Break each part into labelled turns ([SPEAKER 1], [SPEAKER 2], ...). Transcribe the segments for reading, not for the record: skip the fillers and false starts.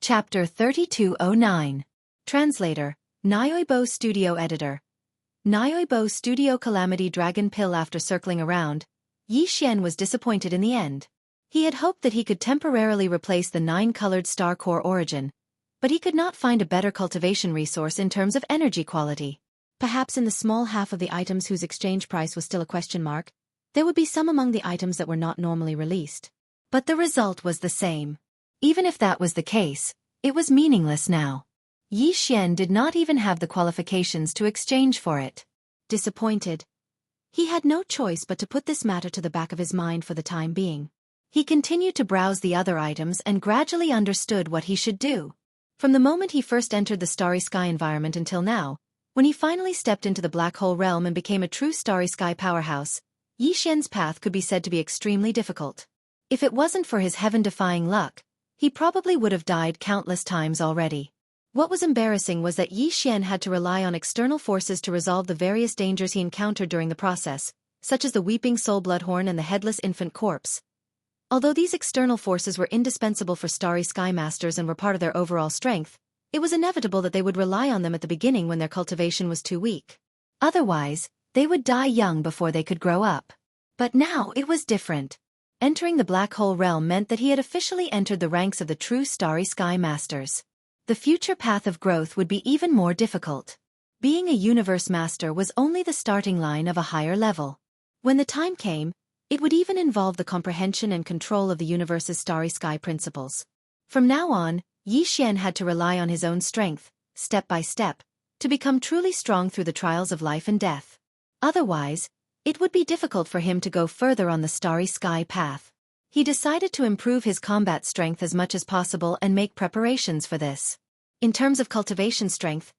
[SPEAKER 1] Chapter 3209. Translator, Nyoibo Studio Editor. Nyoibo Studio Calamity Dragon Pill. After circling around, Yi Xian was disappointed in the end. He had hoped that he could temporarily replace the 9-colored star core origin, but he could not find a better cultivation resource in terms of energy quality. Perhaps in the small half of the items whose exchange price was still a question mark, there would be some among the items that were not normally released. But the result was the same. Even if that was the case, it was meaningless now. Yi Xian did not even have the qualifications to exchange for it. Disappointed, he had no choice but to put this matter to the back of his mind for the time being. He continued to browse the other items and gradually understood what he should do. From the moment he first entered the Starry Sky environment until now, when he finally stepped into the Black Hole realm and became a true Starry Sky powerhouse, Yi Xian's path could be said to be extremely difficult. If it wasn't for his heaven-defying luck, he probably would have died countless times already. What was embarrassing was that Yi Xian had to rely on external forces to resolve the various dangers he encountered during the process, such as the Weeping Soul Bloodhorn and the Headless Infant Corpse. Although these external forces were indispensable for Starry Sky Masters and were part of their overall strength, it was inevitable that they would rely on them at the beginning when their cultivation was too weak. Otherwise, they would die young before they could grow up. But now it was different. Entering the Black Hole realm meant that he had officially entered the ranks of the true Starry Sky Masters. The future path of growth would be even more difficult. Being a Universe Master was only the starting line of a higher level. When the time came, it would even involve the comprehension and control of the universe's Starry Sky principles. From now on, Yi Xian had to rely on his own strength, step by step, to become truly strong through the trials of life and death. Otherwise, it would be difficult for him to go further on the Starry Sky path. He decided to improve his combat strength as much as possible and make preparations for this. In terms of cultivation strength,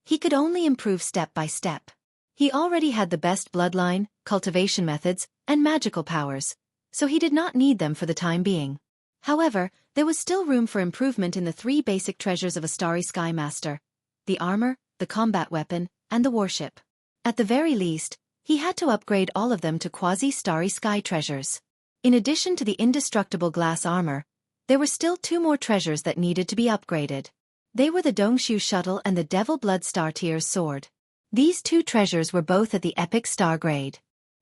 [SPEAKER 1] he could only improve step by step. He already had the best bloodline, cultivation methods, and magical powers, so he did not need them for the time being. However, there was still room for improvement in the 3 basic treasures of a Starry Sky Master: the armor, the combat weapon, and the warship. At the very least, he had to upgrade all of them to quasi-Starry Sky treasures. In addition to the indestructible glass armor, there were still 2 more treasures that needed to be upgraded. They were the Dongshu Shuttle and the Devil Blood Star Tier's sword. These 2 treasures were both at the epic star grade.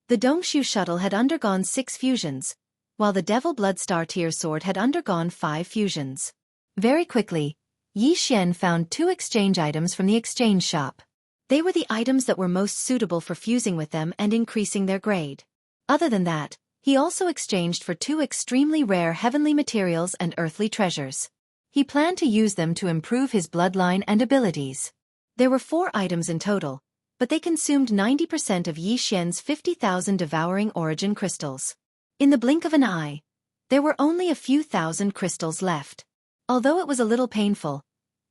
[SPEAKER 1] The Dongshu Shuttle had undergone 6 fusions, while the Devil Blood Star Tier's sword had undergone 5 fusions. Very quickly, Yi Xian found 2 exchange items from the exchange shop. They were the items that were most suitable for fusing with them and increasing their grade. Other than that, he also exchanged for 2 extremely rare heavenly materials and earthly treasures. He planned to use them to improve his bloodline and abilities. There were 4 items in total, but they consumed 90% of Yi Xian's 50,000 devouring origin crystals. In the blink of an eye, there were only a few thousand crystals left. Although it was a little painful,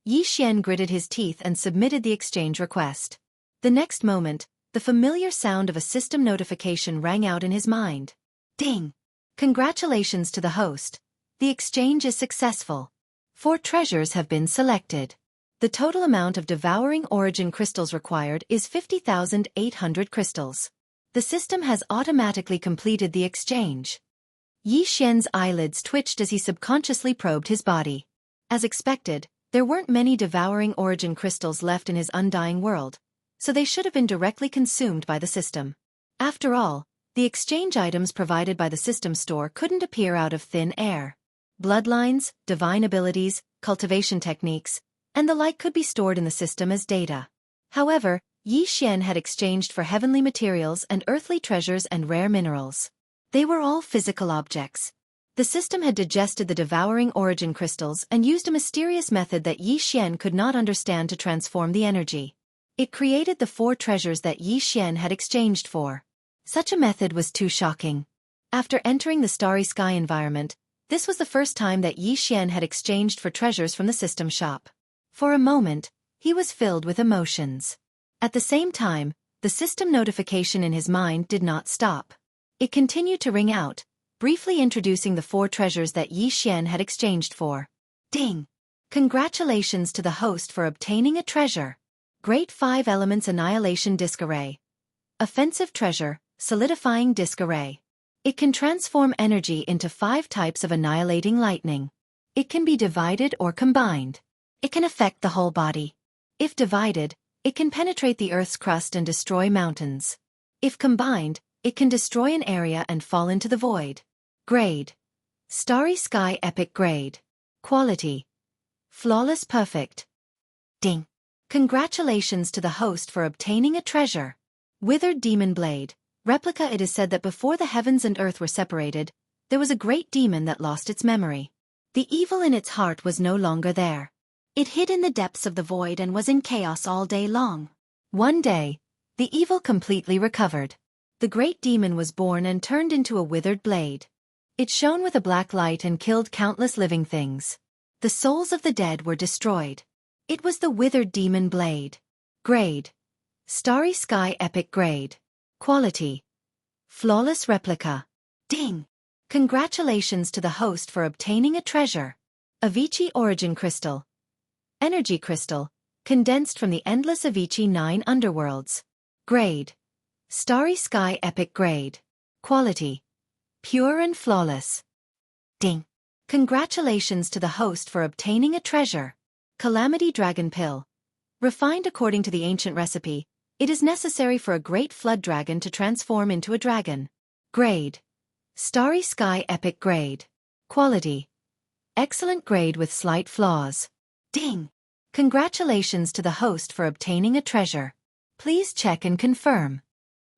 [SPEAKER 1] Yi Xian gritted his teeth and submitted the exchange request. The next moment, the familiar sound of a system notification rang out in his mind. Ding! Congratulations to the host. The exchange is successful. 4 treasures have been selected. The total amount of devouring origin crystals required is 50,800 crystals. The system has automatically completed the exchange. Yi Xian's eyelids twitched as he subconsciously probed his body. As expected, there weren't many devouring origin crystals left in his undying world, so they should have been directly consumed by the system. After all, the exchange items provided by the system store couldn't appear out of thin air. Bloodlines, divine abilities, cultivation techniques, and the like could be stored in the system as data. However, Yi Xian had exchanged for heavenly materials and earthly treasures and rare minerals. They were all physical objects. The system had digested the devouring origin crystals and used a mysterious method that Yi Xian could not understand to transform the energy. It created the 4 treasures that Yi Xian had exchanged for. Such a method was too shocking. After entering the Starry Sky environment, this was the first time that Yi Xian had exchanged for treasures from the system shop. For a moment, he was filled with emotions. At the same time, the system notification in his mind did not stop. It continued to ring out, briefly introducing the 4 treasures that Yi Xian had exchanged for. Ding! Congratulations to the host for obtaining a treasure. Great 5 Elements Annihilation Disc Array. Offensive Treasure, Solidifying Disc Array. It can transform energy into 5 types of annihilating lightning. It can be divided or combined. It can affect the whole body. If divided, it can penetrate the Earth's crust and destroy mountains. If combined, it can destroy an area and fall into the void. Grade: Starry Sky Epic Grade. Quality: Flawless Perfect. Ding! Congratulations to the host for obtaining a treasure. Withered Demon Blade. Replica. It is said that before the heavens and earth were separated, there was a great demon that lost its memory. The evil in its heart was no longer there. It hid in the depths of the void and was in chaos all day long. One day, the evil completely recovered. The great demon was born and turned into a withered blade. It shone with a black light and killed countless living things. The souls of the dead were destroyed. It was the Withered Demon Blade. Grade: Starry Sky Epic Grade. Quality: Flawless Replica. Ding! Congratulations to the host for obtaining a treasure. Avicii Origin Crystal. Energy Crystal, condensed from the endless Avicii 9 underworlds. Grade: Starry Sky Epic Grade. Quality: Pure and flawless. Ding! Congratulations to the host for obtaining a treasure. Calamity Dragon Pill. Refined according to the ancient recipe, it is necessary for a great flood dragon to transform into a dragon. Grade: Starry Sky Epic Grade. Quality: Excellent grade with slight flaws. Ding! Congratulations to the host for obtaining a treasure. Please check and confirm.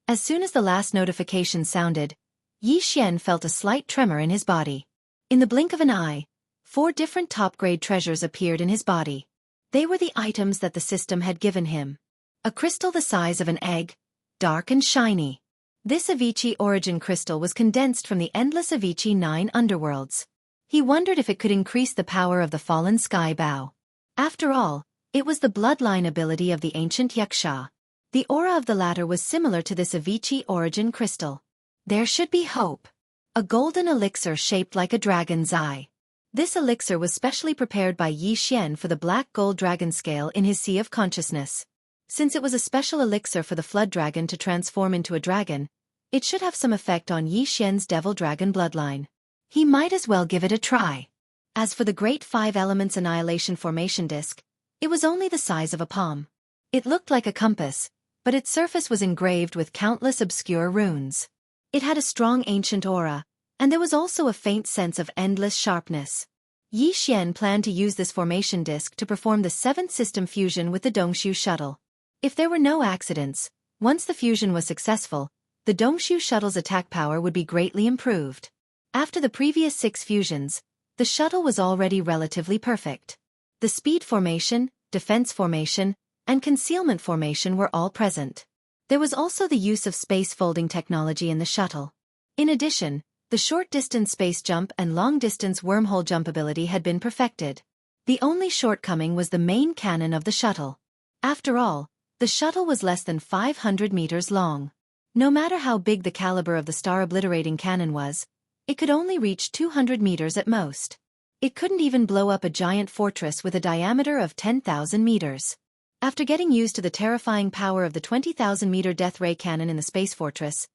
[SPEAKER 1] As soon as the last notification sounded, Yi Xian felt a slight tremor in his body. In the blink of an eye, 4 different top-grade treasures appeared in his body. They were the items that the system had given him. A crystal the size of an egg, dark and shiny. This Avicii Origin Crystal was condensed from the endless Avicii 9 underworlds. He wondered if it could increase the power of the fallen sky bow. After all, it was the bloodline ability of the ancient Yaksha. The aura of the latter was similar to this Avicii Origin Crystal. There should be hope. A golden elixir shaped like a dragon's eye. This elixir was specially prepared by Yi Xian for the black gold dragon scale in his Sea of Consciousness. Since it was a special elixir for the flood dragon to transform into a dragon, it should have some effect on Yi Xian's devil dragon bloodline. He might as well give it a try. As for the Great 5 Elements Annihilation Formation Disc, it was only the size of a palm. It looked like a compass, but its surface was engraved with countless obscure runes. It had a strong ancient aura, and there was also a faint sense of endless sharpness. Yi Xian planned to use this formation disc to perform the 7th system fusion with the Dongshu shuttle. If there were no accidents, once the fusion was successful, the Dongshu shuttle's attack power would be greatly improved. After the previous 6 fusions, the shuttle was already relatively perfect. The speed formation, defense formation, and concealment formation were all present. There was also the use of space folding technology in the shuttle. In addition, the short-distance space jump and long-distance wormhole jump ability had been perfected. The only shortcoming was the main cannon of the shuttle. After all, the shuttle was less than 500 meters long. No matter how big the caliber of the star-obliterating cannon was, it could only reach 200 meters at most. It couldn't even blow up a giant fortress with a diameter of 10,000 meters. After getting used to the terrifying power of the 20,000-meter death ray cannon in the space fortress,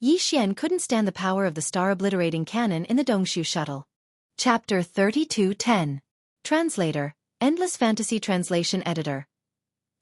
[SPEAKER 1] Yi Xian couldn't stand the power of the star-obliterating cannon in the Dongshu shuttle. Chapter 3210. Translator, Endless Fantasy Translation Editor.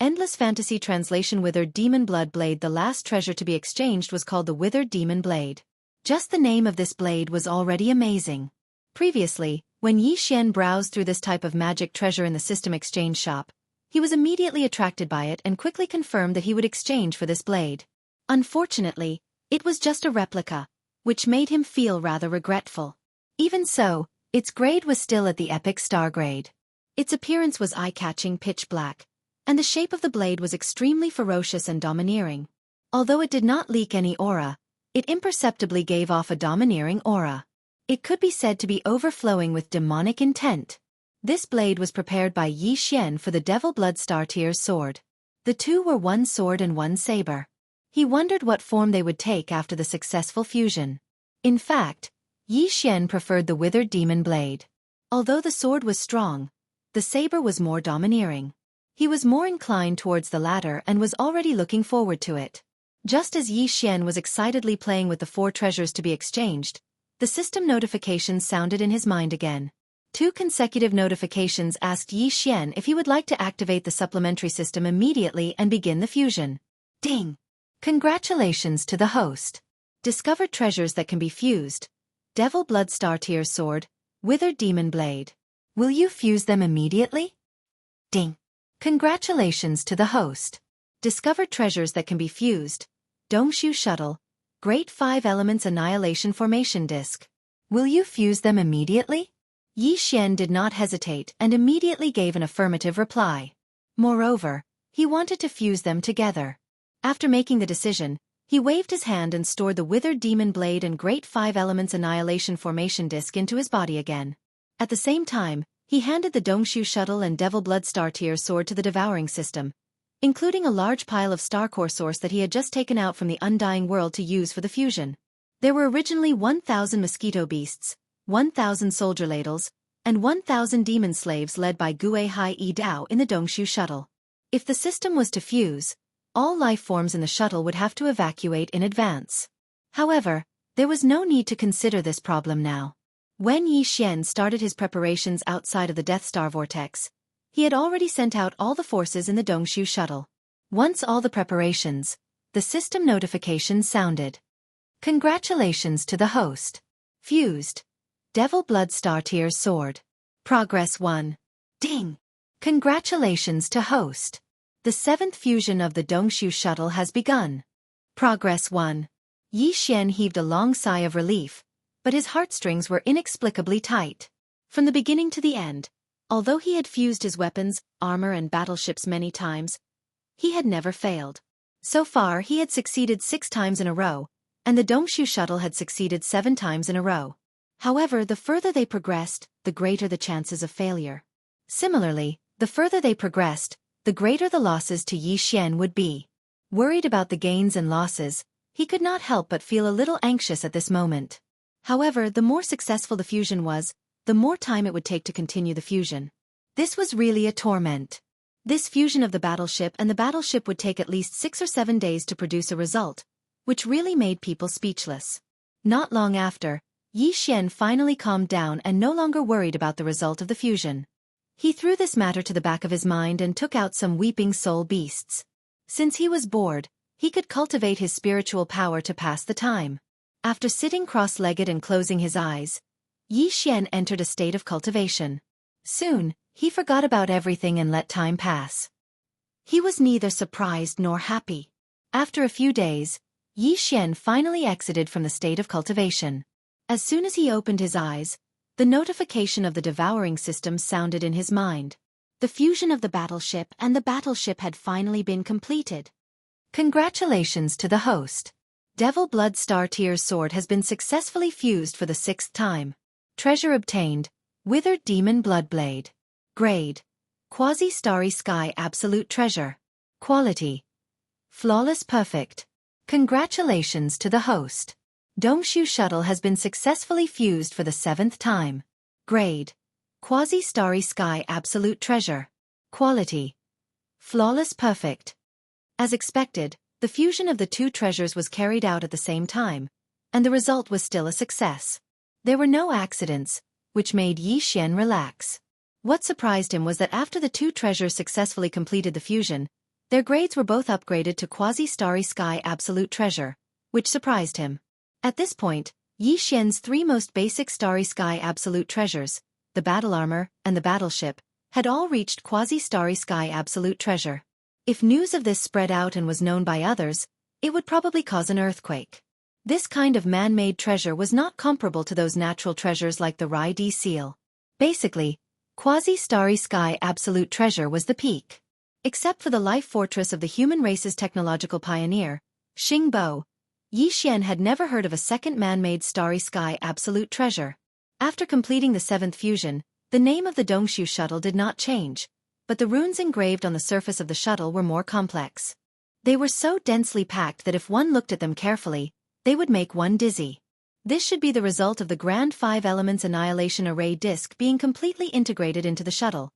[SPEAKER 1] Endless Fantasy Translation. Withered Demon Blood Blade. The last treasure to be exchanged was called the Withered Demon Blade. Just the name of this blade was already amazing. Previously, when Yi Xian browsed through this type of magic treasure in the system exchange shop, he was immediately attracted by it and quickly confirmed that he would exchange for this blade. Unfortunately, it was just a replica, which made him feel rather regretful. Even so, its grade was still at the epic star grade. Its appearance was eye-catching pitch black, and the shape of the blade was extremely ferocious and domineering. Although it did not leak any aura, it imperceptibly gave off a domineering aura. It could be said to be overflowing with demonic intent. This blade was prepared by Yi Xian for the Devil Blood Star Tier's sword. The two were one sword and one saber. He wondered what form they would take after the successful fusion. In fact, Yi Xian preferred the Withered Demon Blade. Although the sword was strong, the saber was more domineering. He was more inclined towards the latter and was already looking forward to it. Just as Yi Xian was excitedly playing with the 4 treasures to be exchanged, the system notifications sounded in his mind again. 2 consecutive notifications asked Yi Xian if he would like to activate the supplementary system immediately and begin the fusion. Ding! Congratulations to the host. Discovered treasures that can be fused. Devil Blood Star Tear Sword, Withered Demon Blade. Will you fuse them immediately? Ding! Congratulations to the host. Discovered treasures that can be fused. Dongshu Shuttle, Great 5 Elements Annihilation Formation Disc. Will you fuse them immediately? Yi Xian did not hesitate and immediately gave an affirmative reply. Moreover, he wanted to fuse them together. After making the decision, he waved his hand and stored the Withered Demon Blade and Great 5 Elements Annihilation Formation Disc into his body again. At the same time, he handed the Dongshu Shuttle and Devil Blood Star Tear Sword to the devouring system, including a large pile of Starcore Source that he had just taken out from the Undying World to use for the fusion. There were originally 1,000 mosquito beasts, 1,000 soldier ladles, and 1,000 demon slaves led by Gue Hai Yi Dao in the Dongshu Shuttle. If the system was to fuse, all life forms in the shuttle would have to evacuate in advance. However, there was no need to consider this problem now. When Yi Xian started his preparations outside of the Death Star Vortex, he had already sent out all the forces in the Dongshu Shuttle. Once all the preparations, the system notification sounded. Congratulations to the host. Fused. Devil Blood Star Tear Sword. Progress 1. Ding! Congratulations to host. The 7th fusion of the Dongshu Shuttle has begun. Progress 1. Yi Xian heaved a long sigh of relief, but his heartstrings were inexplicably tight. From the beginning to the end, although he had fused his weapons, armor and battleships many times, he had never failed. So far he had succeeded 6 times in a row, and the Dongshu Shuttle had succeeded 7 times in a row. However, the further they progressed, the greater the chances of failure. Similarly, the further they progressed, the greater the losses to Yi Xian would be. Worried about the gains and losses, he could not help but feel a little anxious at this moment. However, the more successful the fusion was, the more time it would take to continue the fusion. This was really a torment. This fusion of the battleship and the battleship would take at least 6 or 7 days to produce a result, which really made people speechless. Not long after, Yi Xian finally calmed down and no longer worried about the result of the fusion. He threw this matter to the back of his mind and took out some weeping soul beasts. Since he was bored, he could cultivate his spiritual power to pass the time. After sitting cross-legged and closing his eyes, Yi Xian entered a state of cultivation. Soon, he forgot about everything and let time pass. He was neither surprised nor happy. After a few days, Yi Xian finally exited from the state of cultivation. As soon as he opened his eyes, the notification of the devouring system sounded in his mind. The fusion of the battleship and the battleship had finally been completed. Congratulations to the host. Devil Blood Star Tear Sword has been successfully fused for the 6th time. Treasure obtained, Withered Demon Blood Blade. Grade, Quasi-Starry Sky Absolute Treasure. Quality, Flawless Perfect. Congratulations to the host. Dongshu Shuttle has been successfully fused for the 7th time. Grade, Quasi-Starry Sky Absolute Treasure. Quality, Flawless Perfect. As expected, the fusion of the 2 treasures was carried out at the same time, and the result was still a success. There were no accidents, which made Yi Xian relax. What surprised him was that after the 2 treasures successfully completed the fusion, their grades were both upgraded to Quasi-Starry Sky Absolute Treasure, which surprised him. At this point, Yi Xian's 3 most basic Starry Sky Absolute Treasures, the battle armor and the battleship, had all reached Quasi-Starry Sky Absolute Treasure. If news of this spread out and was known by others, it would probably cause an earthquake. This kind of man-made treasure was not comparable to those natural treasures like the Rai D seal. Basically, Quasi-Starry Sky Absolute Treasure was the peak. Except for the life fortress of the human race's technological pioneer, Xing Bo, Yi Xian had never heard of a second man-made Starry Sky Absolute Treasure. After completing the 7th fusion, the name of the Dongshu Shuttle did not change, but the runes engraved on the surface of the shuttle were more complex. They were so densely packed that if one looked at them carefully, they would make one dizzy. This should be the result of the Grand 5 Elements Annihilation Array Disc being completely integrated into the shuttle,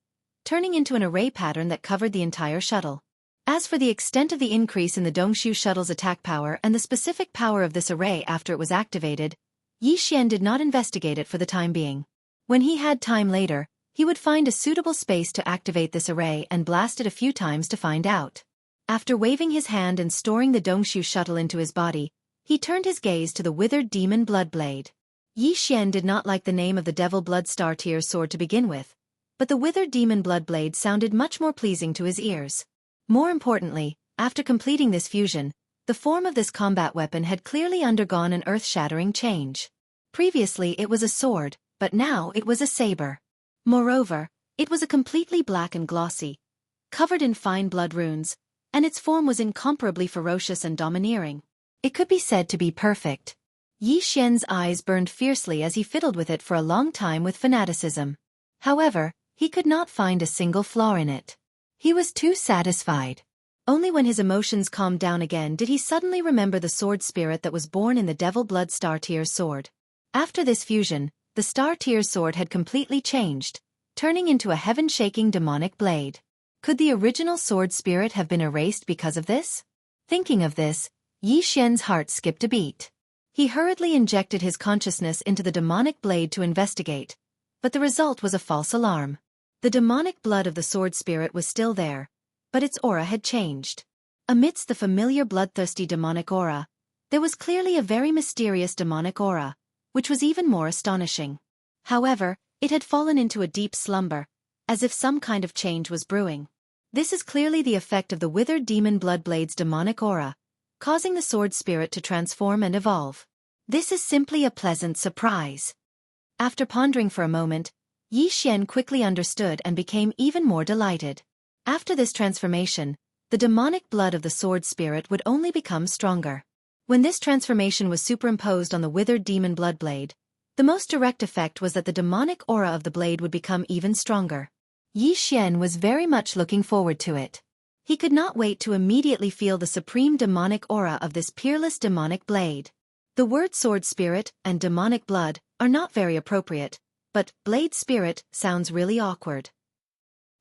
[SPEAKER 1] turning into an array pattern that covered the entire shuttle. As for the extent of the increase in the Dongshu Shuttle's attack power and the specific power of this array after it was activated, Yi Xian did not investigate it for the time being. When he had time later, he would find a suitable space to activate this array and blast it a few times to find out. After waving his hand and storing the Dongshu shuttle into his body, he turned his gaze to the withered demon Bloodblade. Yi Xian did not like the name of the Devil Blood Star Tier sword to begin with, but the withered demon Bloodblade sounded much more pleasing to his ears. More importantly, after completing this fusion, the form of this combat weapon had clearly undergone an earth-shattering change. Previously it was a sword, but now it was a saber. Moreover, it was a completely black and glossy, covered in fine blood runes, and its form was incomparably ferocious and domineering. It could be said to be perfect. Yi Xian's eyes burned fiercely as he fiddled with it for a long time with fanaticism. However, he could not find a single flaw in it. He was too satisfied. Only when his emotions calmed down again did he suddenly remember the sword spirit that was born in the Devil Blood Star Tier's sword. After this fusion, the Star Tier's sword had completely changed, turning into a heaven-shaking demonic blade. Could the original sword spirit have been erased because of this? Thinking of this, Yi Xian's heart skipped a beat. He hurriedly injected his consciousness into the demonic blade to investigate, but the result was a false alarm. The demonic blood of the sword spirit was still there, but its aura had changed. Amidst the familiar bloodthirsty demonic aura, there was clearly a very mysterious demonic aura, which was even more astonishing. However, it had fallen into a deep slumber, as if some kind of change was brewing. This is clearly the effect of the withered demon Bloodblade's demonic aura, causing the sword spirit to transform and evolve. This is simply a pleasant surprise. After pondering for a moment, Yi Xian quickly understood and became even more delighted. After this transformation, the demonic blood of the sword spirit would only become stronger. When this transformation was superimposed on the withered demon Bloodblade, the most direct effect was that the demonic aura of the blade would become even stronger. Yi Xian was very much looking forward to it. He could not wait to immediately feel the supreme demonic aura of this peerless demonic blade. The word sword spirit and demonic blood are not very appropriate, but blade spirit sounds really awkward.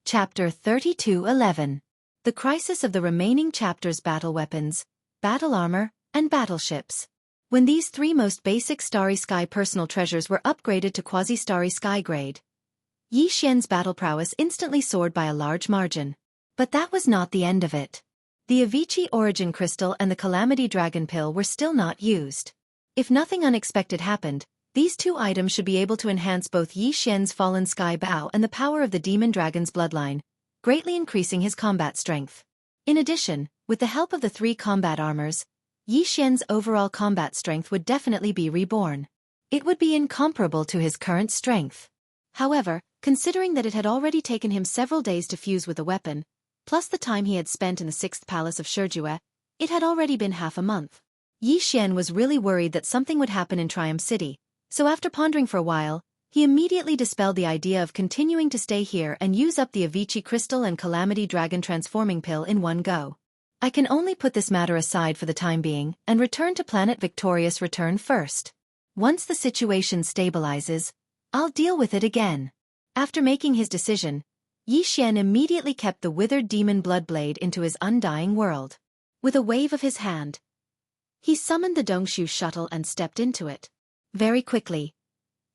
[SPEAKER 1] Chapter 32:11. The crisis of the remaining chapters: battle weapons, battle armor, and battleships. When these three most basic Starry Sky personal treasures were upgraded to quasi-Starry Sky grade, Yi Xian's battle prowess instantly soared by a large margin. But that was not the end of it. The Avicii Origin Crystal and the Calamity Dragon Pill were still not used. If nothing unexpected happened, these two items should be able to enhance both Yi Xian's Fallen Sky Bow and the power of the Demon Dragon's bloodline, greatly increasing his combat strength. In addition, with the help of the three combat armors, Yi Xian's overall combat strength would definitely be reborn. It would be incomparable to his current strength. However, considering that it had already taken him several days to fuse with the weapon, plus the time he had spent in the 6th Palace of Shijue, it had already been half a month. Yi Xian was really worried that something would happen in Triumph City, so after pondering for a while, he immediately dispelled the idea of continuing to stay here and use up the Avicii Crystal and Calamity Dragon Transforming Pill in one go. I can only put this matter aside for the time being and return to Planet Victorious Return first. Once the situation stabilizes, I'll deal with it again. After making his decision, Yi Xian immediately kept the withered demon Bloodblade into his undying world. With a wave of his hand, he summoned the Dongshu shuttle and stepped into it. Very quickly,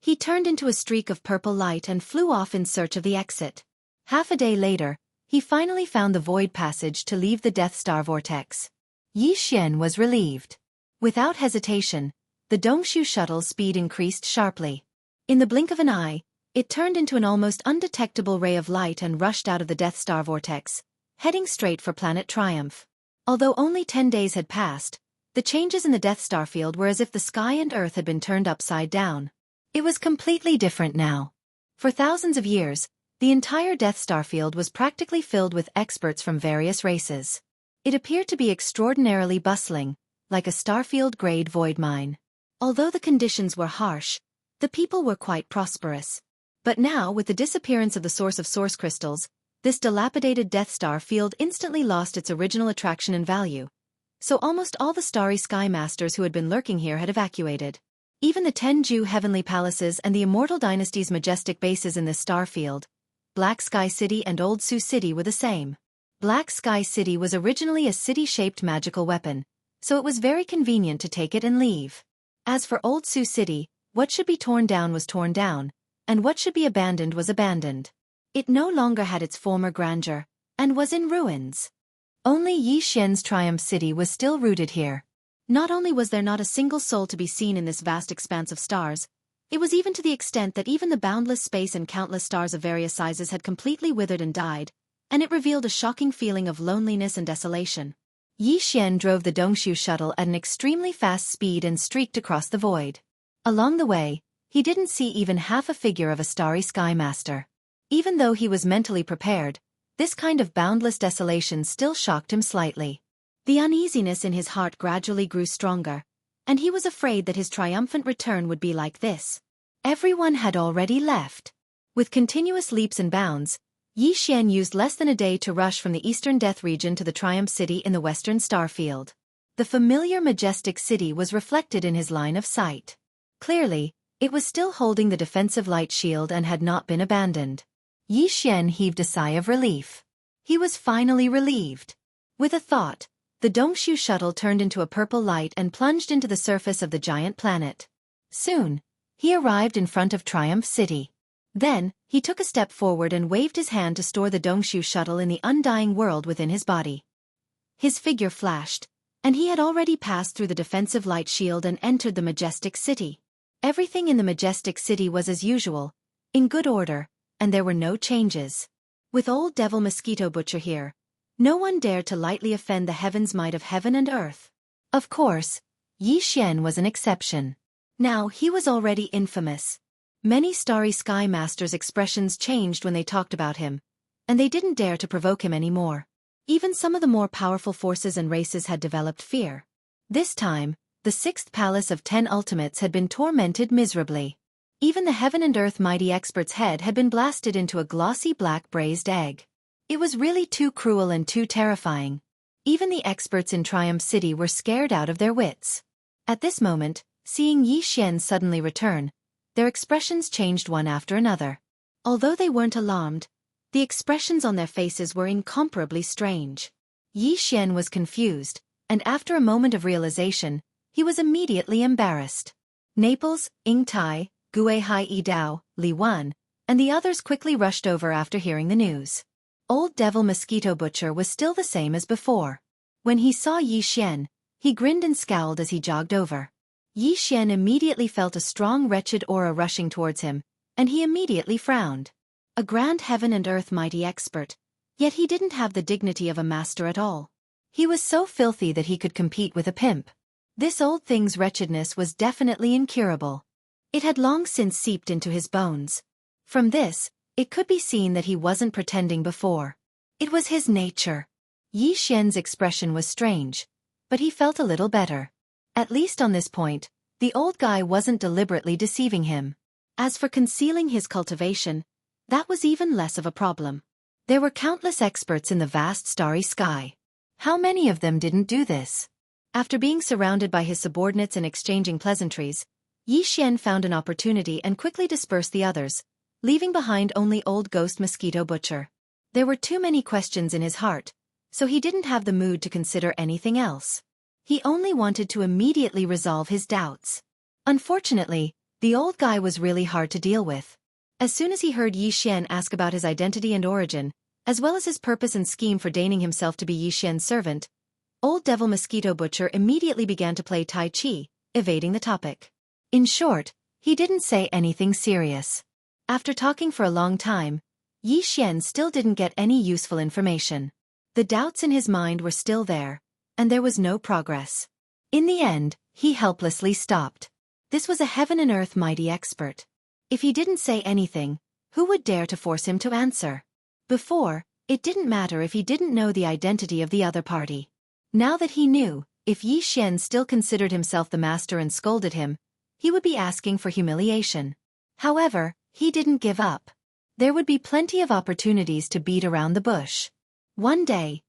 [SPEAKER 1] he turned into a streak of purple light and flew off in search of the exit. Half a day later, he finally found the void passage to leave the Death Star vortex. Yi Xian was relieved. Without hesitation, the Dongshu shuttle's speed increased sharply. In the blink of an eye, it turned into an almost undetectable ray of light and rushed out of the Death Star vortex, heading straight for Planet Triumph. Although only 10 days had passed, the changes in the Death Star field were as if the sky and earth had been turned upside down. It was completely different now. For thousands of years, the entire Death Star field was practically filled with experts from various races. It appeared to be extraordinarily bustling, like a Starfield-grade void mine. Although the conditions were harsh, the people were quite prosperous. But now, with the disappearance of the source of source crystals, this dilapidated Death Star field instantly lost its original attraction and value. So almost all the Starry Sky Masters who had been lurking here had evacuated. Even the Tenju Heavenly Palaces and the Immortal Dynasty's majestic bases in this star field, Black Sky City and Old Sioux City, were the same. Black Sky City was originally a city-shaped magical weapon, so it was very convenient to take it and leave. As for Old Sioux City, what should be torn down was torn down, and what should be abandoned was abandoned. It no longer had its former grandeur, and was in ruins. Only Yi Xian's Triumph City was still rooted here. Not only was there not a single soul to be seen in this vast expanse of stars, it was even to the extent that even the boundless space and countless stars of various sizes had completely withered and died, and it revealed a shocking feeling of loneliness and desolation. Yi Xian drove the Dongshu shuttle at an extremely fast speed and streaked across the void. Along the way, he didn't see even half a figure of a starry sky master. Even though he was mentally prepared, this kind of boundless desolation still shocked him slightly. The uneasiness in his heart gradually grew stronger, and he was afraid that his triumphant return would be like this. Everyone had already left. With continuous leaps and bounds, Yi Xian used less than a day to rush from the eastern death region to the Triumph City in the western starfield. The familiar majestic city was reflected in his line of sight. Clearly, it was still holding the defensive light shield and had not been abandoned. Yi Xian heaved a sigh of relief. He was finally relieved. With a thought, the Dongshu shuttle turned into a purple light and plunged into the surface of the giant planet. Soon, he arrived in front of Triumph City. Then, he took a step forward and waved his hand to store the Dongshu shuttle in the undying world within his body. His figure flashed, and he had already passed through the defensive light shield and entered the majestic city. Everything in the majestic city was as usual, in good order, and there were no changes. With old devil Mosquito Butcher here, no one dared to lightly offend the heaven's might of heaven and earth. Of course, Yi Xian was an exception. Now he was already infamous. Many starry sky masters' expressions changed when they talked about him, and they didn't dare to provoke him anymore. Even some of the more powerful forces and races had developed fear. This time, the sixth palace of 10 ultimates had been tormented miserably. Even the heaven and earth mighty expert's head had been blasted into a glossy black braised egg. It was really too cruel and too terrifying. Even the experts in Triumph City were scared out of their wits. At this moment, seeing Yi Xian suddenly return, their expressions changed one after another. Although they weren't alarmed, the expressions on their faces were incomparably strange. Yi Xian was confused, and after a moment of realization, he was immediately embarrassed. Naples, Ing Tai, Guihai Dao, Li Wan, and the others quickly rushed over after hearing the news. Old devil Mosquito Butcher was still the same as before. When he saw Yi Xian, he grinned and scowled as he jogged over. Yi Xian immediately felt a strong wretched aura rushing towards him, and he immediately frowned. A grand heaven and earth mighty expert, yet he didn't have the dignity of a master at all. He was so filthy that he could compete with a pimp. This old thing's wretchedness was definitely incurable. It had long since seeped into his bones. From this, it could be seen that he wasn't pretending before. It was his nature. Yi Xian's expression was strange, but he felt a little better. At least on this point, the old guy wasn't deliberately deceiving him. As for concealing his cultivation, that was even less of a problem. There were countless experts in the vast starry sky. How many of them didn't do this? After being surrounded by his subordinates and exchanging pleasantries, Yi Xian found an opportunity and quickly dispersed the others, leaving behind only old ghost Mosquito Butcher. There were too many questions in his heart, so he didn't have the mood to consider anything else. He only wanted to immediately resolve his doubts. Unfortunately, the old guy was really hard to deal with. As soon as he heard Yi Xian ask about his identity and origin, as well as his purpose and scheme for deigning himself to be Yi Xian's servant, old devil Mosquito Butcher immediately began to play Tai Chi, evading the topic. In short, he didn't say anything serious. After talking for a long time, Yi Xian still didn't get any useful information. The doubts in his mind were still there, and there was no progress. In the end, he helplessly stopped. This was a heaven and earth mighty expert. If he didn't say anything, who would dare to force him to answer? Before, it didn't matter if he didn't know the identity of the other party. Now that he knew, if Yi Xian still considered himself the master and scolded him, he would be asking for humiliation. However, he didn't give up. There would be plenty of opportunities to beat around the bush. One day,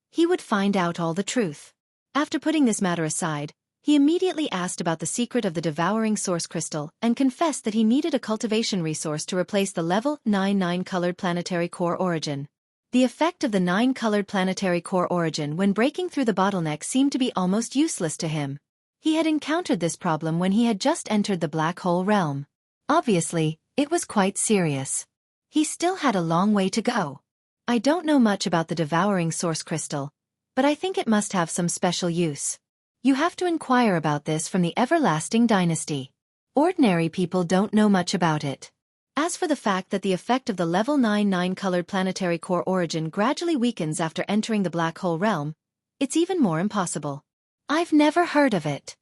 [SPEAKER 1] he would find out all the truth. After putting this matter aside, he immediately asked about the secret of the devouring source crystal and confessed that he needed a cultivation resource to replace the level 9 9-colored planetary core origin. The effect of the 9-colored planetary core origin when breaking through the bottleneck seemed to be almost useless to him. He had encountered this problem when he had just entered the black hole realm. Obviously, It was quite serious. He still had a long way to go. I don't know much about the devouring source crystal, but I think it must have some special use. You have to inquire about this from the everlasting dynasty. Ordinary people don't know much about it. As for the fact that the effect of the level 9 colored planetary core origin gradually weakens after entering the black hole realm, it's even more impossible. I've never heard of it.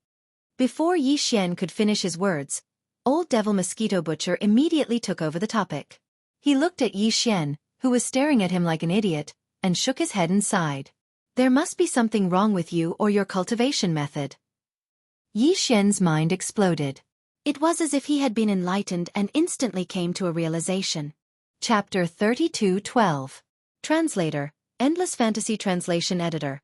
[SPEAKER 1] Before Yi Xian could finish his words, Old Devil Mosquito Butcher immediately took over the topic. He looked at Yi Xian, who was staring at him like an idiot, and shook his head and sighed. There must be something wrong with you or your cultivation method. Yi Xian's mind exploded. It was as if he had been enlightened and instantly came to a realization. Chapter 32:12. Translator, Endless Fantasy Translation Editor.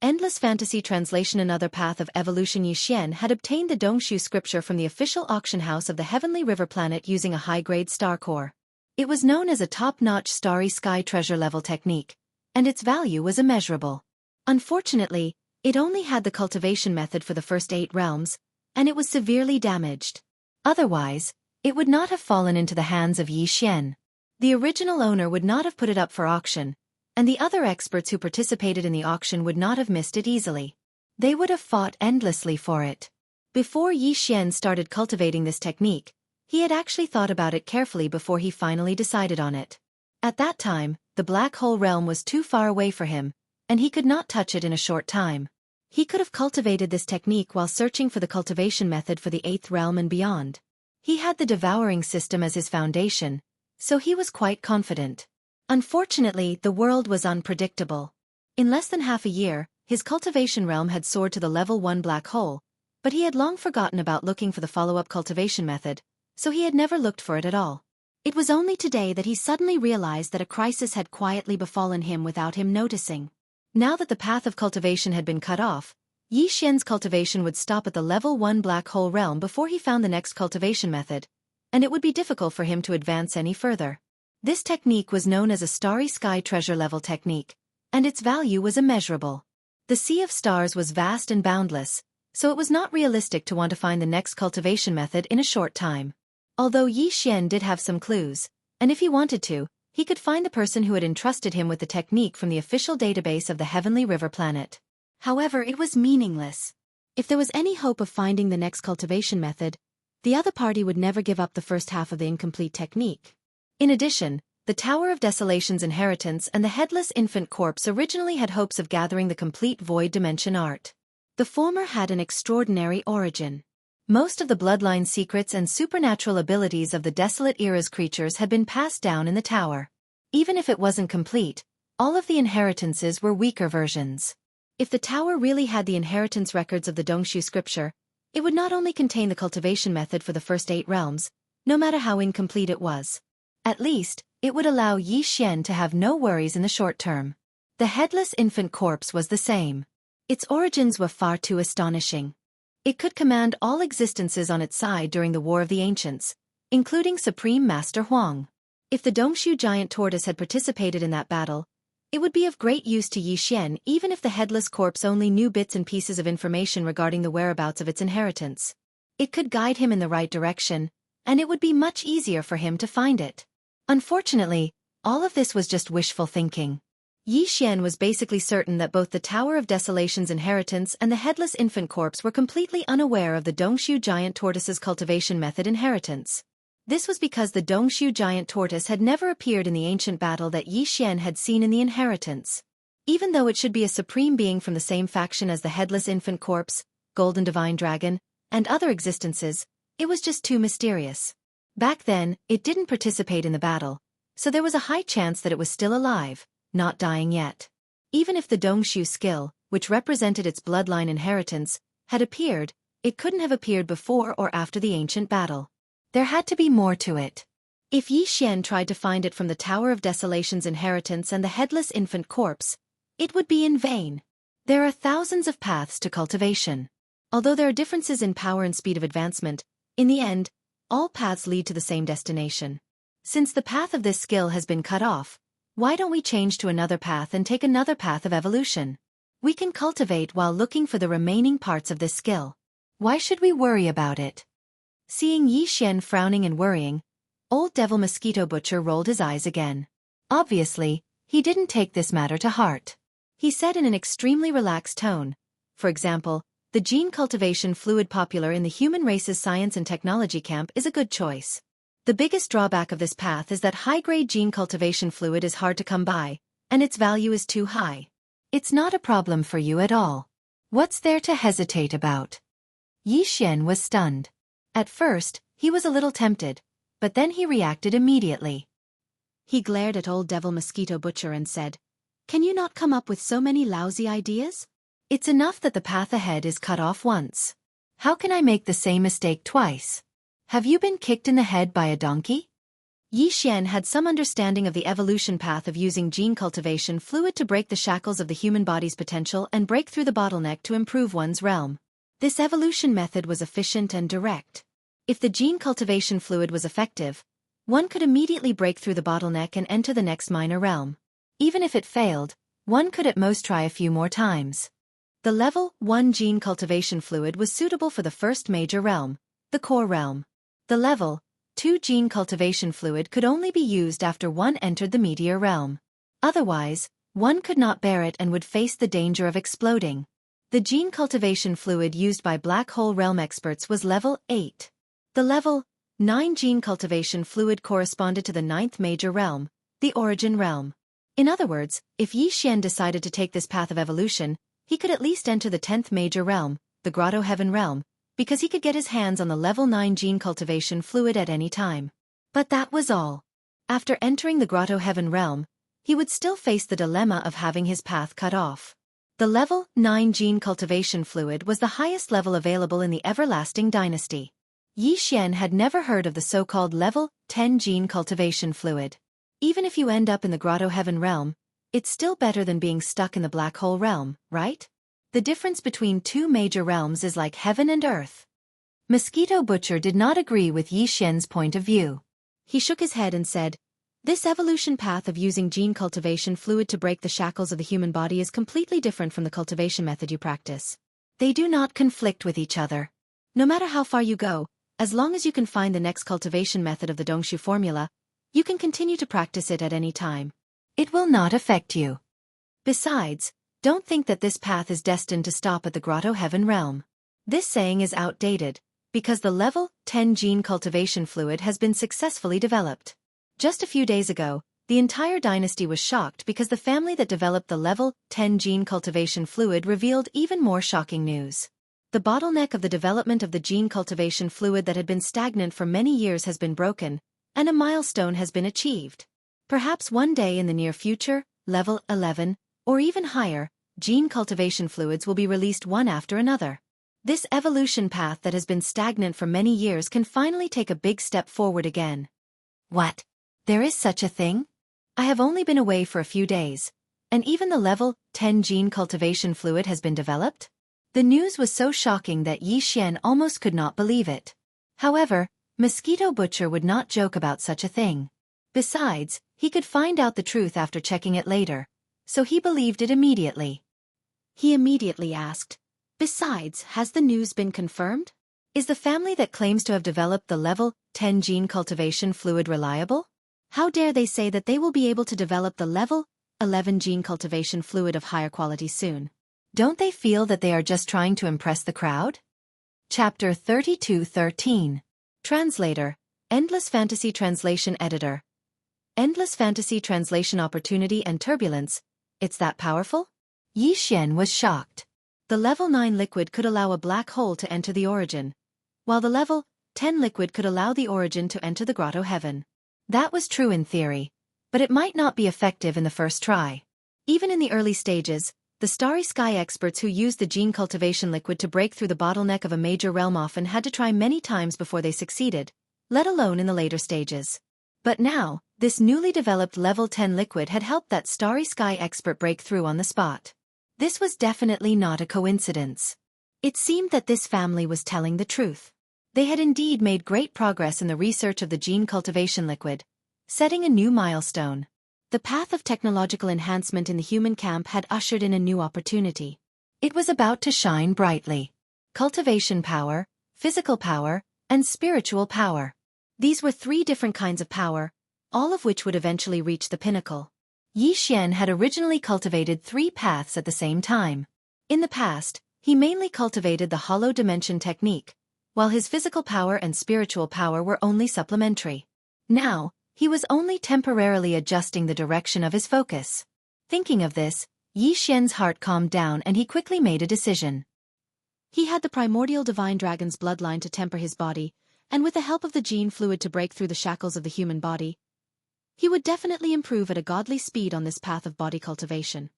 [SPEAKER 1] Endless Fantasy Translation. Another path of evolution. Yi Xian had obtained the Dongshu scripture from the official auction house of the Heavenly River planet using a high-grade star core. It was known as a top-notch starry sky treasure level technique, and its value was immeasurable. Unfortunately, it only had the cultivation method for the first 8 realms, and it was severely damaged. Otherwise, it would not have fallen into the hands of Yi Xian. The original owner would not have put it up for auction, and the other experts who participated in the auction would not have missed it easily. They would have fought endlessly for it. Before Yi Xian started cultivating this technique, he had actually thought about it carefully before he finally decided on it. At that time, the black hole realm was too far away for him, and he could not touch it in a short time. He could have cultivated this technique while searching for the cultivation method for the 8th realm and beyond. He had the devouring system as his foundation, so he was quite confident. Unfortunately, the world was unpredictable. In less than half a year, his cultivation realm had soared to the level 1 black hole, but he had long forgotten about looking for the follow-up cultivation method, so he had never looked for it at all. It was only today that he suddenly realized that a crisis had quietly befallen him without him noticing. Now that the path of cultivation had been cut off, Yi Xian's cultivation would stop at the level 1 black hole realm before he found the next cultivation method, and it would be difficult for him to advance any further. This technique was known as a starry sky treasure level technique, and its value was immeasurable. The sea of stars was vast and boundless, so it was not realistic to want to find the next cultivation method in a short time. Although Yi Xian did have some clues, and if he wanted to, he could find the person who had entrusted him with the technique from the official database of the Heavenly River planet. However, it was meaningless. If there was any hope of finding the next cultivation method, the other party would never give up the first half of the incomplete technique. In addition, the Tower of Desolation's inheritance and the Headless Infant Corpse originally had hopes of gathering the complete Void Dimension art. The former had an extraordinary origin. Most of the bloodline secrets and supernatural abilities of the Desolate Era's creatures had been passed down in the tower. Even if it wasn't complete, all of the inheritances were weaker versions. If the tower really had the inheritance records of the Dongshu scripture, it would not only contain the cultivation method for the first 8 realms, no matter how incomplete it was. At least, it would allow Yi Xian to have no worries in the short term. The Headless Infant Corpse was the same. Its origins were far too astonishing. It could command all existences on its side during the War of the Ancients, including Supreme Master Huang. If the Dongshu giant tortoise had participated in that battle, it would be of great use to Yi Xian even if the Headless Corpse only knew bits and pieces of information regarding the whereabouts of its inheritance. It could guide him in the right direction, and it would be much easier for him to find it. Unfortunately, all of this was just wishful thinking. Yi Xian was basically certain that both the Tower of Desolation's inheritance and the Headless Infant Corpse were completely unaware of the Dongshu giant tortoise's cultivation method inheritance. This was because the Dongshu giant tortoise had never appeared in the ancient battle that Yi Xian had seen in the inheritance. Even though it should be a supreme being from the same faction as the Headless Infant Corpse, Golden Divine Dragon, and other existences, it was just too mysterious. Back then, it didn't participate in the battle, so there was a high chance that it was still alive, not dying yet. Even if the Dongshu skill, which represented its bloodline inheritance, had appeared, it couldn't have appeared before or after the ancient battle. There had to be more to it. If Yi Xian tried to find it from the Tower of Desolation's inheritance and the Headless Infant Corpse, it would be in vain. There are thousands of paths to cultivation. Although there are differences in power and speed of advancement, in the end, all paths lead to the same destination. Since the path of this skill has been cut off, why don't we change to another path and take another path of evolution? We can cultivate while looking for the remaining parts of this skill. Why should we worry about it? Seeing Yi Xian frowning and worrying, Old Devil Mosquito Butcher rolled his eyes again. Obviously, he didn't take this matter to heart. He said in an extremely relaxed tone, for example, the gene cultivation fluid popular in the human race's science and technology camp is a good choice. The biggest drawback of this path is that high-grade gene cultivation fluid is hard to come by, and its value is too high. It's not a problem for you at all. What's there to hesitate about? Yi Xian was stunned. At first, he was a little tempted, but then he reacted immediately. He glared at Old Devil Mosquito Butcher and said, "Can you not come up with so many lousy ideas? It's enough that the path ahead is cut off once. How can I make the same mistake twice? Have you been kicked in the head by a donkey?" Yi Xian had some understanding of the evolution path of using gene cultivation fluid to break the shackles of the human body's potential and break through the bottleneck to improve one's realm. This evolution method was efficient and direct. If the gene cultivation fluid was effective, one could immediately break through the bottleneck and enter the next minor realm. Even if it failed, one could at most try a few more times. The level 1 gene cultivation fluid was suitable for the first major realm, the core realm. The level 2 gene cultivation fluid could only be used after one entered the meteor realm. Otherwise, one could not bear it and would face the danger of exploding. The gene cultivation fluid used by black hole realm experts was level 8. The level 9 gene cultivation fluid corresponded to the 9th major realm, the origin realm. In other words, if Yi Xian decided to take this path of evolution, he could at least enter the 10th major realm, the Grotto Heaven realm, because he could get his hands on the level 9 gene cultivation fluid at any time. But that was all. After entering the Grotto Heaven realm, he would still face the dilemma of having his path cut off. The level 9 gene cultivation fluid was the highest level available in the Everlasting Dynasty. Yi Xian had never heard of the so-called level 10 gene cultivation fluid. Even if you end up in the Grotto Heaven realm, it's still better than being stuck in the black hole realm, right? The difference between two major realms is like heaven and earth. Mosquito Butcher did not agree with Yi Xian's point of view. He shook his head and said, "This evolution path of using gene cultivation fluid to break the shackles of the human body is completely different from the cultivation method you practice. They do not conflict with each other. No matter how far you go, as long as you can find the next cultivation method of the Dongshu formula, you can continue to practice it at any time. It will not affect you. Besides, don't think that this path is destined to stop at the Grotto Heaven realm. This saying is outdated, because the level 10 gene cultivation fluid has been successfully developed. Just a few days ago, the entire dynasty was shocked because the family that developed the level 10 gene cultivation fluid revealed even more shocking news. The bottleneck of the development of the gene cultivation fluid that had been stagnant for many years has been broken, and a milestone has been achieved. Perhaps one day in the near future, level 11, or even higher, gene cultivation fluids will be released one after another. This evolution path that has been stagnant for many years can finally take a big step forward again." "What? There is such a thing? I have only been away for a few days, and even the level 10 gene cultivation fluid has been developed?" The news was so shocking that Yi Xian almost could not believe it. However, Mosquito Butcher would not joke about such a thing. Besides, he could find out the truth after checking it later, so he believed it immediately. He immediately asked, "Besides, has the news been confirmed? Is the family that claims to have developed the level 10 gene cultivation fluid reliable? How dare they say that they will be able to develop the level 11 gene cultivation fluid of higher quality soon? Don't they feel that they are just trying to impress the crowd?" Chapter 32:13. Translator, Endless Fantasy Translation Editor. Endless Fantasy Translation Opportunity and Turbulence, it's that powerful? Yi Xian was shocked. The level 9 liquid could allow a black hole to enter the origin, while the level 10 liquid could allow the origin to enter the Grotto Heaven. That was true in theory, but it might not be effective in the first try. Even in the early stages, the Starry Sky experts who used the gene cultivation liquid to break through the bottleneck of a major realm often had to try many times before they succeeded, let alone in the later stages. But now, this newly developed level 10 liquid had helped that Starry Sky expert break through on the spot. This was definitely not a coincidence. It seemed that this family was telling the truth. They had indeed made great progress in the research of the gene cultivation liquid, setting a new milestone. The path of technological enhancement in the human camp had ushered in a new opportunity. It was about to shine brightly. Cultivation power, physical power, and spiritual power. These were 3 different kinds of power, all of which would eventually reach the pinnacle. Yi Xian had originally cultivated 3 paths at the same time. In the past, he mainly cultivated the hollow dimension technique, while his physical power and spiritual power were only supplementary. Now, he was only temporarily adjusting the direction of his focus. Thinking of this, Yi Xian's heart calmed down and he quickly made a decision. He had the primordial divine dragon's bloodline to temper his body, and with the help of the gene fluid to break through the shackles of the human body, he would definitely improve at a godly speed on this path of body cultivation.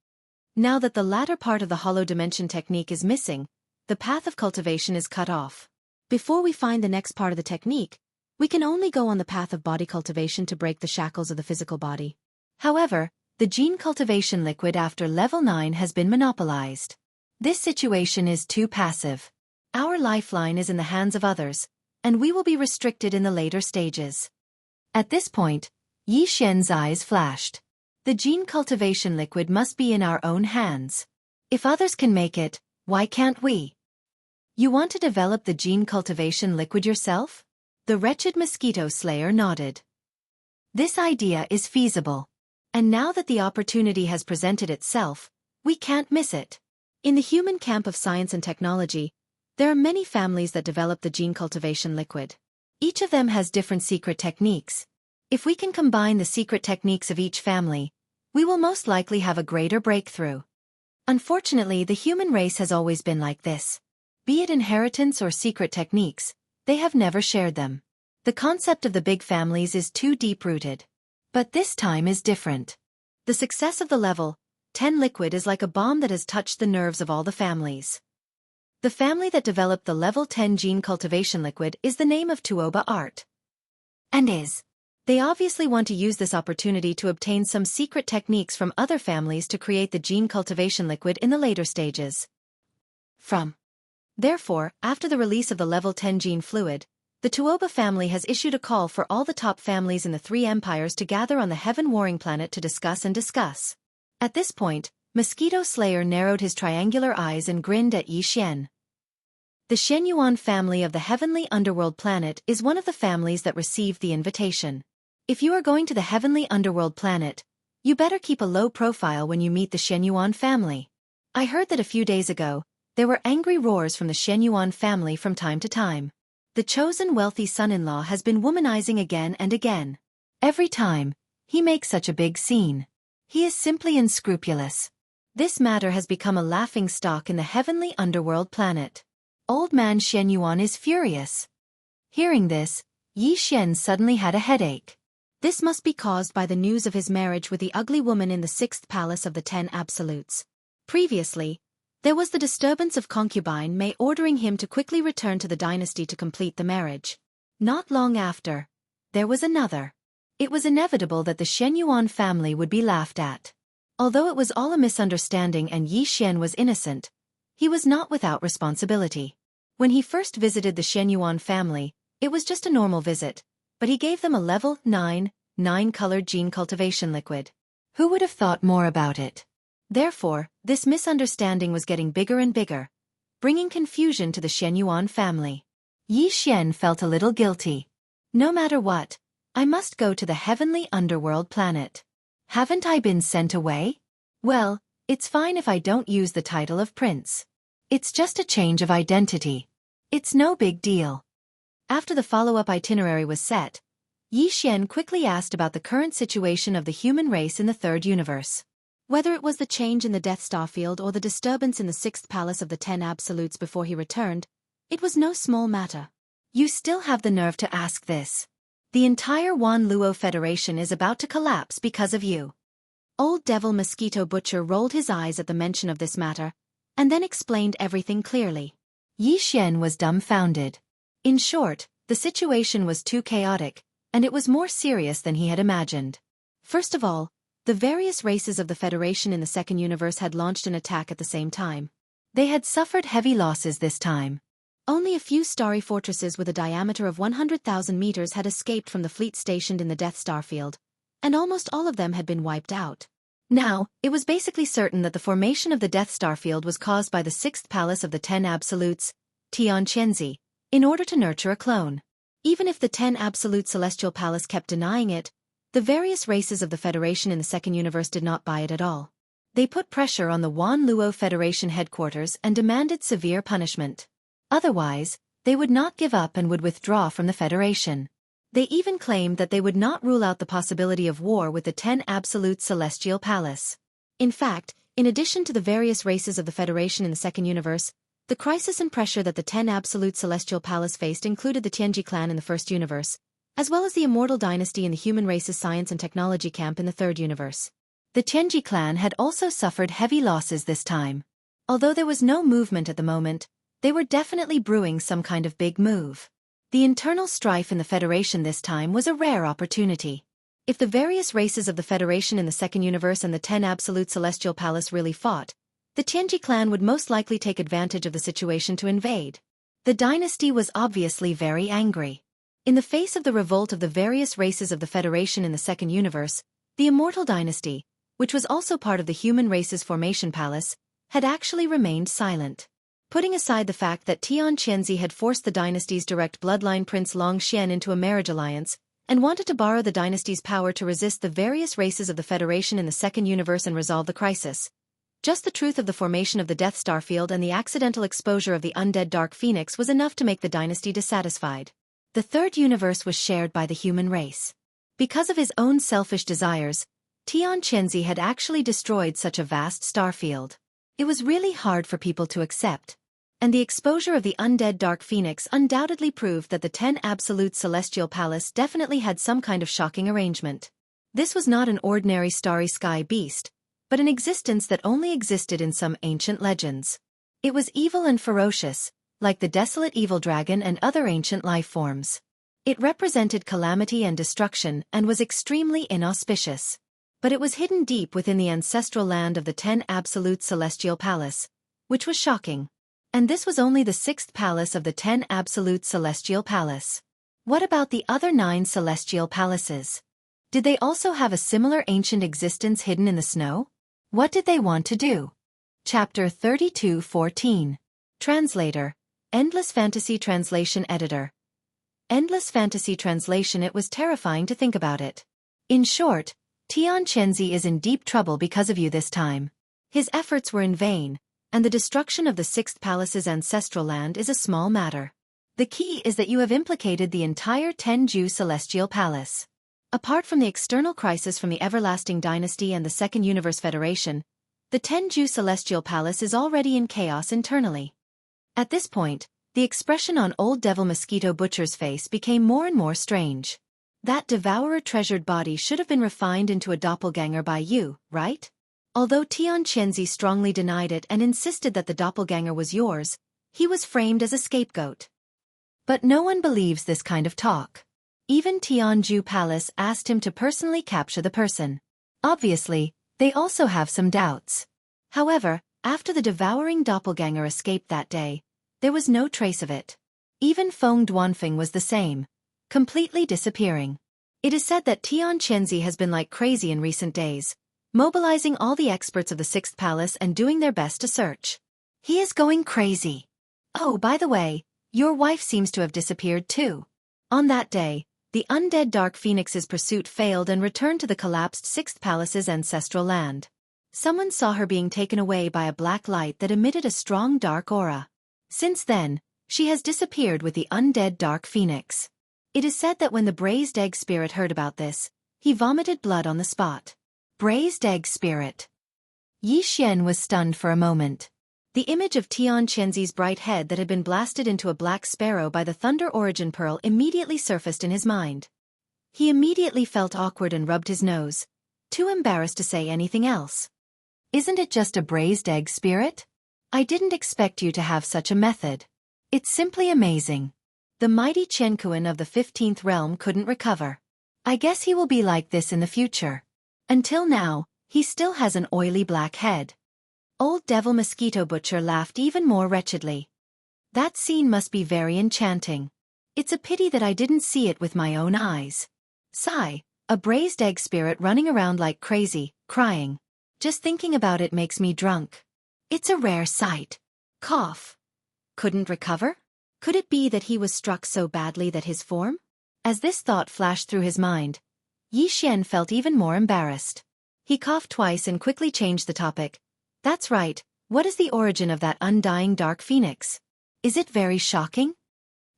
[SPEAKER 1] Now that the latter part of the hollow dimension technique is missing, the path of cultivation is cut off. Before we find the next part of the technique, we can only go on the path of body cultivation to break the shackles of the physical body. However, the gene cultivation liquid after level 9 has been monopolized. This situation is too passive. Our lifeline is in the hands of others, and we will be restricted in the later stages. At this point, Yi Xian's eyes flashed. The gene cultivation liquid must be in our own hands. If others can make it, why can't we? You want to develop the gene cultivation liquid yourself? The wretched mosquito slayer nodded. This idea is feasible. And now that the opportunity has presented itself, we can't miss it. In the human camp of science and technology, there are many families that develop the gene cultivation liquid. Each of them has different secret techniques. If we can combine the secret techniques of each family, we will most likely have a greater breakthrough. Unfortunately, the human race has always been like this. Be it inheritance or secret techniques, they have never shared them. The concept of the big families is too deep-rooted. But this time is different. The success of the level 10 liquid is like a bomb that has touched the nerves of all the families. The family that developed the level 10 gene cultivation liquid is the name of Tuoba Art. And is. They obviously want to use this opportunity to obtain some secret techniques from other families to create the gene cultivation liquid in the later stages. Therefore, after the release of the level 10 gene fluid, the Tuoba family has issued a call for all the top families in the 3 empires to gather on the heaven-warring planet to discuss. At this point, Mosquito Slayer narrowed his triangular eyes and grinned at Yi Xian. The Shenyuan family of the heavenly underworld planet is one of the families that received the invitation. If you are going to the heavenly underworld planet, you better keep a low profile when you meet the Shenyuan family. I heard that a few days ago, there were angry roars from the Shenyuan family from time to time. The chosen wealthy son-in-law has been womanizing again and again. Every time, he makes such a big scene. He is simply unscrupulous. This matter has become a laughing stock in the heavenly underworld planet. Old man Shenyuan is furious. Hearing this, Yi Xian suddenly had a headache. This must be caused by the news of his marriage with the ugly woman in the 6th palace of the 10 absolutes. Previously, there was the disturbance of concubine Mei ordering him to quickly return to the dynasty to complete the marriage. Not long after, there was another. It was inevitable that the Shenyuan family would be laughed at. Although it was all a misunderstanding and Yi Xian was innocent, he was not without responsibility. When he first visited the Shenyuan family, it was just a normal visit, but he gave them a level 9 colored gene cultivation liquid. Who would have thought more about it? Therefore, this misunderstanding was getting bigger and bigger, bringing confusion to the Shenyuan family. Yi Xian felt a little guilty. No matter what, I must go to the heavenly underworld planet. Haven't I been sent away? Well, it's fine if I don't use the title of prince. It's just a change of identity. It's no big deal. After the follow-up itinerary was set, Yi Xian quickly asked about the current situation of the human race in the 3rd universe. Whether it was the change in the Death Star field or the disturbance in the 6th palace of the 10 absolutes before he returned, it was no small matter. You still have the nerve to ask this. The entire Wan Luo Federation is about to collapse because of you. Old Devil Mosquito Butcher rolled his eyes at the mention of this matter, and then explained everything clearly. Yi Xian was dumbfounded. In short, the situation was too chaotic, and it was more serious than he had imagined. First of all, the various races of the Federation in the 2nd universe had launched an attack at the same time. They had suffered heavy losses this time. Only a few starry fortresses with a diameter of 100,000 meters had escaped from the fleet stationed in the Death Star field, and almost all of them had been wiped out. Now, it was basically certain that the formation of the Death Star field was caused by the 6th palace of the 10 absolutes, Tianqianzi, in order to nurture a clone. Even if the 10 Absolute Celestial Palace kept denying it, the various races of the Federation in the second universe did not buy it at all. They put pressure on the Wan Luo Federation headquarters and demanded severe punishment. Otherwise, they would not give up and would withdraw from the Federation. They even claimed that they would not rule out the possibility of war with the 10 Absolute Celestial Palace. In fact, in addition to the various races of the Federation in the second universe, the crisis and pressure that the 10 Absolute Celestial Palace faced included the Tianji clan in the first universe, as well as the Immortal Dynasty in the human race's science and technology camp in the third universe. The Tianji clan had also suffered heavy losses this time. Although there was no movement at the moment, they were definitely brewing some kind of big move. The internal strife in the Federation this time was a rare opportunity. If the various races of the Federation in the second universe and the 10 Absolute Celestial Palace really fought, the Tianji clan would most likely take advantage of the situation to invade. The dynasty was obviously very angry. In the face of the revolt of the various races of the Federation in the second universe, the Immortal Dynasty, which was also part of the human race's formation palace, had actually remained silent. Putting aside the fact that Tian Qianzi had forced the dynasty's direct bloodline Prince Long Xian into a marriage alliance, and wanted to borrow the dynasty's power to resist the various races of the Federation in the second universe and resolve the crisis. Just the truth of the formation of the Death Star field and the accidental exposure of the undead Dark Phoenix was enough to make the dynasty dissatisfied. The third universe was shared by the human race. Because of his own selfish desires, Tian Qianzi had actually destroyed such a vast star field. It was really hard for people to accept. And the exposure of the undead Dark Phoenix undoubtedly proved that the 10 Absolute Celestial Palace definitely had some kind of shocking arrangement. This was not an ordinary starry sky beast, but an existence that only existed in some ancient legends. It was evil and ferocious, like the desolate evil dragon and other ancient life forms. It represented calamity and destruction and was extremely inauspicious. But it was hidden deep within the ancestral land of the 10 Absolute Celestial Palace, which was shocking. And this was only the 6th palace of the 10 Absolute Celestial Palace. What about the other 9 celestial palaces? Did they also have a similar ancient existence hidden in the snow? What did they want to do? Chapter 32:14. Translator. Endless Fantasy Translation Editor. Endless Fantasy Translation. It was terrifying to think about it. In short, Tian Qianzi is in deep trouble because of you this time. His efforts were in vain, and the destruction of the 6th palace's ancestral land is a small matter. The key is that you have implicated the entire Tenju Celestial Palace. Apart from the external crisis from the Everlasting Dynasty and the Second Universe Federation, the Tenju Celestial Palace is already in chaos internally. At this point, the expression on Old Devil Mosquito Butcher's face became more and more strange. That devourer treasured body should have been refined into a doppelganger by you, right? Although Tian Qianzi strongly denied it and insisted that the doppelganger was yours, he was framed as a scapegoat. But no one believes this kind of talk. Even Tianju Palace asked him to personally capture the person. Obviously, they also have some doubts. However, after the devouring doppelganger escaped that day, there was no trace of it. Even Feng Duanfeng was the same, completely disappearing. It is said that Tian Qianzi has been like crazy in recent days, mobilizing all the experts of the 6th palace and doing their best to search. He is going crazy. Oh, by the way, your wife seems to have disappeared too. On that day, the undead Dark Phoenix's pursuit failed and returned to the collapsed 6th palace's ancestral land. Someone saw her being taken away by a black light that emitted a strong dark aura. Since then, she has disappeared with the undead Dark Phoenix. It is said that when the Braised Egg Spirit heard about this, he vomited blood on the spot. Braised Egg Spirit. Yi Xian was stunned for a moment. The image of Tian Qianzi's bright head that had been blasted into a black sparrow by the Thunder Origin Pearl immediately surfaced in his mind. He immediately felt awkward and rubbed his nose, too embarrassed to say anything else. Isn't it just a Braised Egg Spirit? I didn't expect you to have such a method. It's simply amazing. The mighty Chen Kuan of the 15th realm couldn't recover. I guess he will be like this in the future. Until now, he still has an oily black head. Old Devil Mosquito Butcher laughed even more wretchedly. That scene must be very enchanting. It's a pity that I didn't see it with my own eyes. Sigh, a Braised Egg Spirit running around like crazy, crying. Just thinking about it makes me drunk. It's a rare sight. Cough. Couldn't recover? Could it be that he was struck so badly that his form? As this thought flashed through his mind, Yi Xian felt even more embarrassed. He coughed twice and quickly changed the topic. That's right, what is the origin of that undying dark phoenix? Is it very shocking?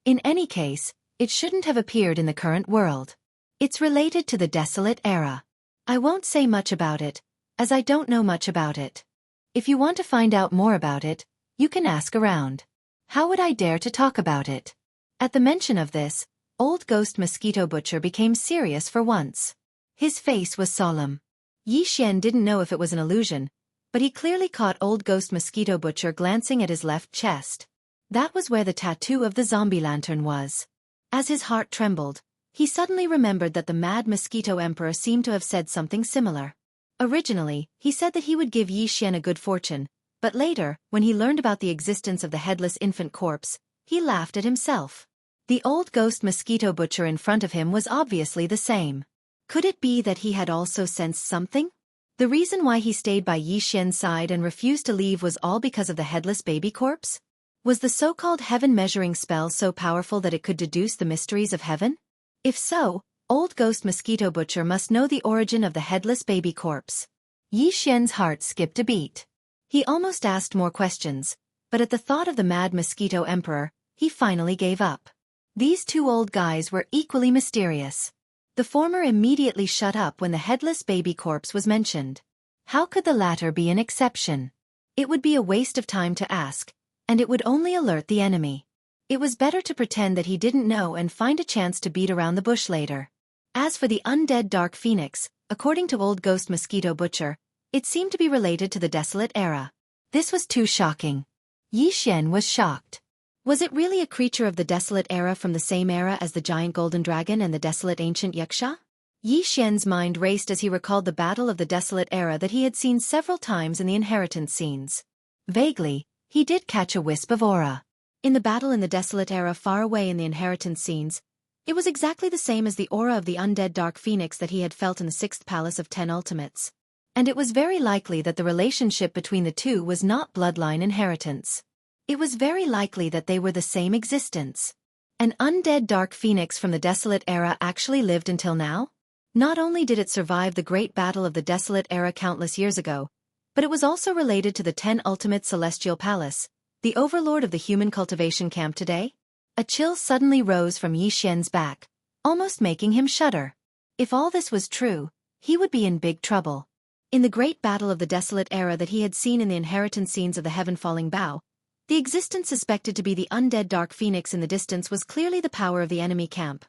[SPEAKER 1] In any case, it shouldn't have appeared in the current world. It's related to the desolate era. I won't say much about it, as I don't know much about it. If you want to find out more about it, you can ask around. How would I dare to talk about it? At the mention of this, Old Ghost Mosquito Butcher became serious for once. His face was solemn. Yi Xian didn't know if it was an illusion, but he clearly caught Old Ghost Mosquito Butcher glancing at his left chest. That was where the tattoo of the zombie lantern was. As his heart trembled, he suddenly remembered that the Mad Mosquito Emperor seemed to have said something similar. Originally, he said that he would give Yi Xian a good fortune, but later, when he learned about the existence of the headless infant corpse, he laughed at himself. The Old Ghost Mosquito Butcher in front of him was obviously the same. Could it be that he had also sensed something? The reason why he stayed by Yi Xian's side and refused to leave was all because of the headless baby corpse? Was the so-called heaven measuring spell so powerful that it could deduce the mysteries of heaven? If so, Old Ghost Mosquito Butcher must know the origin of the headless baby corpse. Yi Xian's heart skipped a beat. He almost asked more questions, but at the thought of the Mad Mosquito Emperor, he finally gave up. These two old guys were equally mysterious. The former immediately shut up when the headless baby corpse was mentioned. How could the latter be an exception? It would be a waste of time to ask, and it would only alert the enemy. It was better to pretend that he didn't know and find a chance to beat around the bush later. As for the undead dark phoenix, according to Old Ghost Mosquito Butcher, it seemed to be related to the desolate era. This was too shocking. Yi Xian was shocked. Was it really a creature of the desolate era from the same era as the giant golden dragon and the desolate ancient Yaksha? Yi Xian's mind raced as he recalled the battle of the desolate era that he had seen several times in the inheritance scenes. Vaguely, he did catch a wisp of aura. In the battle in the desolate era far away in the inheritance scenes, it was exactly the same as the aura of the undead dark phoenix that he had felt in the 6th Palace of 10 Ultimates. And it was very likely that the relationship between the two was not bloodline inheritance. It was very likely that they were the same existence. An undead dark phoenix from the desolate era actually lived until now? Not only did it survive the great battle of the desolate era countless years ago, but it was also related to the 10 Ultimate Celestial Palace, the overlord of the human cultivation camp today? A chill suddenly rose from Yi Xian's back, almost making him shudder. If all this was true, he would be in big trouble. In the great battle of the desolate era that he had seen in the inheritance scenes of the heaven-falling bow, the existence suspected to be the undead dark phoenix in the distance was clearly the power of the enemy camp.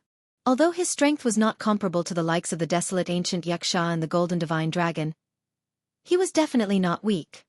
[SPEAKER 1] Although his strength was not comparable to the likes of the desolate ancient Yaksha and the golden divine dragon, he was definitely not weak.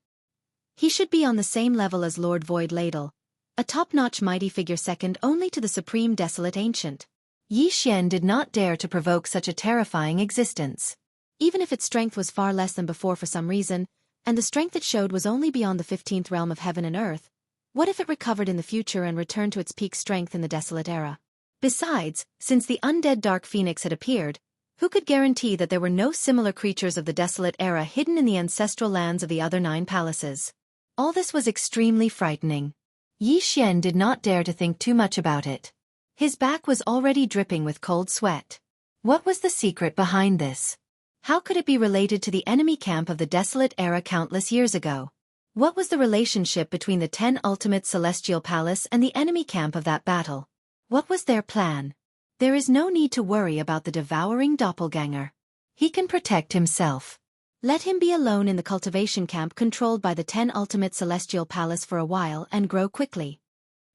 [SPEAKER 1] He should be on the same level as Lord Void Ladle, a top-notch mighty figure second only to the supreme desolate ancient. Yi Xian did not dare to provoke such a terrifying existence. Even if its strength was far less than before for some reason, and the strength it showed was only beyond the 15th realm of heaven and earth, what if it recovered in the future and returned to its peak strength in the desolate era? Besides, since the undead dark phoenix had appeared, who could guarantee that there were no similar creatures of the desolate era hidden in the ancestral lands of the other 9 palaces? All this was extremely frightening. Yi Xian did not dare to think too much about it. His back was already dripping with cold sweat. What was the secret behind this? How could it be related to the enemy camp of the desolate era countless years ago? What was the relationship between the 10 Ultimate Celestial Palace and the enemy camp of that battle? What was their plan? There is no need to worry about the devouring doppelganger. He can protect himself. Let him be alone in the cultivation camp controlled by the 10 Ultimate Celestial Palace for a while and grow quickly.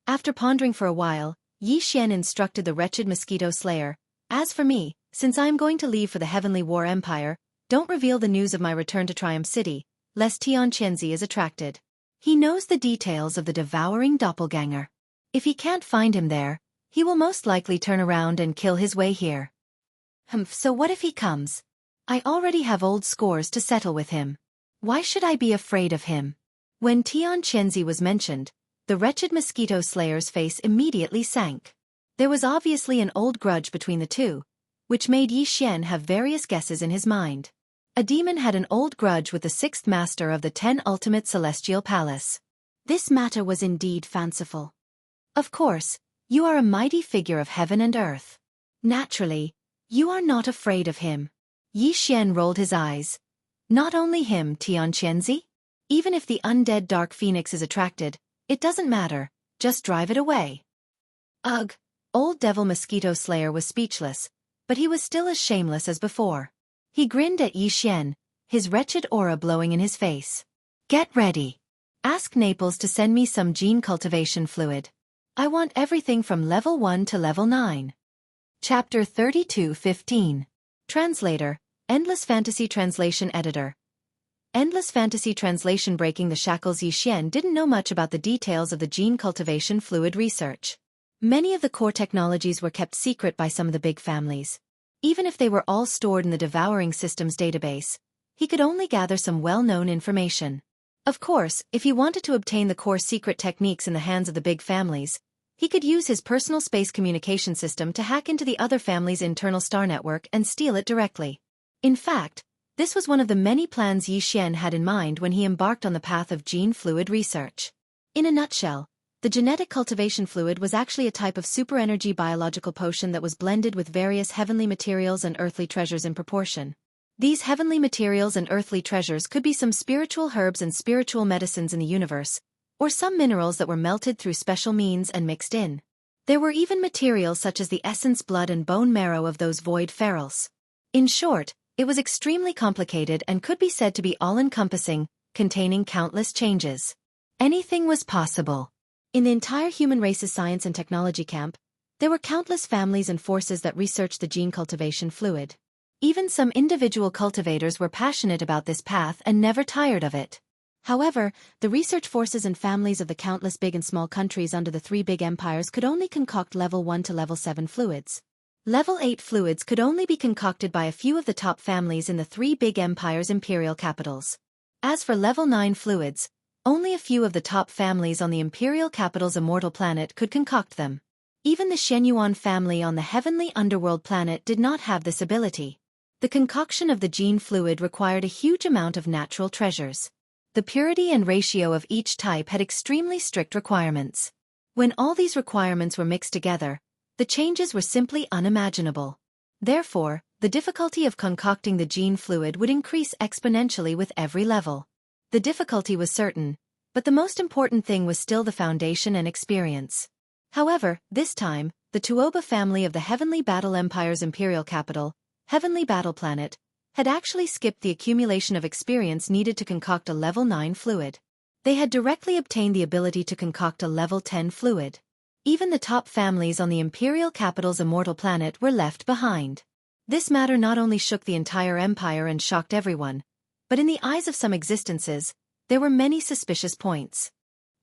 [SPEAKER 1] After pondering for a while, Yi Xian instructed the wretched mosquito slayer, "As for me, since I am going to leave for the Heavenly War Empire, don't reveal the news of my return to Triumph City, lest Tian Chenzi is attracted. He knows the details of the devouring doppelganger. If he can't find him there, he will most likely turn around and kill his way here. So what if he comes? I already have old scores to settle with him. Why should I be afraid of him?" When Tian Chenzi was mentioned, the wretched mosquito slayer's face immediately sank. There was obviously an old grudge between the two, which made Yi Xian have various guesses in his mind. A demon had an old grudge with the 6th master of the 10 Ultimate Celestial Palace. This matter was indeed fanciful. Of course, You are a mighty figure of heaven and earth. Naturally, you are not afraid of him. Yi Xian rolled his eyes. Not only him, Tianqianzi? Even if the undead dark phoenix is attracted, it doesn't matter, just drive it away. Ugh, old devil mosquito slayer was speechless, but he was still as shameless as before. He grinned at Yi Xian, his wretched aura blowing in his face. Get ready. Ask Naples to send me some gene cultivation fluid. I want everything from level 1 to level 9. Chapter 32:15. Translator, Endless Fantasy Translation Editor. Endless Fantasy Translation. Breaking the shackles. Yi Xian didn't know much about the details of the gene cultivation fluid research. Many of the core technologies were kept secret by some of the big families. Even if they were all stored in the Devouring Systems database, he could only gather some well-known information. Of course, if he wanted to obtain the core secret techniques in the hands of the big families, he could use his personal space communication system to hack into the other family's internal star network and steal it directly. In fact, this was one of the many plans Yi Xian had in mind when he embarked on the path of gene fluid research. In a nutshell, the genetic cultivation fluid was actually a type of super-energy biological potion that was blended with various heavenly materials and earthly treasures in proportion. These heavenly materials and earthly treasures could be some spiritual herbs and spiritual medicines in the universe, or some minerals that were melted through special means and mixed in. There were even materials such as the essence, blood and bone marrow of those void ferals. In short, it was extremely complicated and could be said to be all-encompassing, containing countless changes. Anything was possible. In the entire human race's science and technology camp, there were countless families and forces that researched the gene cultivation fluid. Even some individual cultivators were passionate about this path and never tired of it. However, the research forces and families of the countless big and small countries under the three big empires could only concoct level 1 to level 7 fluids. Level 8 fluids could only be concocted by a few of the top families in the three big empires' imperial capitals. As for level 9 fluids, only a few of the top families on the imperial capital's immortal planet could concoct them. Even the Shenyuan family on the heavenly underworld planet did not have this ability. The concoction of the gene fluid required a huge amount of natural treasures. The purity and ratio of each type had extremely strict requirements. When all these requirements were mixed together, the changes were simply unimaginable. Therefore, the difficulty of concocting the gene fluid would increase exponentially with every level. The difficulty was certain, but the most important thing was still the foundation and experience. However, this time, the Tuoba family of the Heavenly Battle Empire's imperial capital, Heavenly Battle Planet, had actually skipped the accumulation of experience needed to concoct a level 9 fluid. They had directly obtained the ability to concoct a level 10 fluid. Even the top families on the imperial capital's immortal planet were left behind. This matter not only shook the entire empire and shocked everyone, but in the eyes of some existences, there were many suspicious points.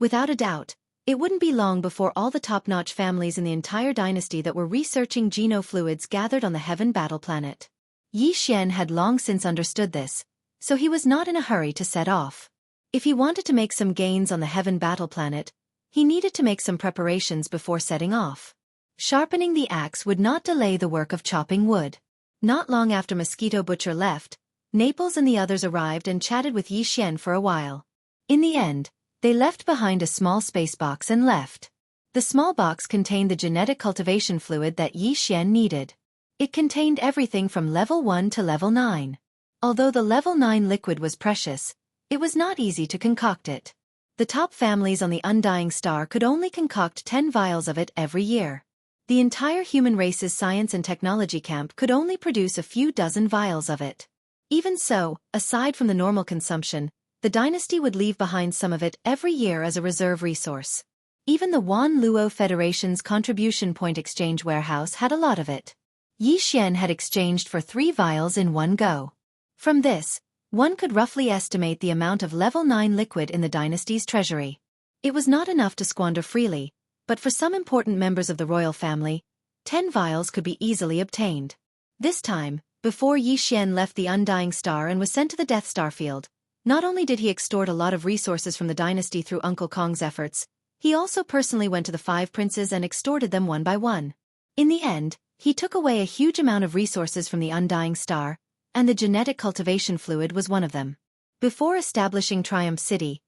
[SPEAKER 1] Without a doubt, it wouldn't be long before all the top-notch families in the entire dynasty that were researching genofluids gathered on the Heaven Battle Planet. Yi Xian had long since understood this, so he was not in a hurry to set off. If he wanted to make some gains on the Heaven Battle Planet, he needed to make some preparations before setting off. Sharpening the axe would not delay the work of chopping wood. Not long after Mosquito Butcher left, Naples and the others arrived and chatted with Yi Xian for a while. In the end, they left behind a small space box and left. The small box contained the genetic cultivation fluid that Yi Xian needed. It contained everything from level 1 to level 9. Although the level 9 liquid was precious, it was not easy to concoct it. The top families on the Undying Star could only concoct 10 vials of it every year. The entire human race's science and technology camp could only produce a few dozen vials of it. Even so, aside from the normal consumption, the dynasty would leave behind some of it every year as a reserve resource. Even the Wan Luo Federation's contribution point exchange warehouse had a lot of it. Yi Xian had exchanged for 3 vials in one go. From this, one could roughly estimate the amount of level 9 liquid in the dynasty's treasury. It was not enough to squander freely, but for some important members of the royal family, 10 vials could be easily obtained. This time, before Yi Xian left the Undying Star and was sent to the Death Star field, not only did he extort a lot of resources from the dynasty through Uncle Kong's efforts, he also personally went to the 5 princes and extorted them one by one. In the end, he took away a huge amount of resources from the Undying Star, and the genetic cultivation fluid was one of them. Before establishing Triumph City,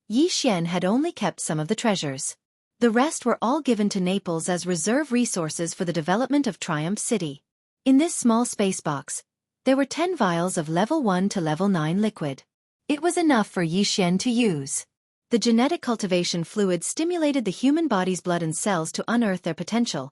[SPEAKER 1] Yi Xian had only kept some of the treasures. The rest were all given to Naples as reserve resources for the development of Triumph City. In this small space box, there were 10 vials of level 1 to level 9 liquid. It was enough for Yixian to use. The genetic cultivation fluid stimulated the human body's blood and cells to unearth their potential,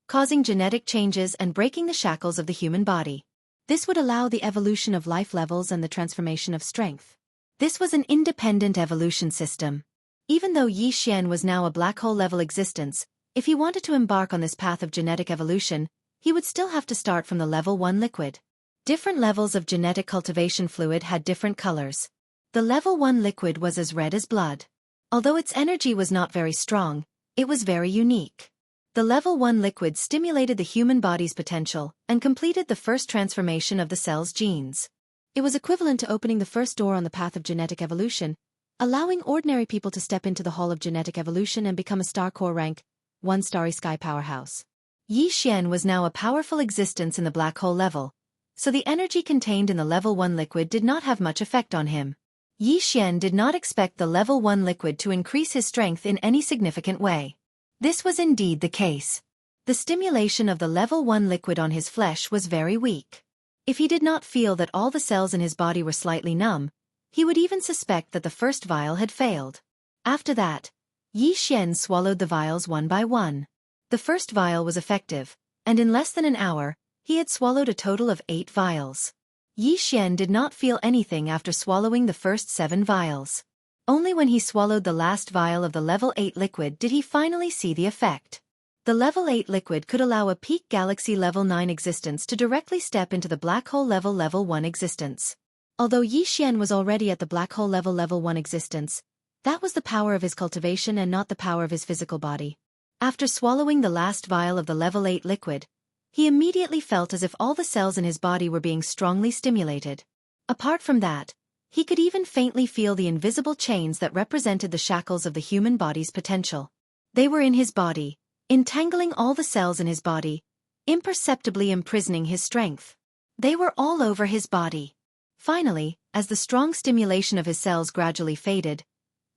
[SPEAKER 1] causing genetic changes and breaking the shackles of the human body. This would allow the evolution of life levels and the transformation of strength. This was an independent evolution system. Even though Yixian was now a black hole-level existence, if he wanted to embark on this path of genetic evolution, he would still have to start from the level 1 liquid. Different levels of genetic cultivation fluid had different colors. The level 1 liquid was as red as blood. Although its energy was not very strong, it was very unique. The level 1 liquid stimulated the human body's potential and completed the first transformation of the cell's genes. It was equivalent to opening the first door on the path of genetic evolution, allowing ordinary people to step into the hall of genetic evolution and become a star core rank 1 starry sky powerhouse. Yixian was now a powerful existence in the black hole level, so the energy contained in the level 1 liquid did not have much effect on him. Yixian did not expect the level 1 liquid to increase his strength in any significant way. This was indeed the case. The stimulation of the level 1 liquid on his flesh was very weak. If he did not feel that all the cells in his body were slightly numb, he would even suspect that the first vial had failed. After that, Yixian swallowed the vials one by one. The first vial was effective, and in less than an hour, he had swallowed a total of 8 vials. Yixian did not feel anything after swallowing the first 7 vials. Only when he swallowed the last vial of the level 8 liquid did he finally see the effect. The level 8 liquid could allow a peak galaxy level 9 existence to directly step into the black hole level 1 existence. Although Yixian was already at the black hole level 1 existence, that was the power of his cultivation and not the power of his physical body. After swallowing the last vial of the level 8 liquid, he immediately felt as if all the cells in his body were being strongly stimulated. Apart from that, he could even faintly feel the invisible chains that represented the shackles of the human body's potential. They were in his body, entangling all the cells in his body, imperceptibly imprisoning his strength. They were all over his body. Finally, as the strong stimulation of his cells gradually faded,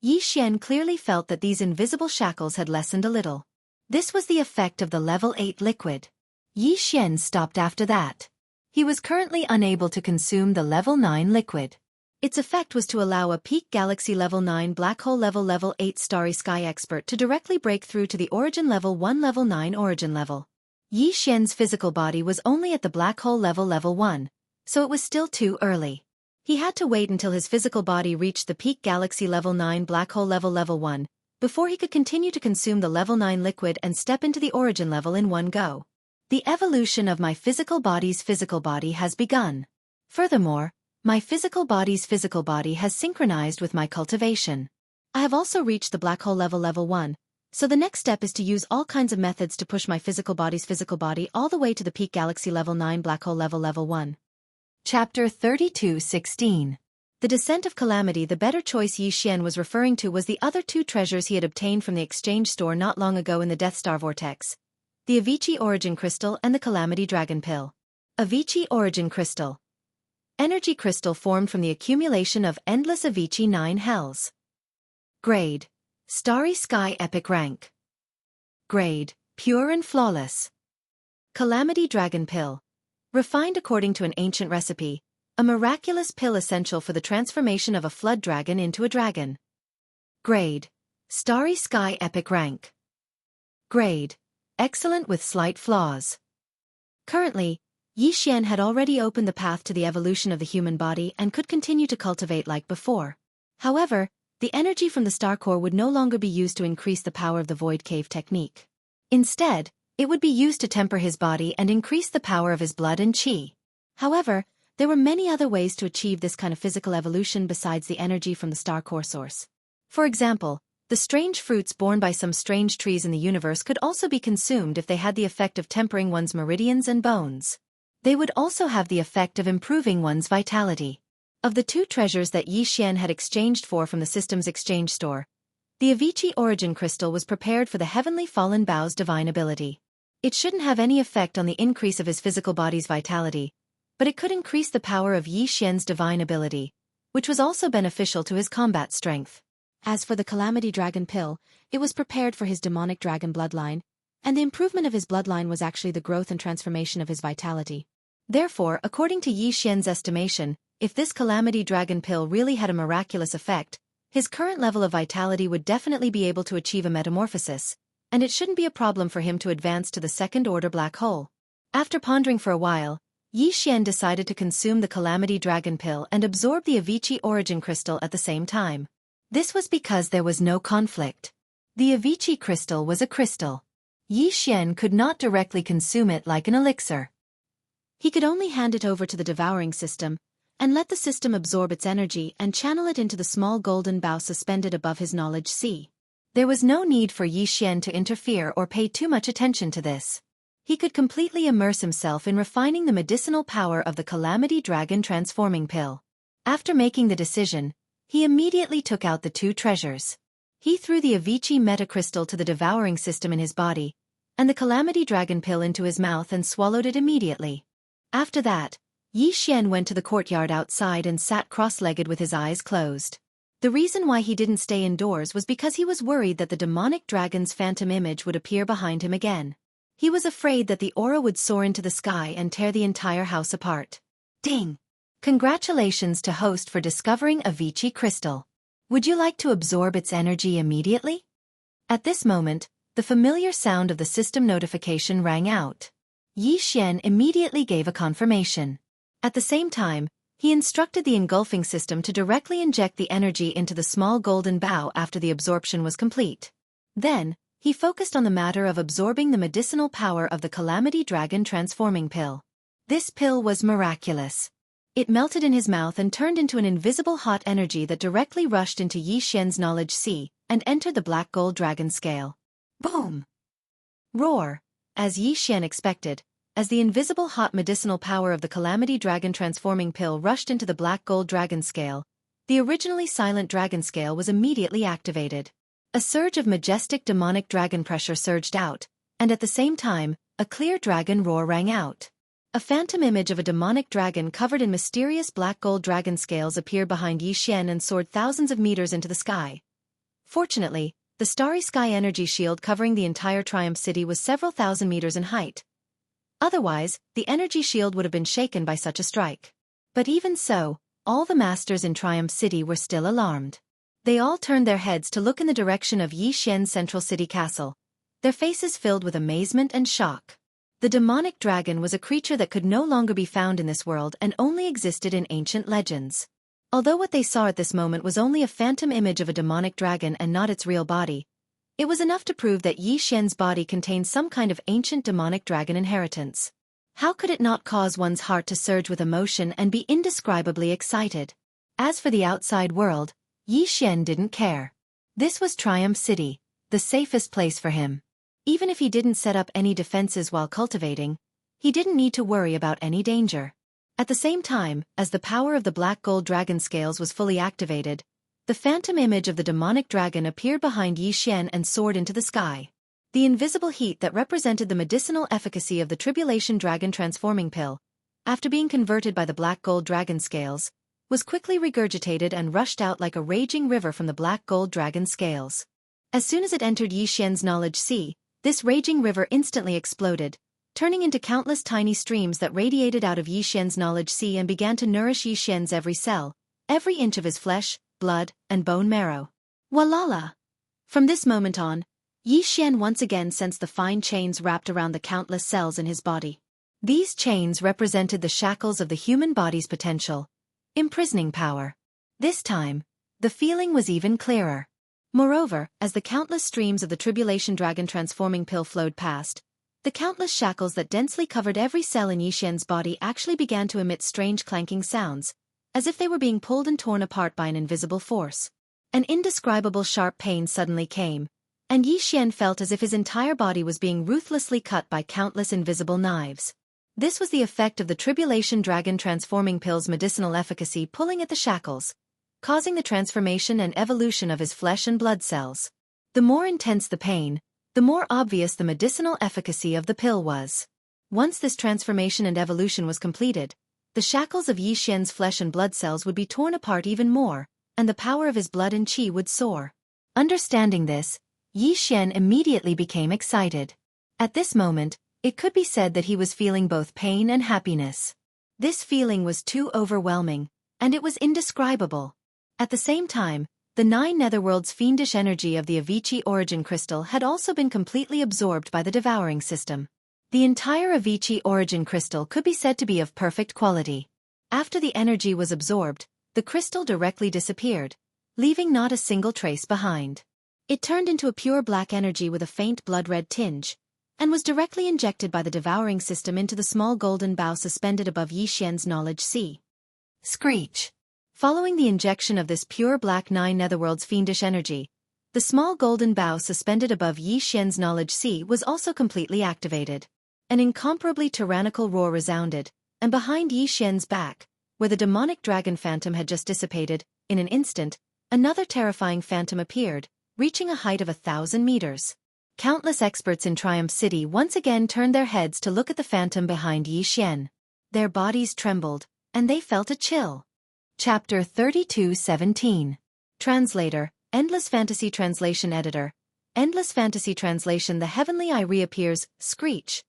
[SPEAKER 1] Yixian clearly felt that these invisible shackles had lessened a little. This was the effect of the level 8 liquid. Yixian stopped after that. He was currently unable to consume the level 9 liquid. Its effect was to allow a peak galaxy level 9 black hole level 8 starry sky expert to directly break through to the origin level 1 level 9 origin level. Yixian's physical body was only at the black hole level 1, so it was still too early. He had to wait until his physical body reached the peak galaxy level 9 black hole level 1, before he could continue to consume the level 9 liquid and step into the origin level in one go. The evolution of my physical body's physical body has begun. Furthermore, my physical body's physical body has synchronized with my cultivation. I have also reached the black hole level 1, so the next step is to use all kinds of methods to push my physical body's physical body all the way to the peak galaxy level 9 black hole level 1. Chapter 32:16. The Descent of Calamity. The better choice Yixian was referring to was the other 2 treasures he had obtained from the exchange store not long ago in the Death Star Vortex. The Avicii Origin Crystal and the Calamity Dragon Pill. Avicii Origin Crystal. Energy crystal formed from the accumulation of endless Avicii 9 hells. Grade: Starry Sky Epic Rank. Grade: Pure and Flawless. Calamity Dragon Pill. Refined according to an ancient recipe, a miraculous pill essential for the transformation of a flood dragon into a dragon. Grade: Starry Sky Epic Rank. Grade: Excellent with slight flaws. Currently, Yixian had already opened the path to the evolution of the human body and could continue to cultivate like before. However, the energy from the star core would no longer be used to increase the power of the void cave technique. Instead, it would be used to temper his body and increase the power of his blood and chi. However, there were many other ways to achieve this kind of physical evolution besides the energy from the star core source. For example, the strange fruits borne by some strange trees in the universe could also be consumed if they had the effect of tempering one's meridians and bones. They would also have the effect of improving one's vitality. Of the 2 treasures that Yixian had exchanged for from the system's exchange store, the Avicii Origin Crystal was prepared for the Heavenly Fallen Bow's divine ability. It shouldn't have any effect on the increase of his physical body's vitality, but it could increase the power of Yixian's divine ability, which was also beneficial to his combat strength.
[SPEAKER 2] As for the Calamity Dragon pill, it was prepared for his demonic dragon bloodline, and the improvement of his bloodline was actually the growth and transformation of his vitality.
[SPEAKER 1] Therefore, according to Yi Xian's estimation, if this Calamity Dragon pill really had a miraculous effect, his current level of vitality would definitely be able to achieve a metamorphosis, and it shouldn't be a problem for him to advance to the second-order black hole. After pondering for a while, Yi Xian decided to consume the Calamity Dragon pill and absorb the Avicii origin crystal at the same time. This was because there was no conflict. The Avicii crystal was a crystal. Yi Xian could not directly consume it like an elixir.
[SPEAKER 2] He could only hand it over to the devouring system, and let the system absorb its energy and channel it into the small golden bow suspended above his knowledge sea.
[SPEAKER 1] There was no need for Yi Xian to interfere or pay too much attention to this. He could completely immerse himself in refining the medicinal power of the Calamity Dragon transforming pill. After making the decision, he immediately took out the two treasures. He threw the Avicii metacrystal to the devouring system in his body, and the Calamity Dragon pill into his mouth and swallowed it immediately. After that, Yi Xian went to the courtyard outside and sat cross-legged with his eyes closed. The reason why he didn't stay indoors was because he was worried that the demonic dragon's phantom image would appear behind him again. He was afraid that the aura would soar into the sky and tear the entire house apart. Ding! Congratulations to host for discovering Avicii crystal. Would you like to absorb its energy immediately? At this moment, the familiar sound of the system notification rang out. Yi Xian immediately gave a confirmation. At the same time, he instructed the engulfing system to directly inject the energy into the small golden bow after the absorption was complete. Then, he focused on the matter of absorbing the medicinal power of the Calamity Dragon transforming pill. This pill was miraculous. It melted in his mouth and turned into an invisible hot energy that directly rushed into Yi Xian's knowledge sea and entered the black gold dragon scale. Boom! Roar! As Yi Xian expected, as the invisible hot medicinal power of the Calamity Dragon transforming pill rushed into the black gold dragon scale, the originally silent dragon scale was immediately activated. A surge of majestic demonic dragon pressure surged out, and at the same time, a clear dragon roar rang out. A phantom image of a demonic dragon covered in mysterious black gold dragon scales appeared behind Yi Xian and soared thousands of meters into the sky. Fortunately, the starry sky energy shield covering the entire Triumph City was several thousand meters in height. Otherwise, the energy shield would have been shaken by such a strike. But even so, all the masters in Triumph City were still alarmed. They all turned their heads to look in the direction of Yi Xian's central city castle, their faces filled with amazement and shock. The demonic dragon was a creature that could no longer be found in this world and only existed in ancient legends. Although what they saw at this moment was only a phantom image of a demonic dragon and not its real body, it was enough to prove that Yi Xian's body contained some kind of ancient demonic dragon inheritance. How could it not cause one's heart to surge with emotion and be indescribably excited? As for the outside world, Yi Xian didn't care. This was Triumph City, the safest place for him. Even if he didn't set up any defenses while cultivating, he didn't need to worry about any danger. At the same time, as the power of the black gold dragon scales was fully activated, the phantom image of the demonic dragon appeared behind Yi Xian and soared into the sky. The invisible heat that represented the medicinal efficacy of the Tribulation Dragon transforming pill, after being converted by the black gold dragon scales, was quickly regurgitated and rushed out like a raging river from the black gold dragon scales. As soon as it entered Yi Xian's knowledge sea, this raging river instantly exploded, turning into countless tiny streams that radiated out of Yi Xian's knowledge sea and began to nourish Yi Xian's every cell, every inch of his flesh, blood, and bone marrow. Walala! From this moment on, Yi Xian once again sensed the fine chains wrapped around the countless cells in his body. These chains represented the shackles of the human body's potential, imprisoning power. This time, the feeling was even clearer. Moreover, as the countless streams of the Tribulation Dragon transforming pill flowed past, the countless shackles that densely covered every cell in Yi Xian's body actually began to emit strange clanking sounds, as if they were being pulled and torn apart by an invisible force. An indescribable sharp pain suddenly came, and Yi Xian felt as if his entire body was being ruthlessly cut by countless invisible knives. This was the effect of the Tribulation Dragon transforming pill's medicinal efficacy pulling at the shackles, causing the transformation and evolution of his flesh and blood cells. The more intense the pain, the more obvious the medicinal efficacy of the pill was. Once this transformation and evolution was completed, the shackles of Yi Xian's flesh and blood cells would be torn apart even more, and the power of his blood and qi would soar. Understanding this, Yi Xian immediately became excited. At this moment, it could be said that he was feeling both pain and happiness. This feeling was too overwhelming, and it was indescribable. At the same time, the 9 netherworlds' fiendish energy of the Avicii origin crystal had also been completely absorbed by the devouring system. The entire Avicii origin crystal could be said to be of perfect quality. After the energy was absorbed, the crystal directly disappeared, leaving not a single trace behind. It turned into a pure black energy with a faint blood-red tinge, and was directly injected by the devouring system into the small golden bow suspended above Yi Xian's knowledge sea. Screech. Following the injection of this pure black 9 netherworlds fiendish energy, the small golden bow suspended above Yi Xian's knowledge sea was also completely activated. An incomparably tyrannical roar resounded, and behind Yi Xian's back, where the demonic dragon phantom had just dissipated, in an instant, another terrifying phantom appeared, reaching a height of 1,000 meters. Countless experts in Triumph City once again turned their heads to look at the phantom behind Yi Xian. Their bodies trembled, and they felt a chill. Chapter 32:17. Translator, Endless Fantasy Translation Editor. Endless Fantasy Translation. The heavenly eye reappears, screech.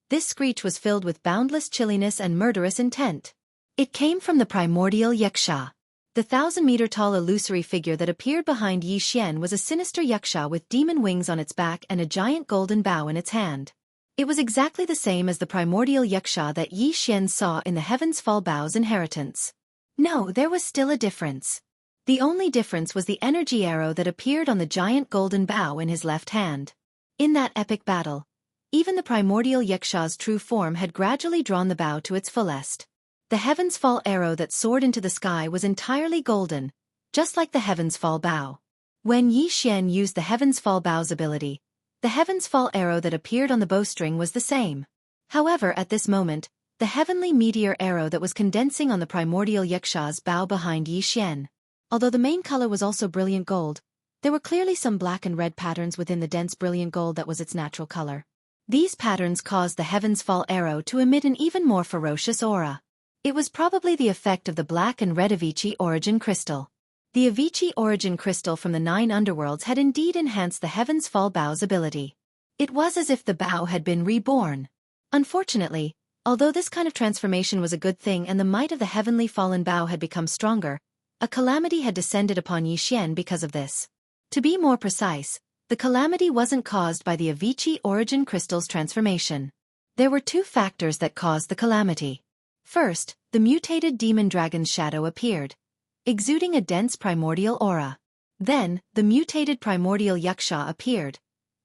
[SPEAKER 1] This screech was filled with boundless chilliness and murderous intent. It came from the primordial yaksha. The 1,000-meter-tall illusory figure that appeared behind Yi Xian was a sinister yaksha with demon wings on its back and a giant golden bow in its hand. It was exactly the same as the primordial yaksha that Yi Xian saw in the Heavens Fall Bow's inheritance. No, there was still a difference. The only difference was the energy arrow that appeared on the giant golden bow in his left hand. In that epic battle, even the primordial yaksha's true form had gradually drawn the bow to its fullest. The Heavens Fall arrow that soared into the sky was entirely golden, just like the Heavens Fall bow. When Yi Xian used the Heavens Fall bow's ability, the Heavens Fall arrow that appeared on the bowstring was the same. However, at this moment, the heavenly meteor arrow that was condensing on the primordial yaksha's bow behind Yi Xian. Although the main color was also brilliant gold, there were clearly some black and red patterns within the dense brilliant gold that was its natural color. These patterns caused the Heavens Fall arrow to emit an even more ferocious aura. It was probably the effect of the black and red Avicii origin crystal. The Avicii origin crystal from the 9 underworlds had indeed enhanced the Heavens Fall bow's ability. It was as if the bow had been reborn. Unfortunately, although this kind of transformation was a good thing and the might of the heavenly fallen bow had become stronger, a calamity had descended upon Yi Xian because of this. To be more precise, the calamity wasn't caused by the Avicii origin crystal's transformation. There were 2 factors that caused the calamity. First, the mutated demon dragon's shadow appeared, exuding a dense primordial aura. Then, the mutated primordial yaksha appeared,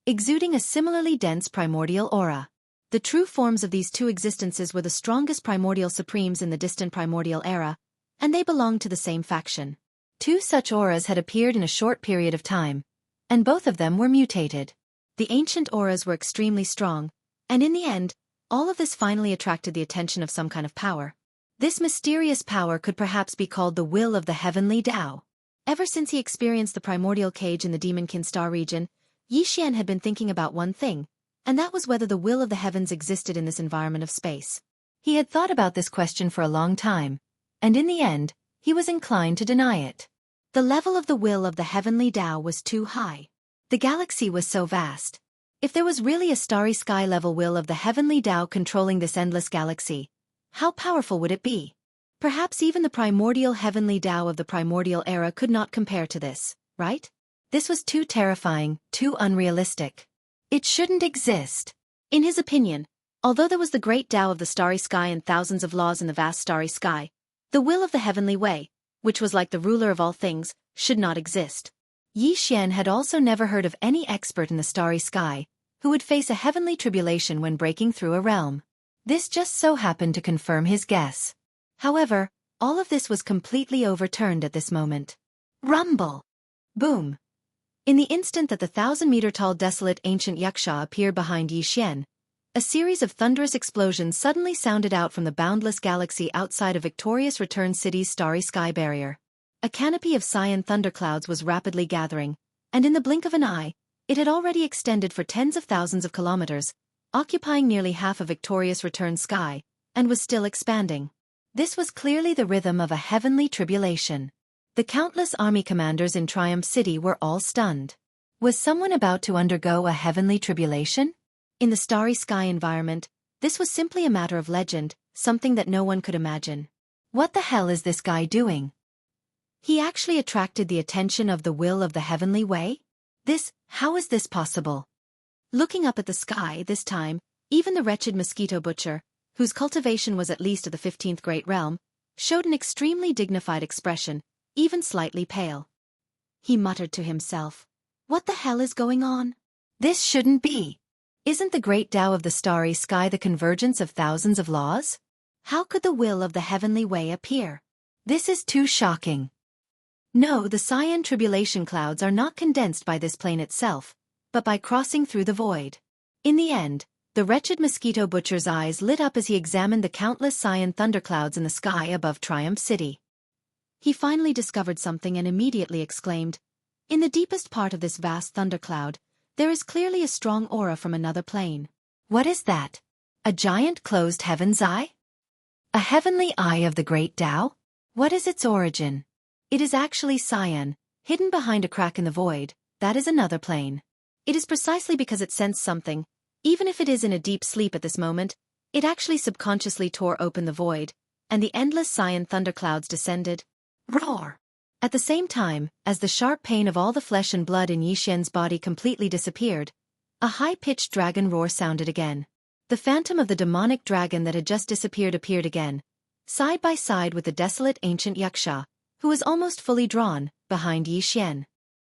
[SPEAKER 1] exuding a similarly dense primordial aura. The true forms of these 2 existences were the strongest primordial supremes in the distant primordial era, and they belonged to the same faction. 2 such auras had appeared in a short period of time, and both of them were mutated. The ancient auras were extremely strong, and in the end, all of this finally attracted the attention of some kind of power. This mysterious power could perhaps be called the will of the heavenly Tao. Ever since he experienced the primordial cage in the Demonkin Star region, Yi Xian had been thinking about one thing, and that was whether the will of the heavens existed in this environment of space. He had thought about this question for a long time, and in the end, he was inclined to deny it. The level of the will of the heavenly Tao was too high. The galaxy was so vast. If there was really a starry sky-level will of the heavenly Tao controlling this endless galaxy, how powerful would it be? Perhaps even the primordial heavenly Tao of the primordial era could not compare to this, right? This was too terrifying, too unrealistic. It shouldn't exist. In his opinion, although there was the great Tao of the starry sky and thousands of laws in the vast starry sky, the will of the heavenly way, which was like the ruler of all things, should not exist. Yi Xian had also never heard of any expert in the starry sky who would face a heavenly tribulation when breaking through a realm. This just so happened to confirm his guess. However, all of this was completely overturned at this moment. Rumble! Boom! In the instant that the 1,000-meter-tall desolate ancient yaksha appeared behind Yi Xian, a series of thunderous explosions suddenly sounded out from the boundless galaxy outside of Victorious Return City's starry sky barrier. A canopy of cyan thunderclouds was rapidly gathering, and in the blink of an eye, it had already extended for tens of thousands of kilometers, occupying nearly half of Victorious Return sky, and was still expanding. This was clearly the rhythm of a heavenly tribulation. The countless army commanders in Triumph City were all stunned. Was someone about to undergo a heavenly tribulation?
[SPEAKER 2] In the starry sky environment, this was simply a matter of legend, something that no one could imagine.
[SPEAKER 1] What the hell is this guy doing?
[SPEAKER 2] He actually attracted the attention of the will of the heavenly way?
[SPEAKER 1] How is this possible?
[SPEAKER 2] Looking up at the sky this time, even the wretched mosquito butcher, whose cultivation was at least of the 15th great realm, showed an extremely dignified expression, even slightly pale. He muttered to himself, "What the hell is going on?
[SPEAKER 1] This shouldn't be. Isn't the great Tao of the starry sky the convergence of thousands of laws?
[SPEAKER 2] How could the will of the heavenly way appear?
[SPEAKER 1] This is too shocking." No, the cyan tribulation clouds are not condensed by this plane itself, but by crossing through the void. In the end, the wretched mosquito butcher's eyes lit up as he examined the countless cyan thunderclouds in the sky above Triumph City.
[SPEAKER 2] He finally discovered something and immediately exclaimed, "In the deepest part of this vast thundercloud, there is clearly a strong aura from another plane."
[SPEAKER 1] What is that? A giant closed heaven's eye? A heavenly eye of the great Tao? What is its origin? It is actually cyan, hidden behind a crack in the void. That is another plane.
[SPEAKER 2] It is precisely because it sensed something, even if it is in a deep sleep at this moment, it actually subconsciously tore open the void, and the endless cyan thunderclouds descended.
[SPEAKER 1] Roar!
[SPEAKER 2] At the same time, as the sharp pain of all the flesh and blood in Yi Xian's body completely disappeared, a high-pitched dragon roar sounded again. The phantom of the demonic dragon that had just disappeared appeared again, side by side with the desolate ancient Yaksha, who was almost fully drawn, behind Yi Xian.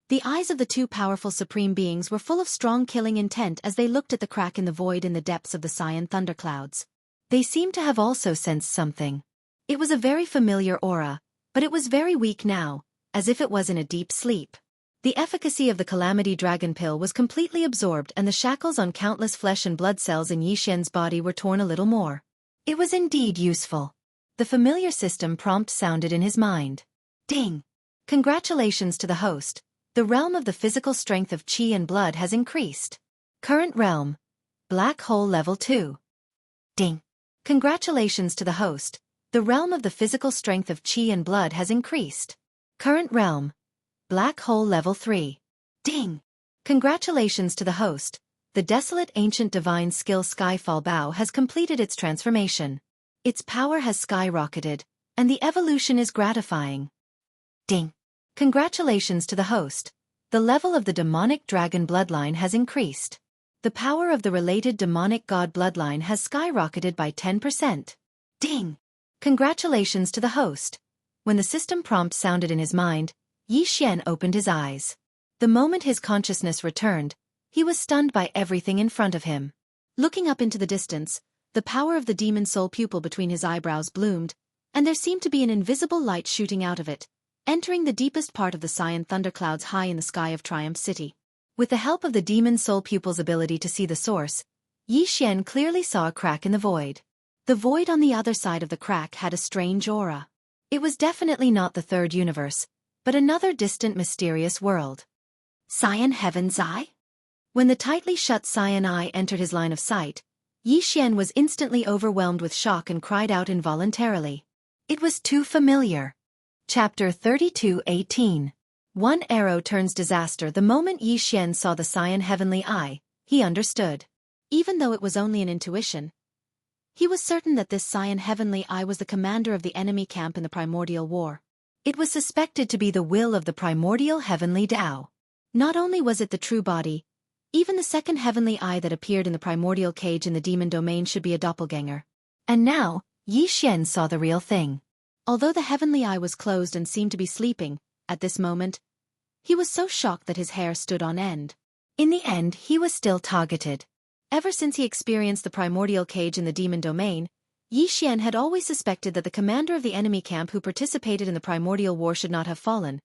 [SPEAKER 2] The eyes of the two powerful supreme beings were full of strong killing intent as they looked at the crack in the void in the depths of the cyan thunderclouds.
[SPEAKER 1] They seemed to have also sensed something. It was a very familiar aura, but it was very weak now, as if it was in a deep sleep. The efficacy of the Calamity Dragon Pill was completely absorbed and the shackles on countless flesh and blood cells in Yi Xian's body were torn a little more. It was indeed useful. The familiar system prompt sounded in his mind. Ding! Congratulations to the host. The realm of the physical strength of Qi and blood has increased. Current realm. Black hole level 2. Ding! Congratulations to the host. The realm of the physical strength of Qi and blood has increased. Current realm. Black hole level 3. Ding! Congratulations to the host. The desolate ancient divine skill Skyfall Bow has completed its transformation. Its power has skyrocketed, and the evolution is gratifying. Ding! Congratulations to the host. The level of the demonic dragon bloodline has increased. The power of the related demonic god bloodline has skyrocketed by 10%. Ding! Congratulations to the host. When the system prompt sounded in his mind, Yi Xian opened his eyes. The moment his consciousness returned, he was stunned by everything in front of him. Looking up into the distance, the power of the demon soul pupil between his eyebrows bloomed, and there seemed to be an invisible light shooting out of it, entering the deepest part of the cyan thunderclouds high in the sky of Triumph City. With the help of the demon soul pupil's ability to see the source, Yi Xian clearly saw a crack in the void. The void on the other side of the crack had a strange aura. It was definitely not the third universe, but another distant mysterious world. Cyan Heaven's Eye? When the tightly shut cyan eye entered his line of sight, Yi Xian was instantly overwhelmed with shock and cried out involuntarily. It was too familiar. Chapter 32:18. One arrow turns disaster. The moment Yi Xian saw the cyan heavenly eye, he understood.
[SPEAKER 2] Even though it was only an intuition, he was certain that this cyan heavenly eye was the commander of the enemy camp in the primordial war.
[SPEAKER 1] It was suspected to be the will of the primordial heavenly Tao.
[SPEAKER 2] Not only was it the true body, even the second heavenly eye that appeared in the primordial cage in the demon domain should be a doppelganger.
[SPEAKER 1] And now, Yi Xian saw the real thing.
[SPEAKER 2] Although the heavenly eye was closed and seemed to be sleeping, at this moment, he was so shocked that his hair stood on end.
[SPEAKER 1] In the end, he was still targeted.
[SPEAKER 2] Ever since he experienced the primordial cage in the demon domain, Yi Xian had always suspected that the commander of the enemy camp who participated in the primordial war should not have fallen,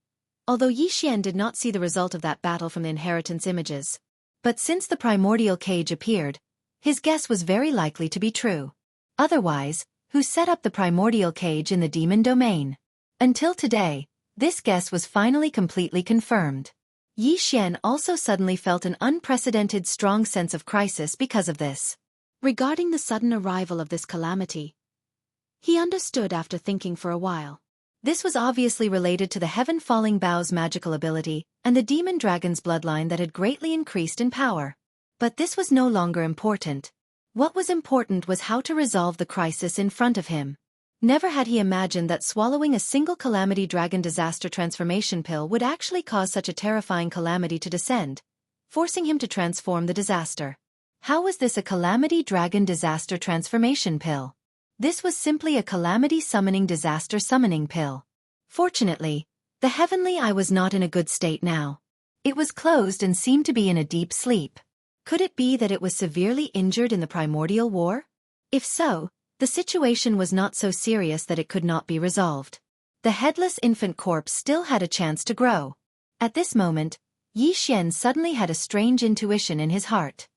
[SPEAKER 2] although Yi Xian did not see the result of that battle from the inheritance images.
[SPEAKER 1] But since the primordial cage appeared, his guess was very likely to be true. Otherwise, who set up the primordial cage in the demon domain? Until today, this guess was finally completely confirmed. Yi Xian also suddenly felt an unprecedented strong sense of crisis because of this.
[SPEAKER 2] Regarding the sudden arrival of this calamity, he understood after thinking for a while. This was obviously related to the heaven-falling bough's magical ability and the demon dragon's bloodline that had greatly increased in power. But this was no longer important. What was important was how to resolve the crisis in front of him. Never had he imagined that swallowing a single Calamity Dragon disaster transformation pill would actually cause such a terrifying calamity to descend, forcing him to transform the disaster. How was this a Calamity Dragon disaster transformation pill? This was simply a Calamity Summoning disaster summoning pill. Fortunately, the heavenly eye was not in a good state now. It was closed and seemed to be in a deep sleep. Could it be that it was severely injured in the primordial war? If so, the situation was not so serious that it could not be resolved. The headless infant corpse still had a chance to grow. At this moment, Yi Xian suddenly had a strange intuition in his heart.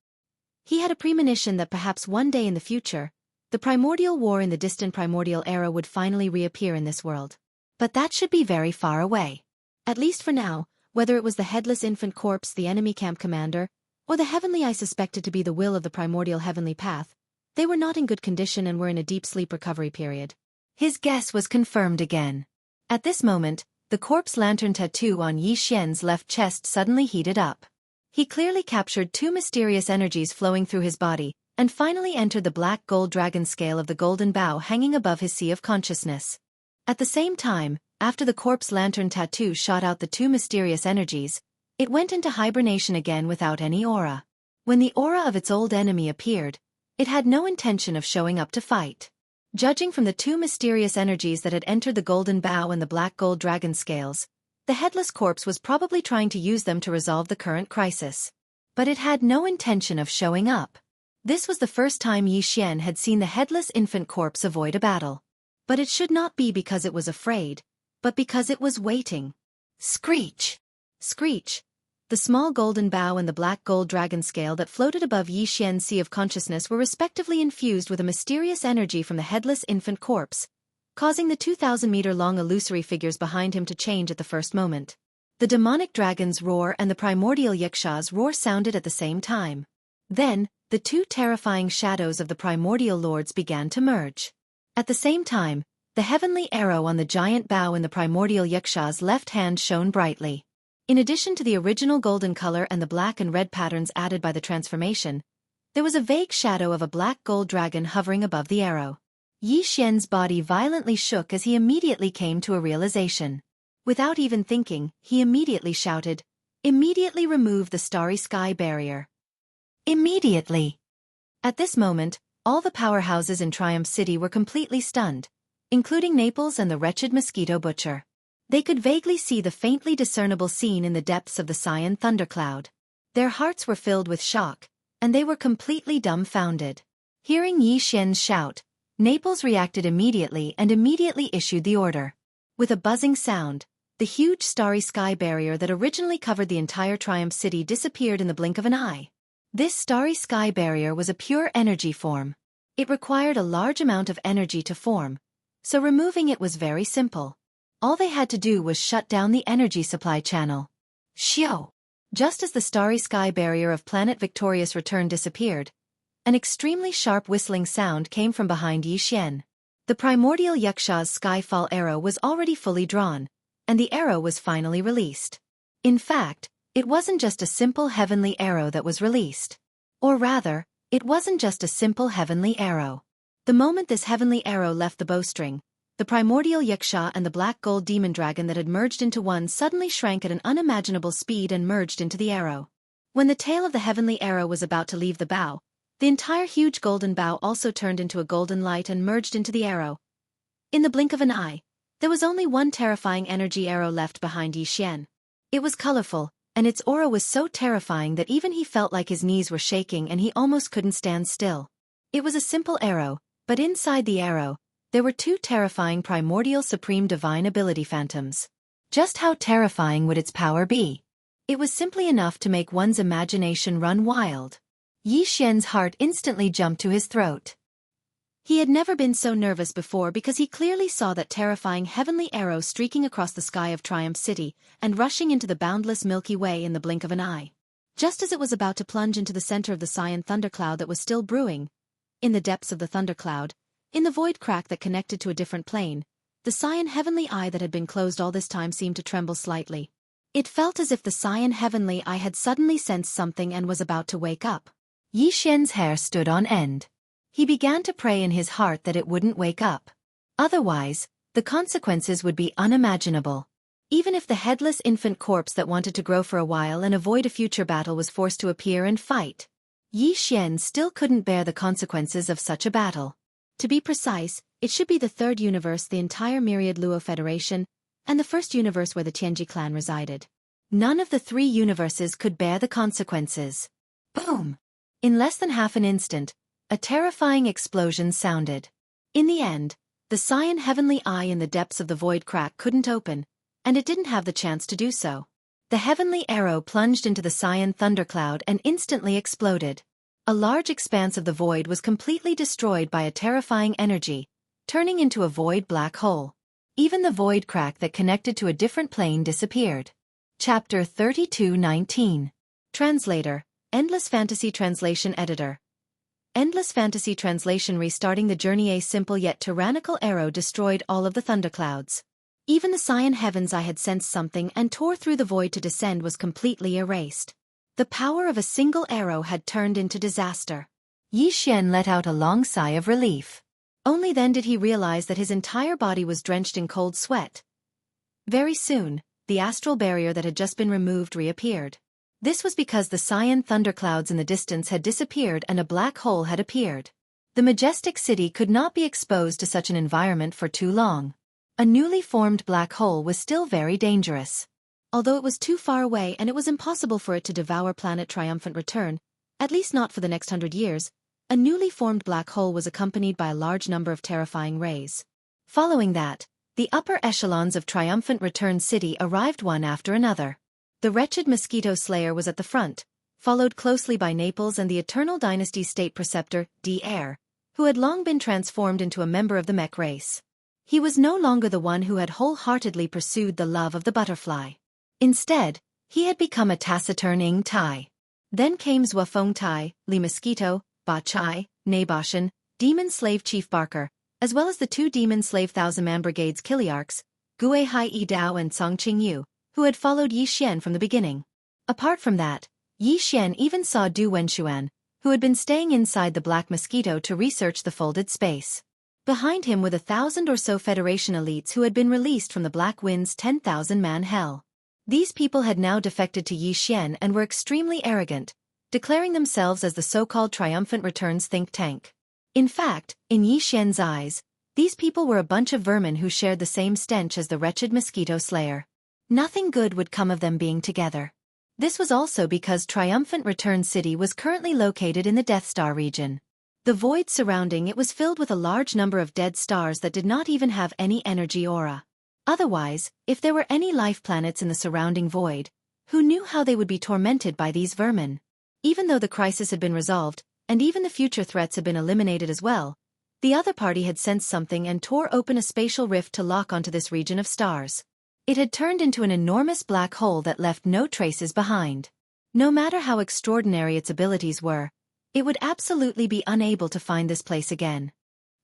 [SPEAKER 2] He had a premonition that perhaps one day in the future, the primordial war in the distant primordial era would finally reappear in this world. But that should be very far away. At least for now, whether it was the headless infant corpse, the enemy camp commander, or the heavenly eye suspected to be the will of the primordial heavenly path, they were not in good condition and were in a deep sleep recovery period. His guess was confirmed again. At this moment, the corpse lantern tattoo on Yi Xian's left chest suddenly heated up. He clearly captured two mysterious energies flowing through his body, and finally entered the black gold dragon scale of the golden bough hanging above his sea of consciousness. At the same time, after the corpse lantern tattoo shot out the two mysterious energies, it went into hibernation again without any aura. When the aura of its old enemy appeared, it had no intention of showing up to fight. Judging from the two mysterious energies that had entered the golden bough and the black gold dragon scales, the headless corpse was probably trying to use them to resolve the current crisis. But it had no intention of showing up. This was the first time Yi Xian had seen the headless infant corpse avoid a battle. But it should not be because it was afraid, but because it was waiting. Screech! Screech! The small golden bough and the black gold dragon scale that floated above Yi Xian's sea of consciousness were respectively infused with a mysterious energy from the headless infant corpse, causing the 2,000-meter-long illusory figures behind him to change at the first moment. The demonic dragon's roar and the primordial yakshas roar sounded at the same time. Then, the two terrifying shadows of the primordial lords began to merge. At the same time, the heavenly arrow on the giant bough in the primordial yaksha's left hand shone brightly. In addition to the original golden color and the black and red patterns added by the transformation, there was a vague shadow of a black gold dragon hovering above the arrow. Yi Xian's body violently shook as he immediately came to a realization. Without even thinking, he immediately shouted, "Immediately remove the starry sky barrier." Immediately! At this moment, all the powerhouses in Triumph City were completely stunned, including Naples and the wretched mosquito butcher. They could vaguely see the faintly discernible scene in the depths of the cyan thundercloud. Their hearts were filled with shock, and they were completely dumbfounded. Hearing Yi Xian's shout, Naples reacted immediately and immediately issued the order. With a buzzing sound, the huge starry sky barrier that originally covered the entire Triumph City disappeared in the blink of an eye. This starry sky barrier was a pure energy form. It required a large amount of energy to form, so removing it was very simple. All they had to do was shut down the energy supply channel. Xiao! Just as the starry sky barrier of Planet Victorious Return disappeared, an extremely sharp whistling sound came from behind Yi Xian. The primordial yaksha's skyfall arrow was already fully drawn, and the arrow was finally released. In fact, it wasn't just a simple heavenly arrow that was released. Or rather, it wasn't just a simple heavenly arrow. The moment this heavenly arrow left the bowstring, the primordial yaksha and the black gold demon dragon that had merged into one suddenly shrank at an unimaginable speed and merged into the arrow. When the tail of the heavenly arrow was about to leave the bow, the entire huge golden bow also turned into a golden light and merged into the arrow. In the blink of an eye, there was only one terrifying energy arrow left behind Yi Xian. It was colorful, and its aura was so terrifying that even he felt like his knees were shaking and he almost couldn't stand still. It was a simple arrow, but inside the arrow, there were two terrifying primordial supreme divine ability phantoms. Just how terrifying would its power be? It was simply enough to make one's imagination run wild. Yi Xian's heart instantly jumped to his throat. He had never been so nervous before because he clearly saw that terrifying heavenly arrow streaking across the sky of Triumph City and rushing into the boundless Milky Way in the blink of an eye. Just as it was about to plunge into the center of the cyan thundercloud that was still brewing, in the depths of the thundercloud, in the void crack that connected to a different plane, The cyan heavenly eye that had been closed all this time seemed to tremble slightly. It felt as if the cyan heavenly eye had suddenly sensed something and was about to wake up.
[SPEAKER 1] Yi Xian's hair stood on end. He began to pray in his heart that it wouldn't wake up. Otherwise, the consequences would be unimaginable. Even if the headless infant corpse that wanted to grow for a while and avoid a future battle was forced to appear and fight, Yi Xian still couldn't bear the consequences of such a battle. To be precise, it should be the third universe, the entire Myriad Luo Federation, and the first universe where the Tianji clan resided. None of the three universes could bear the consequences. Boom! In less than half an instant, a terrifying explosion sounded. In the end, the cyan heavenly eye in the depths of the void crack couldn't open, and it didn't have the chance to do so. The heavenly arrow plunged into the cyan thundercloud and instantly exploded. A large expanse of the void was completely destroyed by a terrifying energy, turning into a void black hole. Even the void crack that connected to a different plane disappeared. Chapter 32:19. Translator, Endless Fantasy Translation Editor. Endless Fantasy Translation. Restarting the journey. A simple yet tyrannical arrow destroyed all of the thunderclouds. Even the cyan heavens I had sensed something and tore through the void to descend was completely erased. The power of a single arrow had turned into disaster. Yi Xian let out a long sigh of relief. Only then did he realize that his entire body was drenched in cold sweat. Very soon, the astral barrier that had just been removed reappeared. This was because the cyan thunderclouds in the distance had disappeared and a black hole had appeared. The majestic city could not be exposed to such an environment for too long. A newly formed black hole was still very dangerous. Although it was too far away and it was impossible for it to devour planet Triumphant Return, at least not for the next 100 years, a newly formed black hole was accompanied by a large number of terrifying rays. Following that, the upper echelons of Triumphant Return City arrived one after another. The wretched mosquito slayer was at the front, followed closely by Naples and the Eternal Dynasty State Preceptor, D. who had long been transformed into a member of the mech race. He was no longer the one who had wholeheartedly pursued the love of the butterfly. Instead, he had become a taciturn Ing Tai. Then came Zhuafeng Tai, Li Mosquito, Ba Chai, Naboshan, Demon Slave Chief Barker, as well as the two Demon Slave Thousand-Man Brigade's Kiliarchs, Gue Hai Yi Dao and Song Qing Yu, who had followed Yi Xian from the beginning. Apart from that, Yi Xian even saw Du Wenshuan, who had been staying inside the Black Mosquito to research the folded space. Behind him were the 1,000 or so Federation elites who had been released from the Black Wind's 10,000-man hell. These people had now defected to Yi Xian and were extremely arrogant, declaring themselves as the so-called Triumphant Returns think tank. In fact, in Yi Xian's eyes, these people were a bunch of vermin who shared the same stench as the wretched mosquito slayer. Nothing good would come of them being together. This was also because Triumphant Return City was currently located in the Death Star region. The void surrounding it was filled with a large number of dead stars that did not even have any energy aura. Otherwise, if there were any life planets in the surrounding void, who knew how they would be tormented by these vermin? Even though the crisis had been resolved, and even the future threats had been eliminated as well, the other party had sensed something and tore open a spatial rift to lock onto this region of stars. It had turned into an enormous black hole that left no traces behind. No matter how extraordinary its abilities were, it would absolutely be unable to find this place again.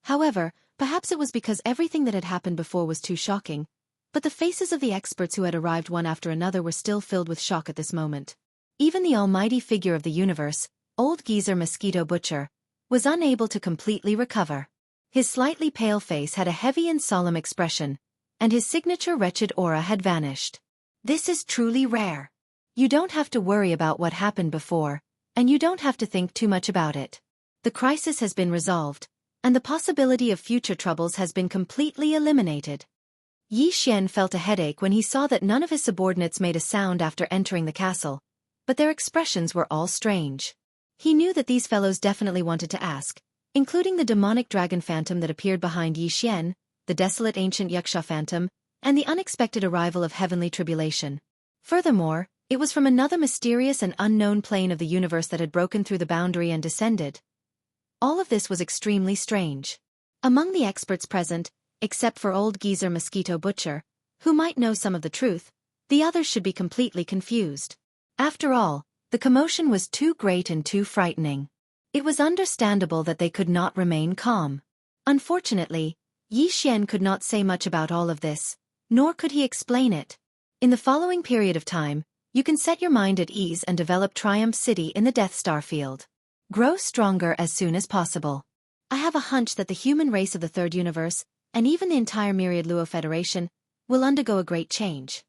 [SPEAKER 1] However, perhaps it was because everything that had happened before was too shocking, but the faces of the experts who had arrived one after another were still filled with shock at this moment. Even the almighty figure of the universe, Old Geezer Mosquito Butcher, was unable to completely recover. His slightly pale face had a heavy and solemn expression, and his signature wretched aura had vanished. This is truly rare. You don't have to worry about what happened before, and you don't have to think too much about it. The crisis has been resolved, and the possibility of future troubles has been completely eliminated. Yi Xian felt a headache when he saw that none of his subordinates made a sound after entering the castle, but their expressions were all strange. He knew that these fellows definitely wanted to ask, including the demonic dragon phantom that appeared behind Yi Xian, the desolate ancient Yaksha phantom, and the unexpected arrival of heavenly tribulation. Furthermore, it was from another mysterious and unknown plane of the universe that had broken through the boundary and descended. All of this was extremely strange. Among the experts present, except for Old Geezer Mosquito Butcher, who might know some of the truth, the others should be completely confused. After all, the commotion was too great and too frightening. It was understandable that they could not remain calm. Unfortunately,
[SPEAKER 2] Yi Xian could not say much about all of this, nor could he explain it. In the following period of time, you can set your mind at ease and develop Triumph City in the Death Star field. Grow stronger as soon as possible. I have a hunch that the human race of the Third Universe, and even the entire Myriad Luo Federation, will undergo a great change.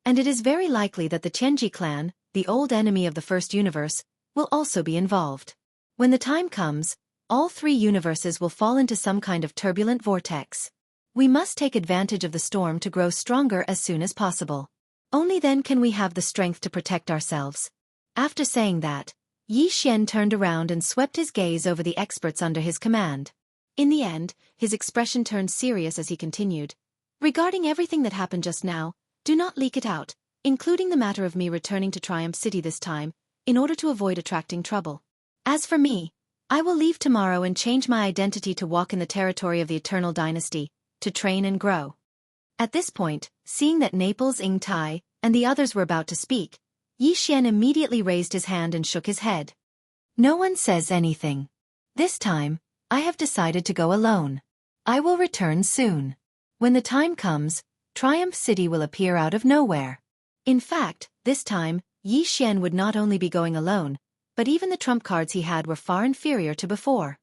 [SPEAKER 2] And it is very likely that the Tianji clan, the old enemy of the First Universe, will also be involved. When the time comes, all three universes will fall into some kind of turbulent vortex. We must take advantage of the storm to grow stronger as soon as possible. Only then can we have the strength to protect ourselves. After saying that, Yi Xian turned around and swept his gaze over the experts under his command. In the end, his expression turned serious as he continued. Regarding everything that happened just now, do not leak it out, including the matter of me returning to Triumph City this time, in order to avoid attracting trouble. As for me, I will leave tomorrow and change my identity to walk in the territory of the Eternal Dynasty, to train and grow. At this point, seeing that Naples Ing Tai and the others were about to speak, Yi Xian immediately raised his hand and shook his head. No one says anything. This time, I have decided to go alone. I will return soon. When the time comes, Triumph City will appear out of nowhere. In fact, this time, Yi Xian would not only be going alone, but even the trump cards he had were far inferior to before.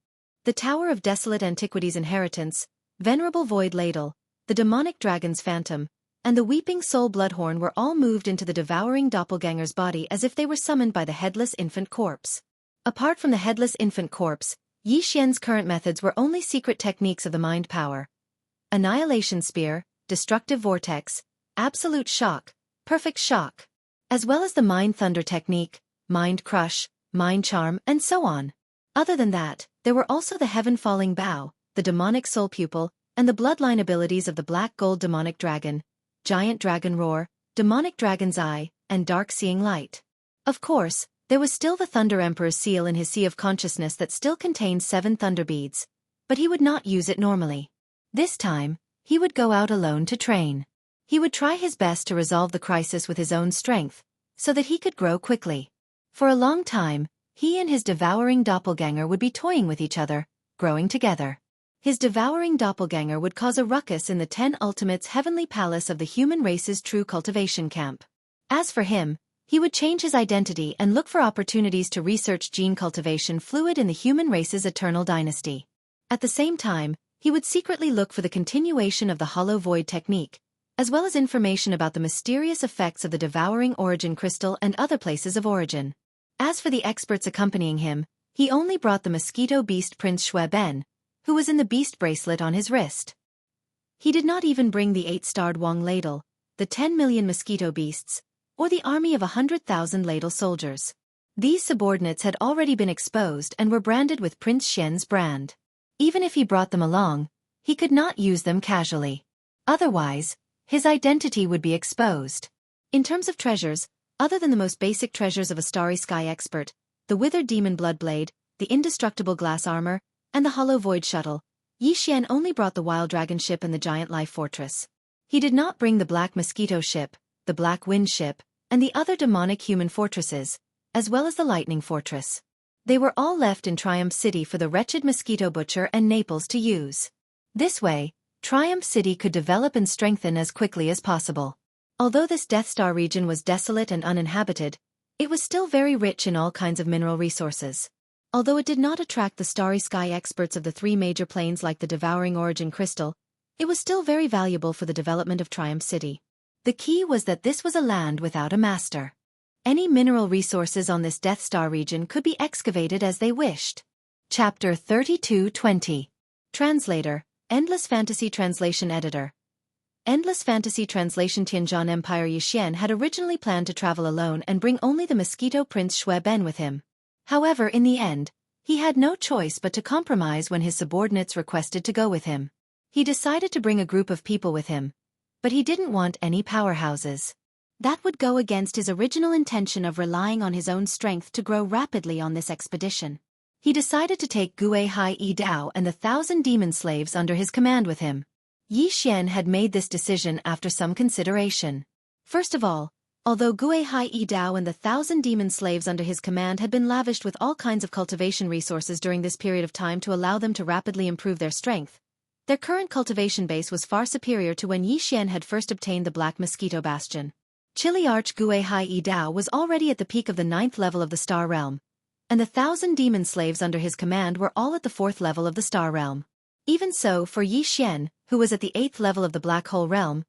[SPEAKER 2] The Tower of Desolate Antiquities Inheritance, Venerable Void Ladle, the Demonic Dragon's Phantom, and the Weeping Soul Bloodhorn were all moved into the devouring doppelganger's body as if they were summoned by the Headless Infant Corpse. Apart from the Headless Infant Corpse, Yi Xian's current methods were only secret techniques of the mind power. Annihilation Spear, Destructive Vortex, Absolute Shock, Perfect Shock, as well as the Mind Thunder technique, Mind Crush, Mind Charm, and so on. Other than that, there were also the Heaven Falling Bow, the Demonic Soul Pupil, and the bloodline abilities of the Black Gold Demonic Dragon, Giant Dragon Roar, Demonic Dragon's Eye, and Dark Seeing Light. Of course, there was still the Thunder Emperor's seal in his Sea of Consciousness that still contained 7 thunder beads, but he would not use it normally. This time, he would go out alone to train. He would try his best to resolve the crisis with his own strength, so that he could grow quickly. For a long time, he and his devouring doppelganger would be toying with each other, growing together. His devouring doppelganger would cause a ruckus in the 10 Ultimates Heavenly Palace of the human race's true cultivation camp. As for him, he would change his identity and look for opportunities to research gene cultivation fluid in the human race's eternal dynasty. At the same time, he would secretly look for the continuation of the Hollow Void technique, as well as information about the mysterious effects of the devouring origin crystal and other places of origin. As for the experts accompanying him, he only brought the mosquito beast Prince Shui Ben, who was in the beast bracelet on his wrist. He did not even bring the 8-starred Wang Ladle, the 10 million mosquito beasts, or the army of 100,000 ladle soldiers. These subordinates had already been exposed and were branded with Prince Xian's brand. Even if he brought them along, he could not use them casually. Otherwise, his identity would be exposed. In terms of treasures, other than the most basic treasures of a Starry Sky expert, the Withered Demon Bloodblade, the Indestructible Glass Armor, and the Hollow Void Shuttle, Yi Xian only brought the Wild Dragon Ship and the Giant Life Fortress. He did not bring the Black Mosquito Ship, the Black Wind Ship, and the other demonic human fortresses, as well as the Lightning Fortress. They were all left in Triumph City for the wretched Mosquito Butcher and Naples to use. This way, Triumph City could develop and strengthen as quickly as possible. Although this Death Star region was desolate and uninhabited, it was still very rich in all kinds of mineral resources. Although it did not attract the Starry Sky experts of the 3 major planes like the Devouring Origin Crystal, it was still very valuable for the development of Triumph City. The key was that this was a land without a master. Any mineral resources on this Death Star region could be excavated as they wished. Chapter 3220. Translator, Endless Fantasy Translation Editor. Endless Fantasy Translation. Tianjin Empire. Yi Xian had originally planned to travel alone and bring only the Mosquito Prince Shui Ben with him. However, in the end, he had no choice but to compromise when his subordinates requested to go with him. He decided to bring a group of people with him, but he didn't want any powerhouses. That would go against his original intention of relying on his own strength to grow rapidly on this expedition. He decided to take Gue Hai Yi Dao and the 1,000 demon slaves under his command with him. Yi Xian had made this decision after some consideration. First of all, although Gue Hai Yi Dao and the 1,000 demon slaves under his command had been lavished with all kinds of cultivation resources during this period of time to allow them to rapidly improve their strength, Their current cultivation base was far superior to when Yi Xian had first obtained the Black Mosquito Bastion. Chili Arch Gui Hai Yi Dao was already at the peak of the 9th level of the Star Realm, and the 1,000 demon slaves under his command were all at the 4th level of the Star Realm. Even so, for Yi Xian, who was at the 8th level of the Black Hole Realm,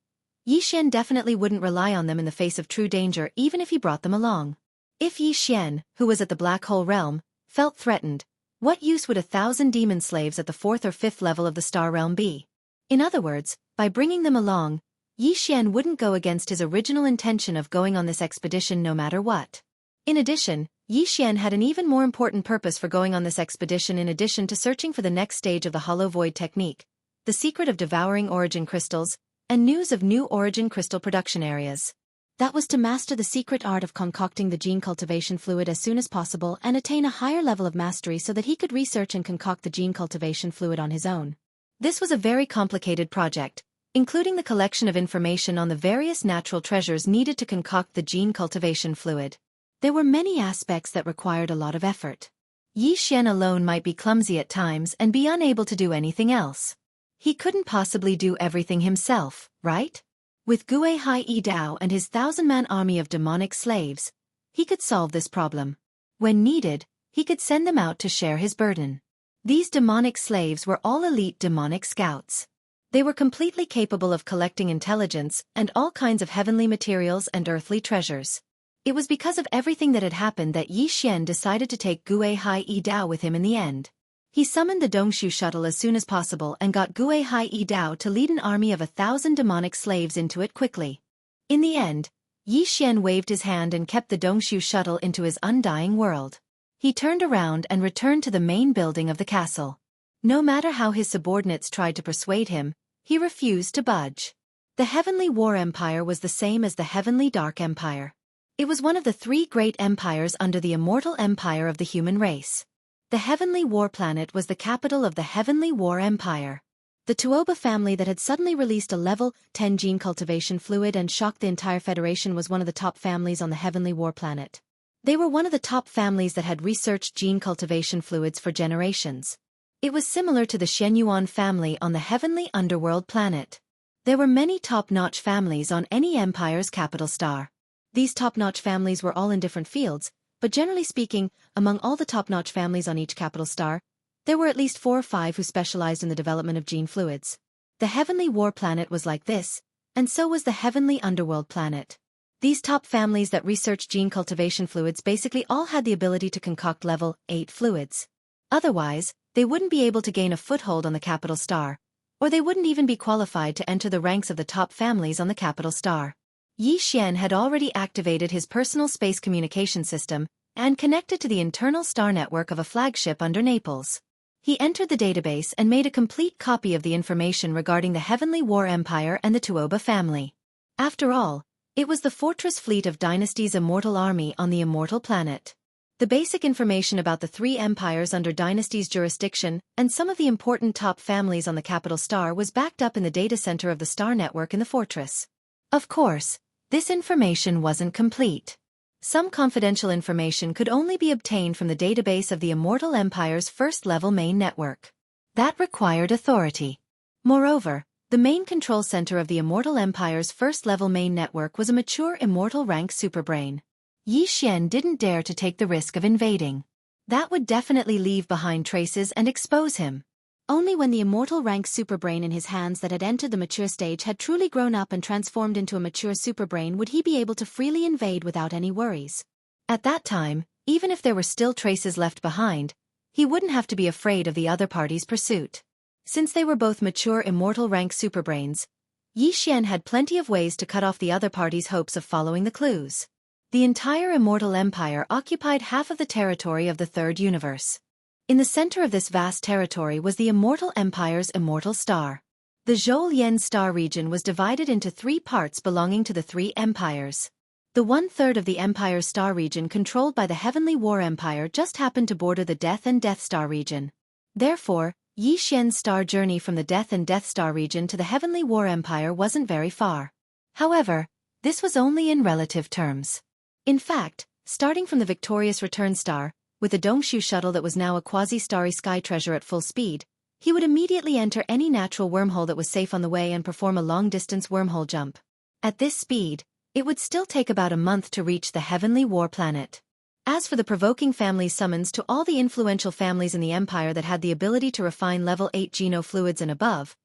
[SPEAKER 2] Yi Xian definitely wouldn't rely on them in the face of true danger even if he brought them along. If Yi Xian, who was at the Black Hole Realm, felt threatened, what use would 1,000 demon slaves at the 4th or 5th level of the Star Realm be? In other words, by bringing them along, Yi Xian wouldn't go against his original intention of going on this expedition no matter what. In addition, Yi Xian had an even more important purpose for going on this expedition in addition to searching for the next stage of the Hollow Void technique, the secret of devouring origin crystals, and news of new origin crystal production areas. That was to master the secret art of concocting the gene cultivation fluid as soon as possible and attain a higher level of mastery so that he could research and concoct the gene cultivation fluid on his own. This was a very complicated project, including the collection of information on the various natural treasures needed to concoct the gene cultivation fluid. There were many aspects that required a lot of effort. Yi Xian alone might be clumsy at times and be unable to do anything else. He couldn't possibly do everything himself, right? With Gui Hai Yi Dao and his 1,000-man army of demonic slaves, he could solve this problem. When needed, he could send them out to share his burden. These demonic slaves were all elite demonic scouts. They were completely capable of collecting intelligence and all kinds of heavenly materials and earthly treasures. It was because of everything that had happened that Yi Xian decided to take Gui Hai Yi Dao with him in the end. He summoned the Dongshu shuttle as soon as possible and got Gui Hai Yi Dao to lead an army of 1,000 demonic slaves into it quickly. In the end, Yi Xian waved his hand and kept the Dongshu shuttle into his undying world. He turned around and returned to the main building of the castle. No matter how his subordinates tried to persuade him, he refused to budge. The Heavenly War Empire was the same as the Heavenly Dark Empire. It was one of the 3 great empires under the immortal empire of the human race. The Heavenly War Planet was the capital of the Heavenly War Empire. The Tuoba family that had suddenly released a level 10 gene cultivation fluid and shocked the entire Federation was one of the top families on the Heavenly War Planet. They were one of the top families that had researched gene cultivation fluids for generations. It was similar to the Shenyuan family on the Heavenly Underworld Planet. There were many top-notch families on any empire's capital star. These top-notch families were all in different fields, but generally speaking, among all the top-notch families on each capital star, there were at least 4 or 5 who specialized in the development of gene fluids. The Heavenly War Planet was like this, and so was the Heavenly Underworld Planet. These top families that researched gene cultivation fluids basically all had the ability to concoct level 8 fluids. Otherwise, they wouldn't be able to gain a foothold on the capital star, or they wouldn't even be qualified to enter the ranks of the top families on the capital star. Yi Xian had already activated his personal space communication system and connected to the internal star network of a flagship under Naples. He entered the database and made a complete copy of the information regarding the Heavenly War Empire and the Tuoba family. After all, it was the fortress fleet of Dynasty's immortal army on the immortal planet. The basic information about the 3 empires under Dynasty's jurisdiction and some of the important top families on the capital star was backed up in the data center of the star network in the fortress. Of course, this information wasn't complete. Some confidential information could only be obtained from the database of the Immortal Empire's first-level main network. That required authority. Moreover, the main control center of the Immortal Empire's first-level main network was a mature immortal rank superbrain. Yi Xian didn't dare to take the risk of invading. That would definitely leave behind traces and expose him. Only when the immortal rank superbrain in his hands that had entered the mature stage had truly grown up and transformed into a mature superbrain would he be able to freely invade without any worries. At that time, even if there were still traces left behind, he wouldn't have to be afraid of the other party's pursuit. Since they were both mature immortal rank superbrains, Yi Xian had plenty of ways to cut off the other party's hopes of following the clues. The entire immortal empire occupied half of the territory of the third universe. In the center of this vast territory was the Immortal Empire's immortal star. The Zhou-Yen star region was divided into 3 parts belonging to the 3 empires. The 1/3 of the Empire's star region controlled by the Heavenly War Empire just happened to border the Death and Death Star region. Therefore, Yi Xian's star journey from the Death and Death Star region to the Heavenly War Empire wasn't very far. However, this was only in relative terms. In fact, starting from the victorious return star, with the Dongshu shuttle that was now a quasi-starry sky treasure at full speed, He would immediately enter any natural wormhole that was safe on the way and perform a long-distance wormhole jump. At this speed, it would still take about a month to reach the Heavenly War planet. As for the provoking family's summons to all the influential families in the Empire that had the ability to refine level 8 genofluids and above,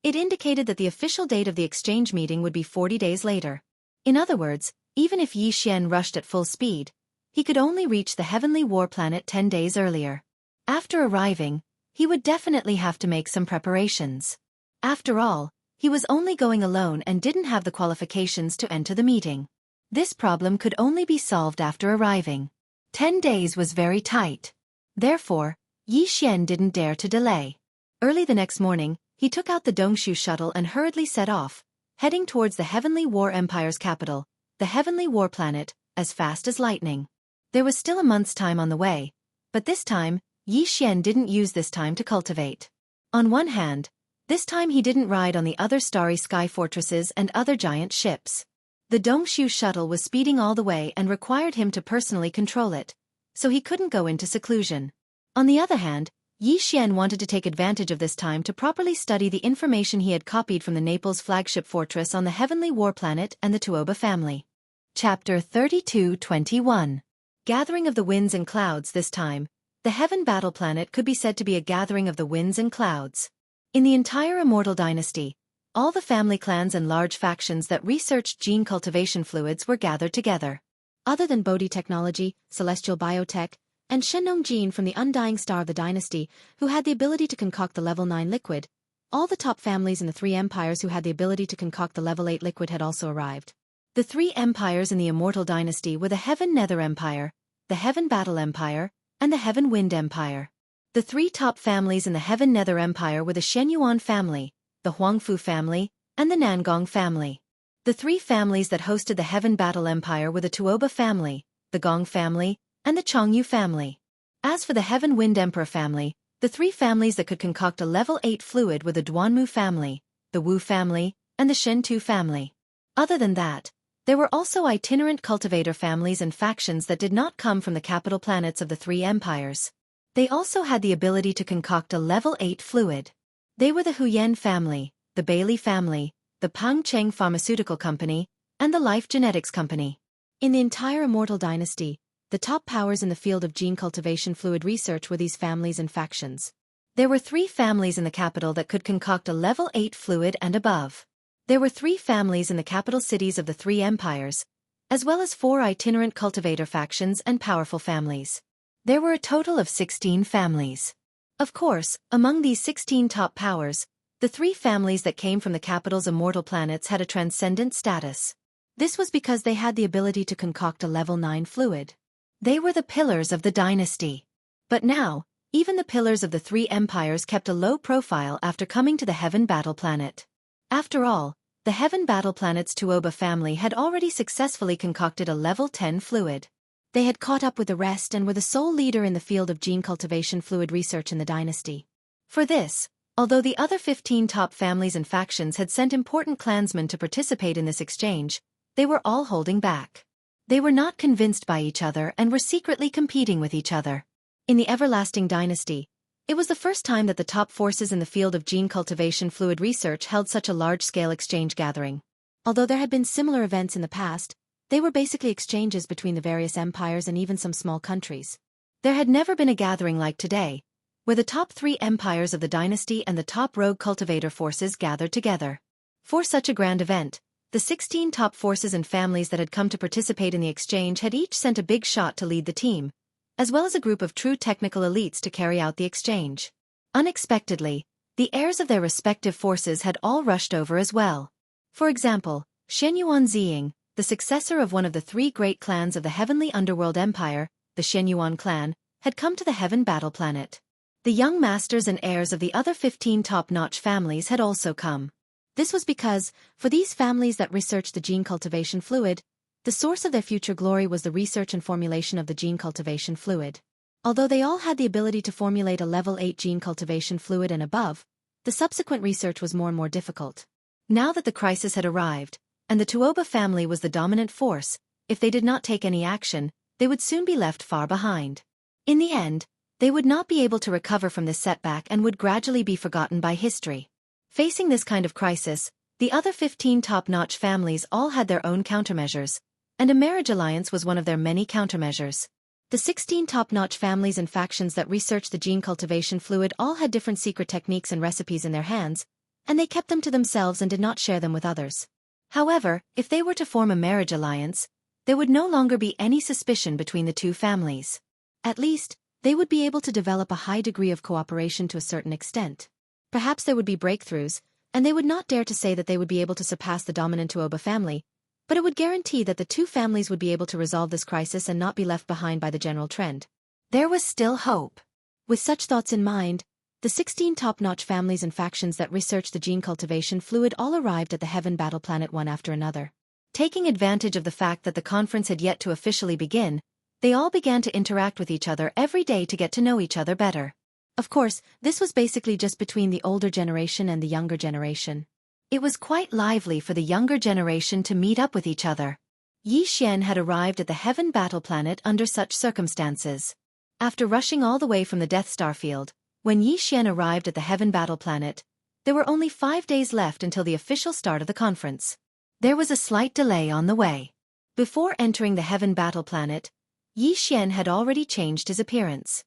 [SPEAKER 2] it indicated that the official date of the exchange meeting would be 40 days later. In other words, even if Yi Xian rushed at full speed, he could only reach the Heavenly War planet 10 days earlier. After arriving, he would definitely have to make some preparations. After all, he was only going alone and didn't have the qualifications to enter the meeting. This problem could only be solved after arriving. 10 days was very tight. Therefore, Yi Xian didn't dare to delay. Early the next morning, he took out the Dongshu shuttle and hurriedly set off, heading towards the Heavenly War Empire's capital, the Heavenly War planet, as fast as lightning. There was still a month's time on the way, but this time, Yi Xian didn't use this time to cultivate. On one hand, this time he didn't ride on the other starry sky fortresses and other giant ships. The Dongshu shuttle was speeding all the way and required him to personally control it, so he couldn't go into seclusion. On the other hand, Yi Xian wanted to take advantage of this time to properly study the information he had copied from the Naples flagship fortress on the Heavenly War planet and the Tuoba family. Chapter 32-21. Gathering of the Winds and Clouds. This time, the Heaven Battle Planet could be said to be a gathering of the winds and clouds. In the entire Immortal Dynasty, all the family clans and large factions that researched gene cultivation fluids were gathered together. Other than Bodhi Technology, Celestial Biotech, and Shenong Gene from the Undying Star of the Dynasty, who had the ability to concoct the level 9 liquid, all the top families in the 3 empires who had the ability to concoct the level 8 liquid had also arrived. The 3 empires in the Immortal Dynasty were the Heaven Nether Empire, the Heaven Battle Empire, and the Heaven Wind Empire. The 3 top families in the Heaven Nether Empire were the Shenyuan family, the Huangfu family, and the Nangong family. The 3 families that hosted the Heaven Battle Empire were the Tuoba family, the Gong family, and the Chongyu family. As for the Heaven Wind Emperor family, the 3 families that could concoct a level 8 fluid were the Duanmu family, the Wu family, and the Shentu family. Other than that, there were also itinerant cultivator families and factions that did not come from the capital planets of the 3 empires. They also had the ability to concoct a level 8 fluid. They were the Huyen family, the Bailey family, the Pangcheng Pharmaceutical Company, and the Life Genetics Company. In the entire Immortal Dynasty, the top powers in the field of gene cultivation fluid research were these families and factions. There were 3 families in the capital that could concoct a level 8 fluid and above. There were 3 families in the capital cities of the 3 empires, as well as 4 itinerant cultivator factions and powerful families. There were a total of 16 families. Of course, among these 16 top powers, the 3 families that came from the capital's immortal planets had a transcendent status. This was because they had the ability to concoct a level 9 fluid. They were the pillars of the dynasty. But now, even the pillars of the 3 empires kept a low profile after coming to the Heaven Battle Planet. After all, the Heaven Battle Planet's Tuoba family had already successfully concocted a level 10 fluid. They had caught up with the rest and were the sole leader in the field of gene cultivation fluid research in the dynasty. For this, although the other 15 top families and factions had sent important clansmen to participate in this exchange, they were all holding back. They were not convinced by each other and were secretly competing with each other. In the Everlasting Dynasty, it was the first time that the top forces in the field of gene cultivation fluid research held such a large-scale exchange gathering. Although there had been similar events in the past, they were basically exchanges between the various empires and even some small countries. There had never been a gathering like today, where the top 3 empires of the dynasty and the top rogue cultivator forces gathered together. For such a grand event, the 16 top forces and families that had come to participate in the exchange had each sent a big shot to lead the team, as well as a group of true technical elites to carry out the exchange. Unexpectedly, the heirs of their respective forces had all rushed over as well. For example, Shenyuan Ziying, the successor of one of the 3 great clans of the Heavenly Underworld Empire, the Shenyuan clan, had come to the Heaven Battle Planet. The young masters and heirs of the other 15 top-notch families had also come. This was because, for these families that researched the gene cultivation fluid, the source of their future glory was the research and formulation of the gene cultivation fluid. Although they all had the ability to formulate a level 8 gene cultivation fluid and above, the subsequent research was more and more difficult. Now that the crisis had arrived, and the Tuoba family was the dominant force, if they did not take any action, they would soon be left far behind. In the end, They would not be able to recover from this setback and would gradually be forgotten by history. Facing this kind of crisis, the other 15 top-notch families all had their own countermeasures, and a marriage alliance was one of their many countermeasures. The 16 top-notch families and factions that researched the gene cultivation fluid all had different secret techniques and recipes in their hands, and they kept them to themselves and did not share them with others. However, if they were to form a marriage alliance, there would no longer be any suspicion between the two families. At least, they would be able to develop a high degree of cooperation to a certain extent. Perhaps there would be breakthroughs, and they would not dare to say that they would be able to surpass the dominant Tuoba family, but it would guarantee that the two families would be able to resolve this crisis and not be left behind by the general trend. There was still hope. With such thoughts in mind, the 16 top-notch families and factions that researched the gene cultivation fluid all arrived at the Heaven Battle Planet one after another. Taking advantage of the fact that the conference had yet to officially begin, they all began to interact with each other every day to get to know each other better. Of course, this was basically just between the older generation and the younger generation. It was quite lively for the younger generation to meet up with each other. Yi Xian had arrived at the Heaven Battle Planet under such circumstances. After rushing all the way from the Death Star field, when Yi Xian arrived at the Heaven Battle Planet, there were only 5 days left until the official start of the conference. There was a slight delay on the way. Before entering the Heaven Battle Planet, Yi Xian had already changed his appearance.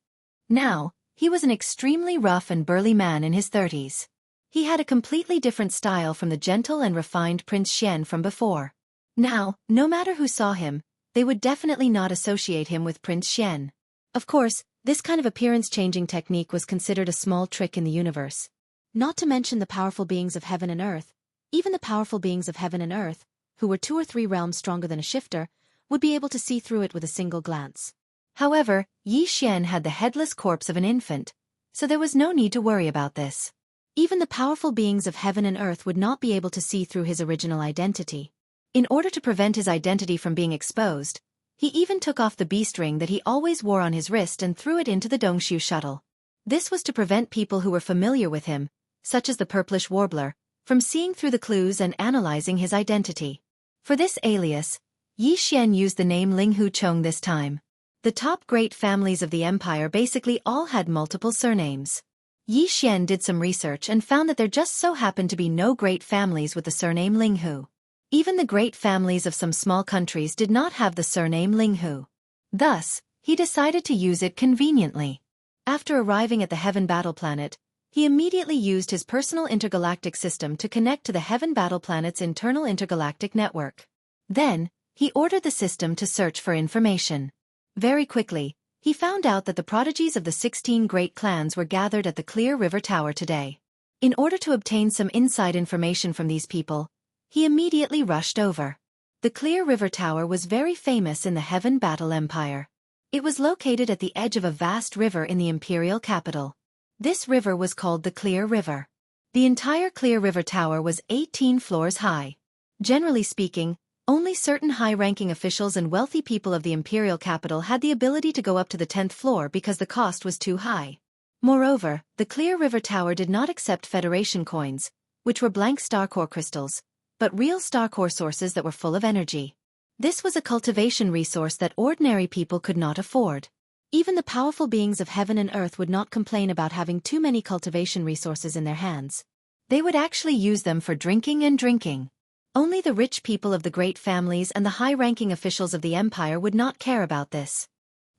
[SPEAKER 2] Now, he was an extremely rough and burly man in his 30s. He had a completely different style from the gentle and refined Prince Xian from before. Now, no matter who saw him, they would definitely not associate him with Prince Xian. Of course, this kind of appearance-changing technique was considered a small trick in the universe. Not to mention the powerful beings of heaven and earth, even the powerful beings of heaven and earth, who were 2 or 3 realms stronger than a shifter, would be able to see through it with a single glance. However, Yi Xian had the headless corpse of an infant, so there was no need to worry about this. Even the powerful beings of heaven and earth would not be able to see through his original identity. In order to prevent his identity from being exposed, he even took off the beast ring that he always wore on his wrist and threw it into the Dongshu shuttle. This was to prevent people who were familiar with him, such as the purplish warbler, from seeing through the clues and analyzing his identity. For this alias, Yi Xian used the name Linghu Chong this time. The top great families of the empire basically all had multiple surnames. Yi Xian did some research and found that there just so happened to be no great families with the surname Linghu. Even the great families of some small countries did not have the surname Linghu. Thus, he decided to use it conveniently. After arriving at the Heaven Battle Planet, he immediately used his personal intergalactic system to connect to the Heaven Battle Planet's internal intergalactic network. Then, he ordered the system to search for information. Very quickly, he found out that the prodigies of the 16 great clans were gathered at the Clear River Tower today. In order to obtain some inside information from these people, he immediately rushed over. The Clear River Tower was very famous in the Heaven Battle Empire. It was located at the edge of a vast river in the imperial capital. This river was called the Clear River. The entire Clear River Tower was 18 floors high. Generally speaking, only certain high-ranking officials and wealthy people of the imperial capital had the ability to go up to the 10th floor because the cost was too high. Moreover, the Clear River Tower did not accept Federation coins, which were blank star core crystals, but real star core sources that were full of energy. This was a cultivation resource that ordinary people could not afford. Even the powerful beings of heaven and earth would not complain about having too many cultivation resources in their hands. They would actually use them for drinking and drinking. Only the rich people of the great families and the high-ranking officials of the empire would not care about this.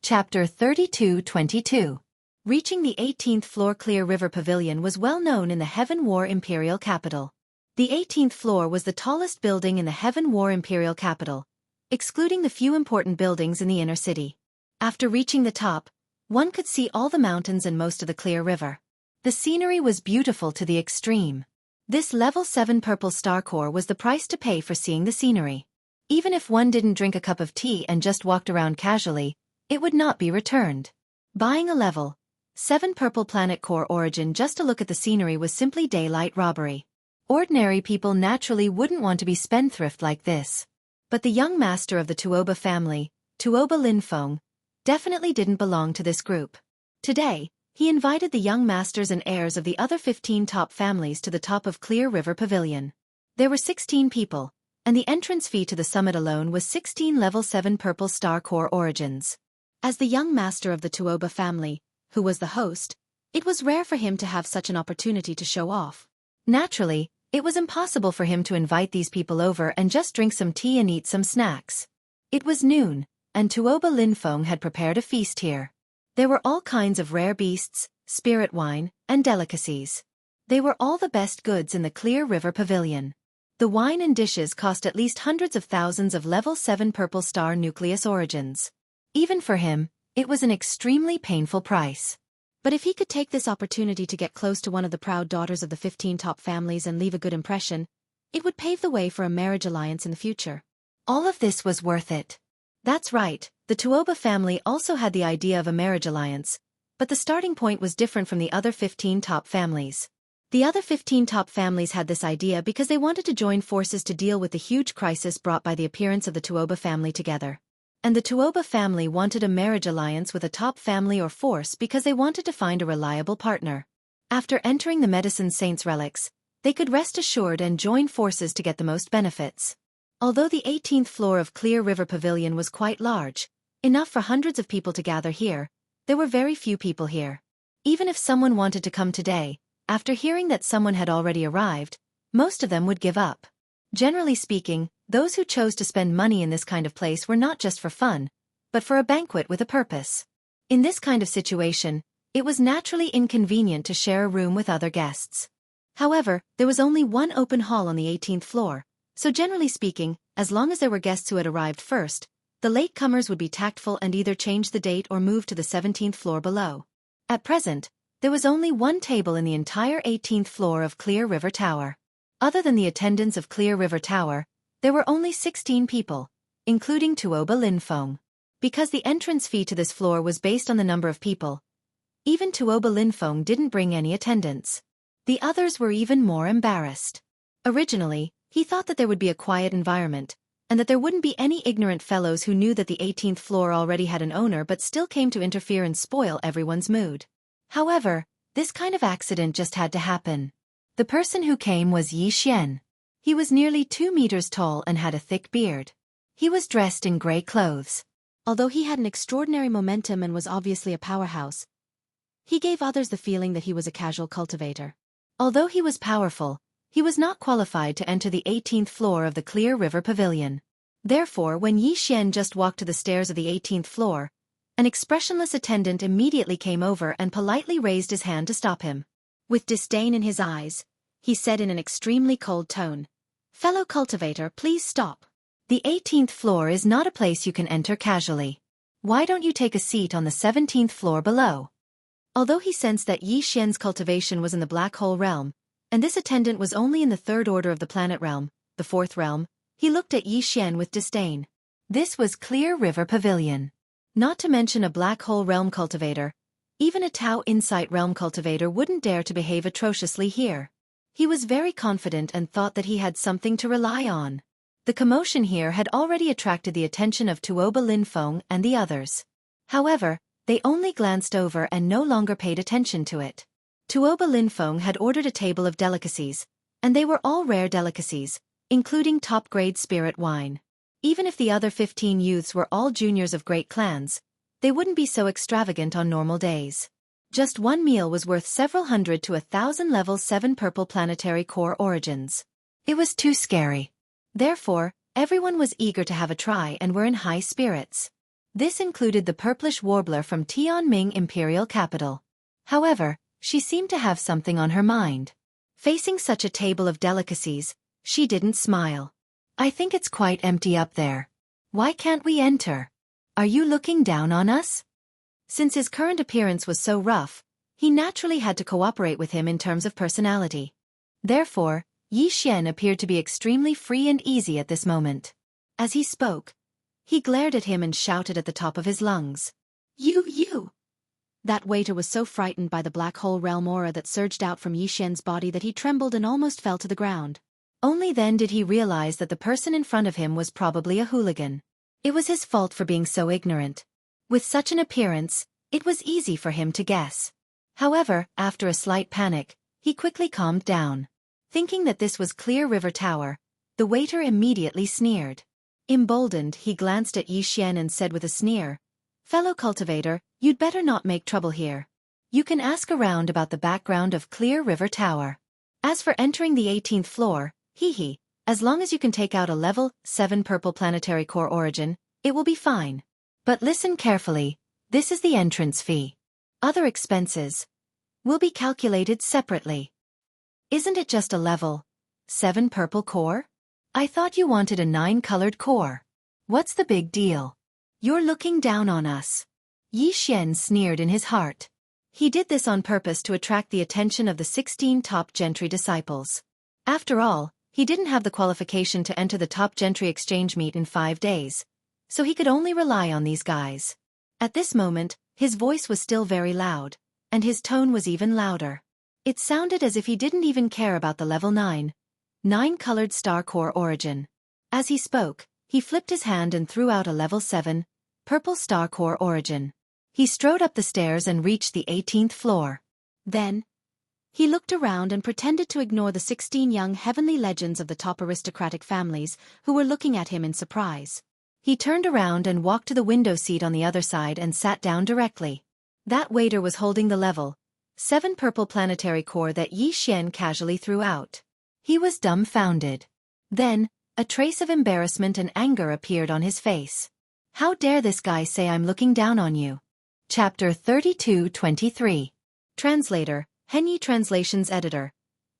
[SPEAKER 2] Chapter 32-22. Reaching the 18th floor Clear River Pavilion was well known in the Heaven War Imperial Capital. The 18th floor was the tallest building in the Heaven War Imperial Capital, excluding the few important buildings in the inner city. After reaching the top, one could see all the mountains and most of the Clear River. The scenery was beautiful to the extreme. This level 7 purple star core was the price to pay for seeing the scenery. Even if one didn't drink a cup of tea and just walked around casually, it would not be returned. Buying a level 7 purple planet core origin just to look at the scenery was simply daylight robbery. Ordinary people naturally wouldn't want to be spendthrift like this. But the young master of the Tuoba family, Tuoba Linfeng, definitely didn't belong to this group. Today, he invited the young masters and heirs of the other 15 top families to the top of Clear River Pavilion. There were 16 people, and the entrance fee to the summit alone was 16 level 7 purple star core origins. As the young master of the Tuoba family, who was the host, it was rare for him to have such an opportunity to show off. Naturally, it was impossible for him to invite these people over and just drink some tea and eat some snacks. It was noon, and Tuoba Linfeng had prepared a feast here. There were all kinds of rare beasts, spirit wine, and delicacies. They were all the best goods in the Clear River Pavilion. The wine and dishes cost at least hundreds of thousands of level 7 purple star nucleus origins. Even for him, it was an extremely painful price. But if he could take this opportunity to get close to one of the proud daughters of the 15 top families and leave a good impression, it would pave the way for a marriage alliance in the future. All of this was worth it. That's right, the Tuoba family also had the idea of a marriage alliance, but the starting point was different from the other 15 top families. The other 15 top families had this idea because they wanted to join forces to deal with the huge crisis brought by the appearance of the Tuoba family together. And the Tuoba family wanted a marriage alliance with a top family or force because they wanted to find a reliable partner. After entering the Medicine Saint's relics, they could rest assured and join forces to get the most benefits. Although the 18th floor of Clear River Pavilion was quite large, enough for hundreds of people to gather here, there were very few people here. Even if someone wanted to come today, after hearing that someone had already arrived, most of them would give up. Generally speaking, those who chose to spend money in this kind of place were not just for fun, but for a banquet with a purpose. In this kind of situation, it was naturally inconvenient to share a room with other guests. However, there was only one open hall on the 18th floor, so generally speaking, as long as there were guests who had arrived first, the latecomers would be tactful and either change the date or move to the 17th floor below. At present, there was only one table in the entire 18th floor of Clear River Tower. Other than the attendants of Clear River Tower, there were only 16 people, including Tuoba Linfeng. Because the entrance fee to this floor was based on the number of people, even Tuoba Linfeng didn't bring any attendants. The others were even more embarrassed. Originally, he thought that there would be a quiet environment, and that there wouldn't be any ignorant fellows who knew that the 18th floor already had an owner but still came to interfere and spoil everyone's mood. However, this kind of accident just had to happen. The person who came was Yi Xian. He was nearly 2 meters tall and had a thick beard. He was dressed in gray clothes. Although he had an extraordinary momentum and was obviously a powerhouse, he gave others the feeling that he was a casual cultivator. Although he was powerful, he was not qualified to enter the 18th floor of the Clear River Pavilion. Therefore, when Yi Xian just walked to the stairs of the 18th floor, an expressionless attendant immediately came over and politely raised his hand to stop him. With disdain in his eyes, he said in an extremely cold tone, "Fellow cultivator, please stop. The 18th floor is not a place you can enter casually. Why don't you take a seat on the 17th floor below?" Although he sensed that Yi Xian's cultivation was in the black hole realm, and this attendant was only in the 3rd order of the planet realm, the 4th realm, he looked at Yi Xian with disdain. This was Clear River Pavilion. Not to mention a black hole realm cultivator, even a Tao Insight realm cultivator wouldn't dare to behave atrociously here. He was very confident and thought that he had something to rely on. The commotion here had already attracted the attention of Tuoba Linfeng and the others. However, they only glanced over and no longer paid attention to it. Tuoba Linfeng had ordered a table of delicacies, and they were all rare delicacies, including top-grade spirit wine. Even if the other 15 youths were all juniors of great clans, they wouldn't be so extravagant on normal days. Just one meal was worth several hundred to 1,000 level 7 purple planetary core origins. It was too scary. Therefore, everyone was eager to have a try and were in high spirits. This included the purplish warbler from Tianming Imperial Capital. However, she seemed to have something on her mind. Facing such a table of delicacies, she didn't smile. "I think it's quite empty up there. Why can't we enter? Are you looking down on us?" Since his current appearance was so rough, he naturally had to cooperate with him in terms of personality. Therefore, Yi Xian appeared to be extremely free and easy at this moment. As he spoke, he glared at him and shouted at the top of his lungs, You! That waiter was so frightened by the black hole realm aura that surged out from Yi Xian's body that he trembled and almost fell to the ground. Only then did he realize that the person in front of him was probably a hooligan. It was his fault for being so ignorant. With such an appearance, it was easy for him to guess. However, after a slight panic, he quickly calmed down. Thinking that this was Clear River Tower, the waiter immediately sneered. Emboldened, he glanced at Yi Xian and said with a sneer, "Fellow cultivator, you'd better not make trouble here. You can ask around about the background of Clear River Tower. As for entering the 18th floor, as long as you can take out a level 7 purple planetary core origin, it will be fine. But listen carefully, this is the entrance fee. Other expenses will be calculated separately. Isn't it just a level 7 purple core? I thought you wanted a 9-colored core. What's the big deal? You're looking down on us. Yi Xian sneered in his heart. He did this on purpose to attract the attention of the 16 top gentry disciples. After all, he didn't have the qualification to enter the top gentry exchange meet in 5 days, so he could only rely on these guys. At this moment, his voice was still very loud, and his tone was even louder. It sounded as if he didn't even care about the level 9-colored star core origin. As he spoke, he flipped his hand and threw out a level 7 purple star core origin. He strode up the stairs and reached the 18th floor. Then, he looked around and pretended to ignore the 16 young heavenly legends of the top aristocratic families who were looking at him in surprise. He turned around and walked to the window seat on the other side and sat down directly. That waiter was holding the level 7 purple planetary core that Yi Xian casually threw out. He was dumbfounded. Then, a trace of embarrassment and anger appeared on his face. How dare this guy say I'm looking down on you? Chapter 32-23. Translator, Henyi Translations Editor.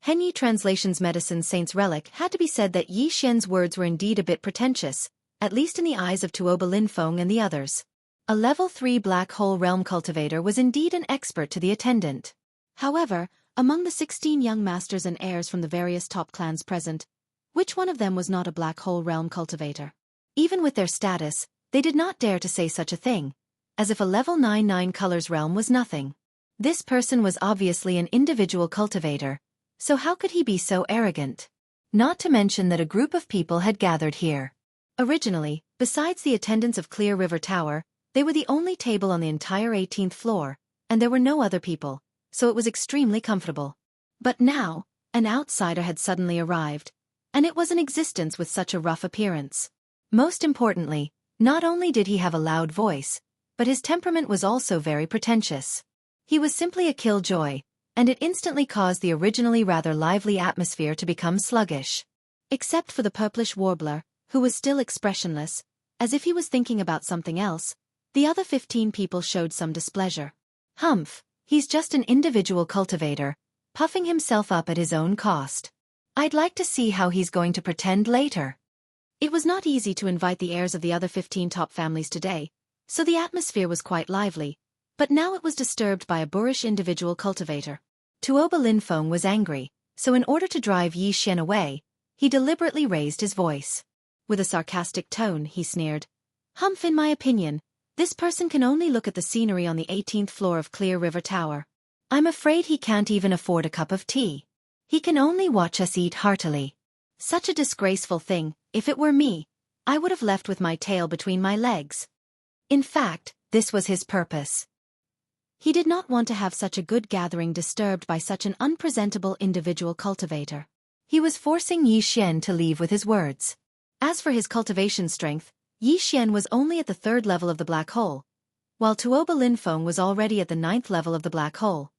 [SPEAKER 2] Henyi Translations Medicine Saint's Relic had to be said that Yi Xian's words were indeed a bit pretentious, at least in the eyes of Tuoba Linfeng and the others. A level 3 black hole realm cultivator was indeed an expert to the attendant. However, among the 16 young masters and heirs from the various top clans present, which one of them was not a black hole realm cultivator? Even with their status, they did not dare to say such a thing, as if a level 9 colors realm was nothing. This person was obviously an individual cultivator, so how could he be so arrogant? Not to mention that a group of people had gathered here. Originally, besides the attendants of Clear River Tower, they were the only table on the entire 18th floor, and there were no other people, so it was extremely comfortable. But now, an outsider had suddenly arrived, and it was in existence with such a rough appearance. Most importantly, not only did he have a loud voice, but his temperament was also very pretentious. He was simply a killjoy, and it instantly caused the originally rather lively atmosphere to become sluggish. Except for the purplish warbler, who was still expressionless, as if he was thinking about something else, the other 15 people showed some displeasure. Humph, he's just an individual cultivator, puffing himself up at his own cost. I'd like to see how he's going to pretend later. It was not easy to invite the heirs of the other 15 top families today, so the atmosphere was quite lively, but now it was disturbed by a boorish individual cultivator. Tuoba Linfeng was angry, so in order to drive Yi Xian away, he deliberately raised his voice. With a sarcastic tone, he sneered, "Humph, in my opinion, this person can only look at the scenery on the 18th floor of Clear River Tower. I'm afraid he can't even afford a cup of tea. He can only watch us eat heartily. Such a disgraceful thing. If it were me, I would have left with my tail between my legs." In fact, this was his purpose. He did not want to have such a good gathering disturbed by such an unpresentable individual cultivator. He was forcing Yi Xian to leave with his words. As for his cultivation strength, Yi Xian was only at the 3rd level of the black hole, while Tuoba Linfeng was already at the 9th level of the black hole.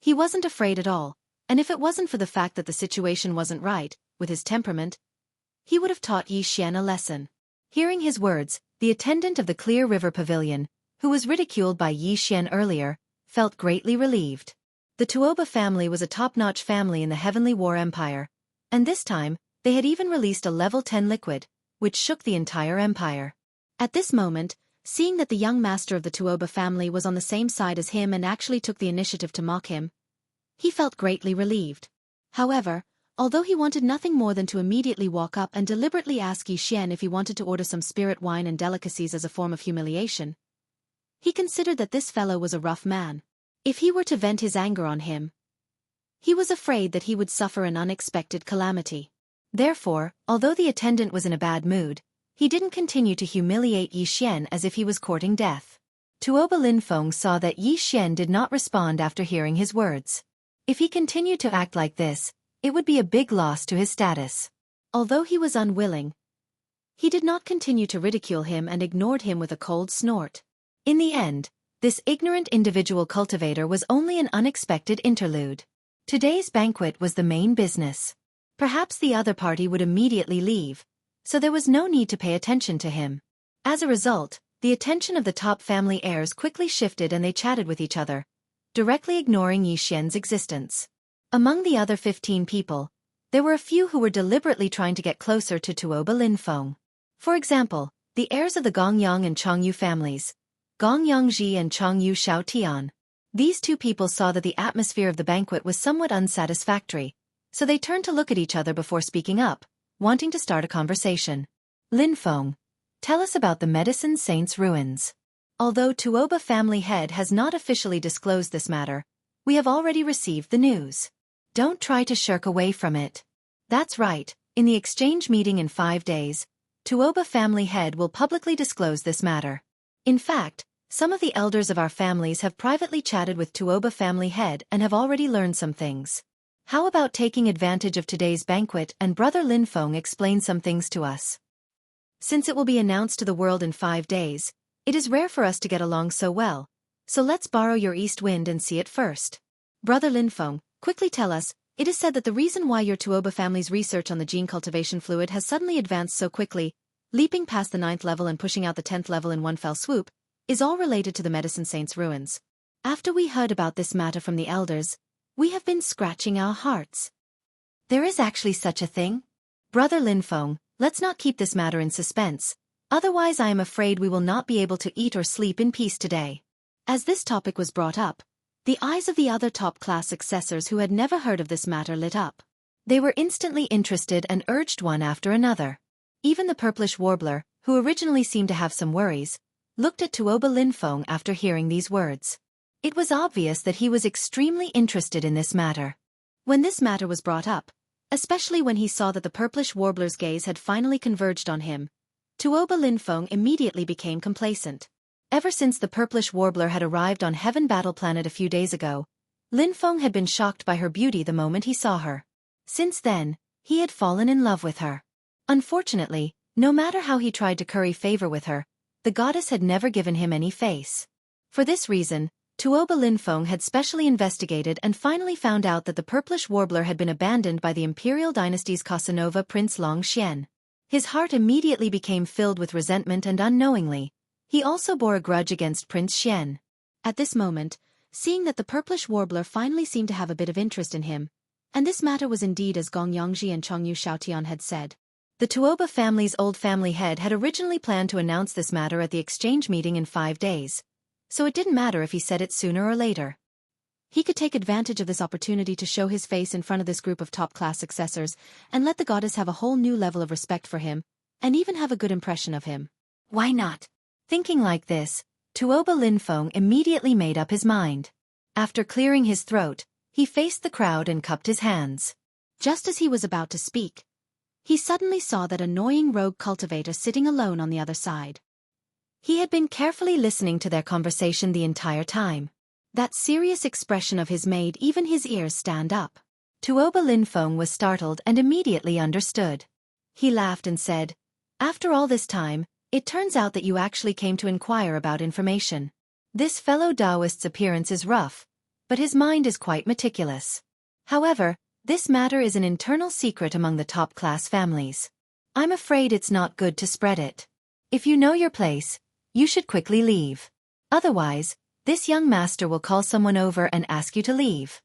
[SPEAKER 2] He wasn't afraid at all, and if it wasn't for the fact that the situation wasn't right, with his temperament, he would have taught Yi Xian a lesson. Hearing his words, the attendant of the Clear River Pavilion, who was ridiculed by Yi Xian earlier, felt greatly relieved. The Tuoba family was a top-notch family in the Heavenly War Empire, and this time, they had even released a level 10 liquid, which shook the entire empire. At this moment, seeing that the young master of the Tuoba family was on the same side as him and actually took the initiative to mock him, he felt greatly relieved. However, although he wanted nothing more than to immediately walk up and deliberately ask Yi Xian if he wanted to order some spirit wine and delicacies as a form of humiliation, he considered that this fellow was a rough man. If he were to vent his anger on him, he was afraid that he would suffer an unexpected calamity. Therefore, although the attendant was in a bad mood, he didn't continue to humiliate Yi Xian as if he was courting death. Tuoba Linfeng saw that Yi Xian did not respond after hearing his words. If he continued to act like this, it would be a big loss to his status. Although he was unwilling, he did not continue to ridicule him and ignored him with a cold snort. In the end, This ignorant individual cultivator was only an unexpected interlude. Today's banquet was the main business. Perhaps the other party would immediately leave, so there was no need to pay attention to him. As a result, the attention of the top family heirs quickly shifted and they chatted with each other, directly ignoring Yi Xian's existence. Among the other 15 people, there were a few who were deliberately trying to get closer to Tuoba Linfeng. For example, the heirs of the Gongyang and Chongyu families, Gongyang Ji and Chongyu Xiaotian. These two people saw that the atmosphere of the banquet was somewhat unsatisfactory, so they turned to look at each other before speaking up, wanting to start a conversation. Linfeng, tell us about the Medicine Saint's ruins. Although Tuoba family head has not officially disclosed this matter, we have already received the news. Don't try to shirk away from it. That's right, in the exchange meeting in 5 days, Tuoba family head will publicly disclose this matter. In fact, some of the elders of our families have privately chatted with Tuoba family head and have already learned some things. How about taking advantage of today's banquet and Brother Linfeng explain some things to us? Since it will be announced to the world in 5 days, it is rare for us to get along so well, so let's borrow your east wind and see it first. Brother Linfeng, quickly tell us, it is said that the reason why your Tuoba family's research on the gene cultivation fluid has suddenly advanced so quickly, leaping past the 9th level and pushing out the 10th level in one fell swoop, is all related to the Medicine Saint's ruins. After we heard about this matter from the elders, we have been scratching our hearts. There is actually such a thing? Brother Linfeng, let's not keep this matter in suspense, otherwise I am afraid we will not be able to eat or sleep in peace today. As this topic was brought up, the eyes of the other top-class successors who had never heard of this matter lit up. They were instantly interested and urged one after another. Even the purplish warbler, who originally seemed to have some worries, looked at Tuoba Linfeng after hearing these words. It was obvious that he was extremely interested in this matter. When this matter was brought up, especially when he saw that the purplish warbler's gaze had finally converged on him, Tuoba Linfeng immediately became complacent. Ever since the purplish warbler had arrived on Heaven Battle Planet a few days ago, Linfeng had been shocked by her beauty the moment he saw her. Since then, he had fallen in love with her. Unfortunately, no matter how he tried to curry favor with her, the goddess had never given him any face. For this reason, Tuoba Linfeng had specially investigated and finally found out that the purplish warbler had been abandoned by the Imperial Dynasty's Casanova Prince Long Xian. His heart immediately became filled with resentment and unknowingly, he also bore a grudge against Prince Xian. At this moment, seeing that the purplish warbler finally seemed to have a bit of interest in him, and this matter was indeed as Gong Yangji and Chongyu Xiaotian had said. The Tuoba family's old family head had originally planned to announce this matter at the exchange meeting in 5 days, so it didn't matter if he said it sooner or later. He could take advantage of this opportunity to show his face in front of this group of top-class successors and let the goddess have a whole new level of respect for him, and even have a good impression of him. Why not? Thinking like this, Tuoba Linfeng immediately made up his mind. After clearing his throat, he faced the crowd and cupped his hands. Just as he was about to speak, he suddenly saw that annoying rogue cultivator sitting alone on the other side. He had been carefully listening to their conversation the entire time. That serious expression of his made even his ears stand up. Tuoba Linfeng was startled and immediately understood. He laughed and said, "After all this time, it turns out that you actually came to inquire about information. This fellow Taoist's appearance is rough, but his mind is quite meticulous. However, this matter is an internal secret among the top-class families. I'm afraid it's not good to spread it. If you know your place, you should quickly leave. Otherwise, this young master will call someone over and ask you to leave."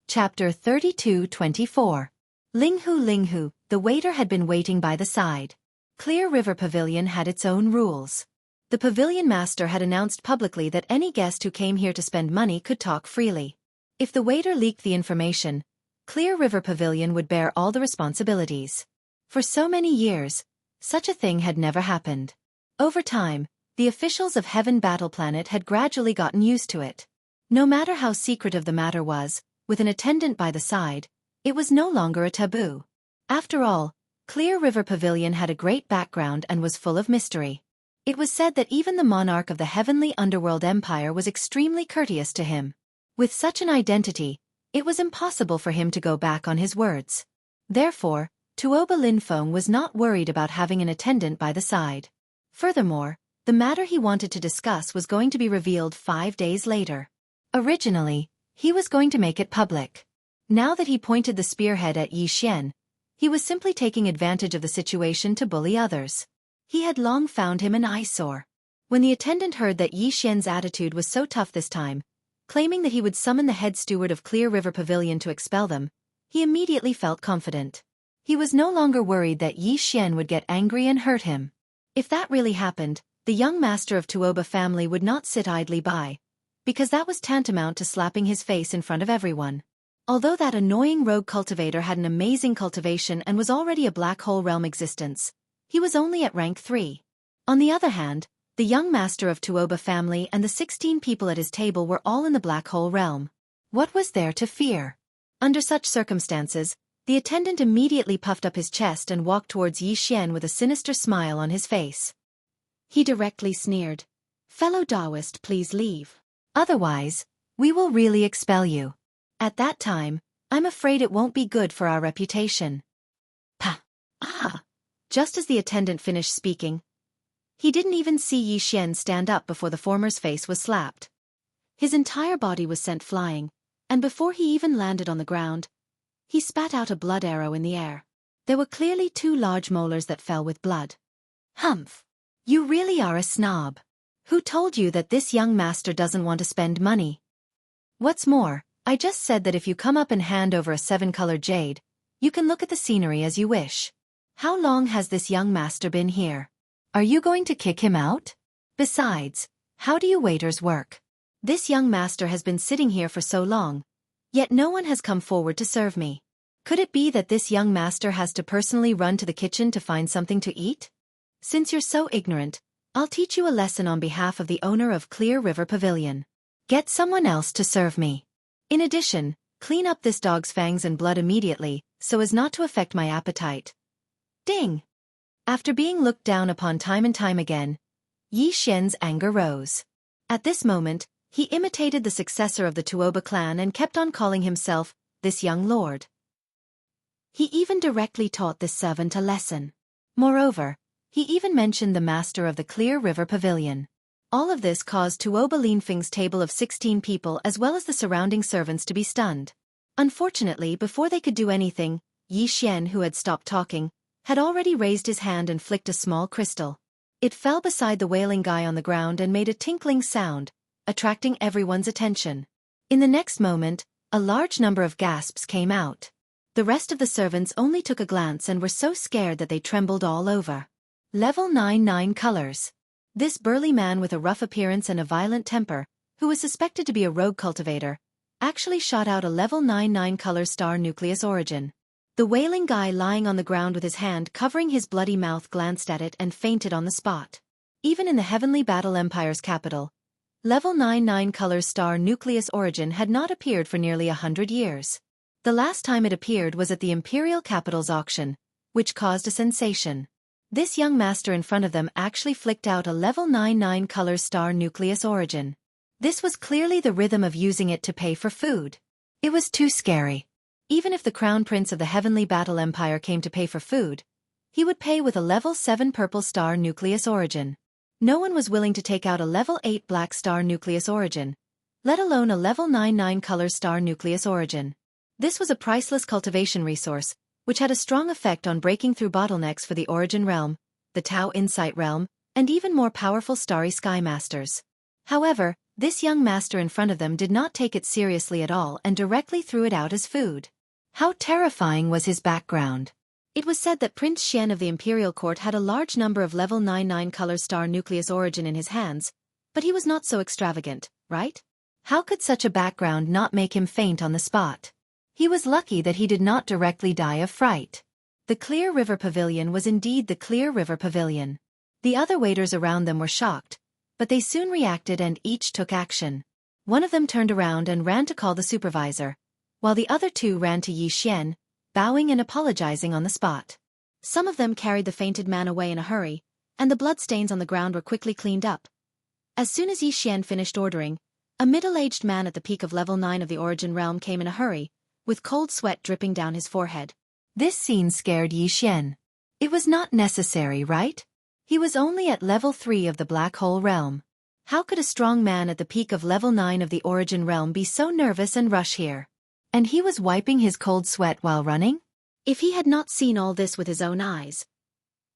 [SPEAKER 2] Chapter 32-24. Linghu, the waiter had been waiting by the side. Clear River Pavilion had its own rules. The pavilion master had announced publicly that any guest who came here to spend money could talk freely. If the waiter leaked the information, Clear River Pavilion would bear all the responsibilities. For so many years, such a thing had never happened. Over time, the officials of Heaven Battle Planet had gradually gotten used to it. No matter how secretive the matter was, with an attendant by the side, it was no longer a taboo. After all, Clear River Pavilion had a great background and was full of mystery. It was said that even the monarch of the heavenly underworld empire was extremely courteous to him. With such an identity, it was impossible for him to go back on his words. Therefore, Tuoba Linfeng was not worried about having an attendant by the side. Furthermore, The matter he wanted to discuss was going to be revealed 5 days later. Originally, he was going to make it public. Now that he pointed the spearhead at Yi Xian, he was simply taking advantage of the situation to bully others. He had long found him an eyesore. When the attendant heard that Yi Xian's attitude was so tough this time, claiming that he would summon the head steward of Clear River Pavilion to expel them, he immediately felt confident. He was no longer worried that Yi Xian would get angry and hurt him. If that really happened, the young master of Tuoba family would not sit idly by, because that was tantamount to slapping his face in front of everyone. Although that annoying rogue cultivator had an amazing cultivation and was already a black hole realm existence, he was only at rank 3. On the other hand, the young master of Tuoba family and the 16 people at his table were all in the black hole realm. What was there to fear? Under such circumstances, the attendant immediately puffed up his chest and walked towards Yi Xian with a sinister smile on his face. He directly sneered, "Fellow Taoist, please leave. Otherwise, we will really expel you. At that time, I'm afraid it won't be good for our reputation." "Pah! Ah!" Just as the attendant finished speaking, he didn't even see Yi Xian stand up before the former's face was slapped. His entire body was sent flying, and before he even landed on the ground, he spat out a blood arrow in the air. There were clearly 2 large molars that fell with blood. "Humph! You really are a snob. Who told you that this young master doesn't want to spend money? What's more, I just said that if you come up and hand over a 7-colored jade, you can look at the scenery as you wish. How long has this young master been here? Are you going to kick him out? Besides, how do you waiters work? This young master has been sitting here for so long, yet no one has come forward to serve me. Could it be that this young master has to personally run to the kitchen to find something to eat? Since you're so ignorant, I'll teach you a lesson on behalf of the owner of Clear River Pavilion. Get someone else to serve me. In addition, clean up this dog's fangs and blood immediately, so as not to affect my appetite." Ding! After being looked down upon time and time again, Yi Xian's anger rose. At this moment, he imitated the successor of the Tuoba clan and kept on calling himself, "this young lord." He even directly taught this servant a lesson. Moreover, he even mentioned the master of the Clear River Pavilion. All of this caused Tuoba Linfeng's table of 16 people as well as the surrounding servants to be stunned. Unfortunately, before they could do anything, Yi Xian, who had stopped talking, had already raised his hand and flicked a small crystal. It fell beside the wailing guy on the ground and made a tinkling sound, attracting everyone's attention. In the next moment, a large number of gasps came out. The rest of the servants only took a glance and were so scared that they trembled all over. Level 99 colors. This burly man with a rough appearance and a violent temper, who was suspected to be a rogue cultivator, actually shot out a level 99 color star nucleus origin. The wailing guy lying on the ground with his hand covering his bloody mouth glanced at it and fainted on the spot. Even in the Heavenly Battle Empire's capital, level 99 color star nucleus origin had not appeared for nearly 100 years. The last time it appeared was at the Imperial Capital's auction, which caused a sensation. This young master in front of them actually flicked out a level 99 color star nucleus origin. This was clearly the rhythm of using it to pay for food. It was too scary. Even if the Crown Prince of the Heavenly Battle Empire came to pay for food, he would pay with a level 7 purple star nucleus origin. No one was willing to take out a level 8 black star nucleus origin, let alone a level 99 color star nucleus origin. This was a priceless cultivation resource, which had a strong effect on breaking through bottlenecks for the Origin Realm, the Tau Insight Realm, and even more powerful Starry Sky Masters. However, this young master in front of them did not take it seriously at all and directly threw it out as food. How terrifying was his background? It was said that Prince Xian of the Imperial Court had a large number of level 99 color star nucleus origin in his hands, but he was not so extravagant, right? How could such a background not make him faint on the spot? He was lucky that he did not directly die of fright. The Clear River Pavilion was indeed the Clear River Pavilion. The other waiters around them were shocked, but they soon reacted and each took action. One of them turned around and ran to call the supervisor, while the other 2 ran to Yi Xian, bowing and apologizing on the spot. Some of them carried the fainted man away in a hurry, and the bloodstains on the ground were quickly cleaned up. As soon as Yi Xian finished ordering, a middle-aged man at the peak of level 9 of the Origin Realm came in a hurry, with cold sweat dripping down his forehead. This scene scared Yi Xian. It was not necessary, right? He was only at level 3 of the Black Hole Realm. How could a strong man at the peak of level 9 of the Origin Realm be so nervous and rush here? And he was wiping his cold sweat while running? If he had not seen all this with his own eyes,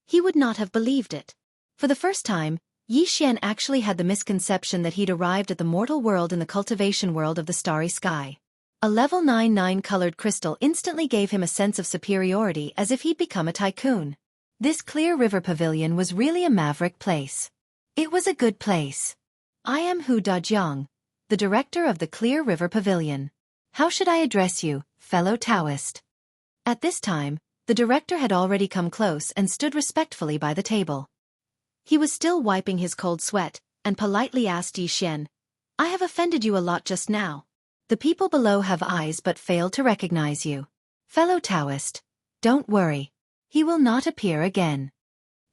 [SPEAKER 2] he would not have believed it. For the first time, Yi Xian actually had the misconception that he'd arrived at the mortal world in the cultivation world of the starry sky. A level 9 colored crystal instantly gave him a sense of superiority as if he'd become a tycoon. This clear river pavilion was really a maverick place. It was a good place. I am Hu Dajiang, the director of the Clear River Pavilion. How should I address you, fellow Taoist? At this time, the director had already come close and stood respectfully by the table. He was still wiping his cold sweat, and politely asked Yi Xian, I have offended you a lot just now. The people below have eyes but fail to recognize you. Fellow Taoist, don't worry. He will not appear again.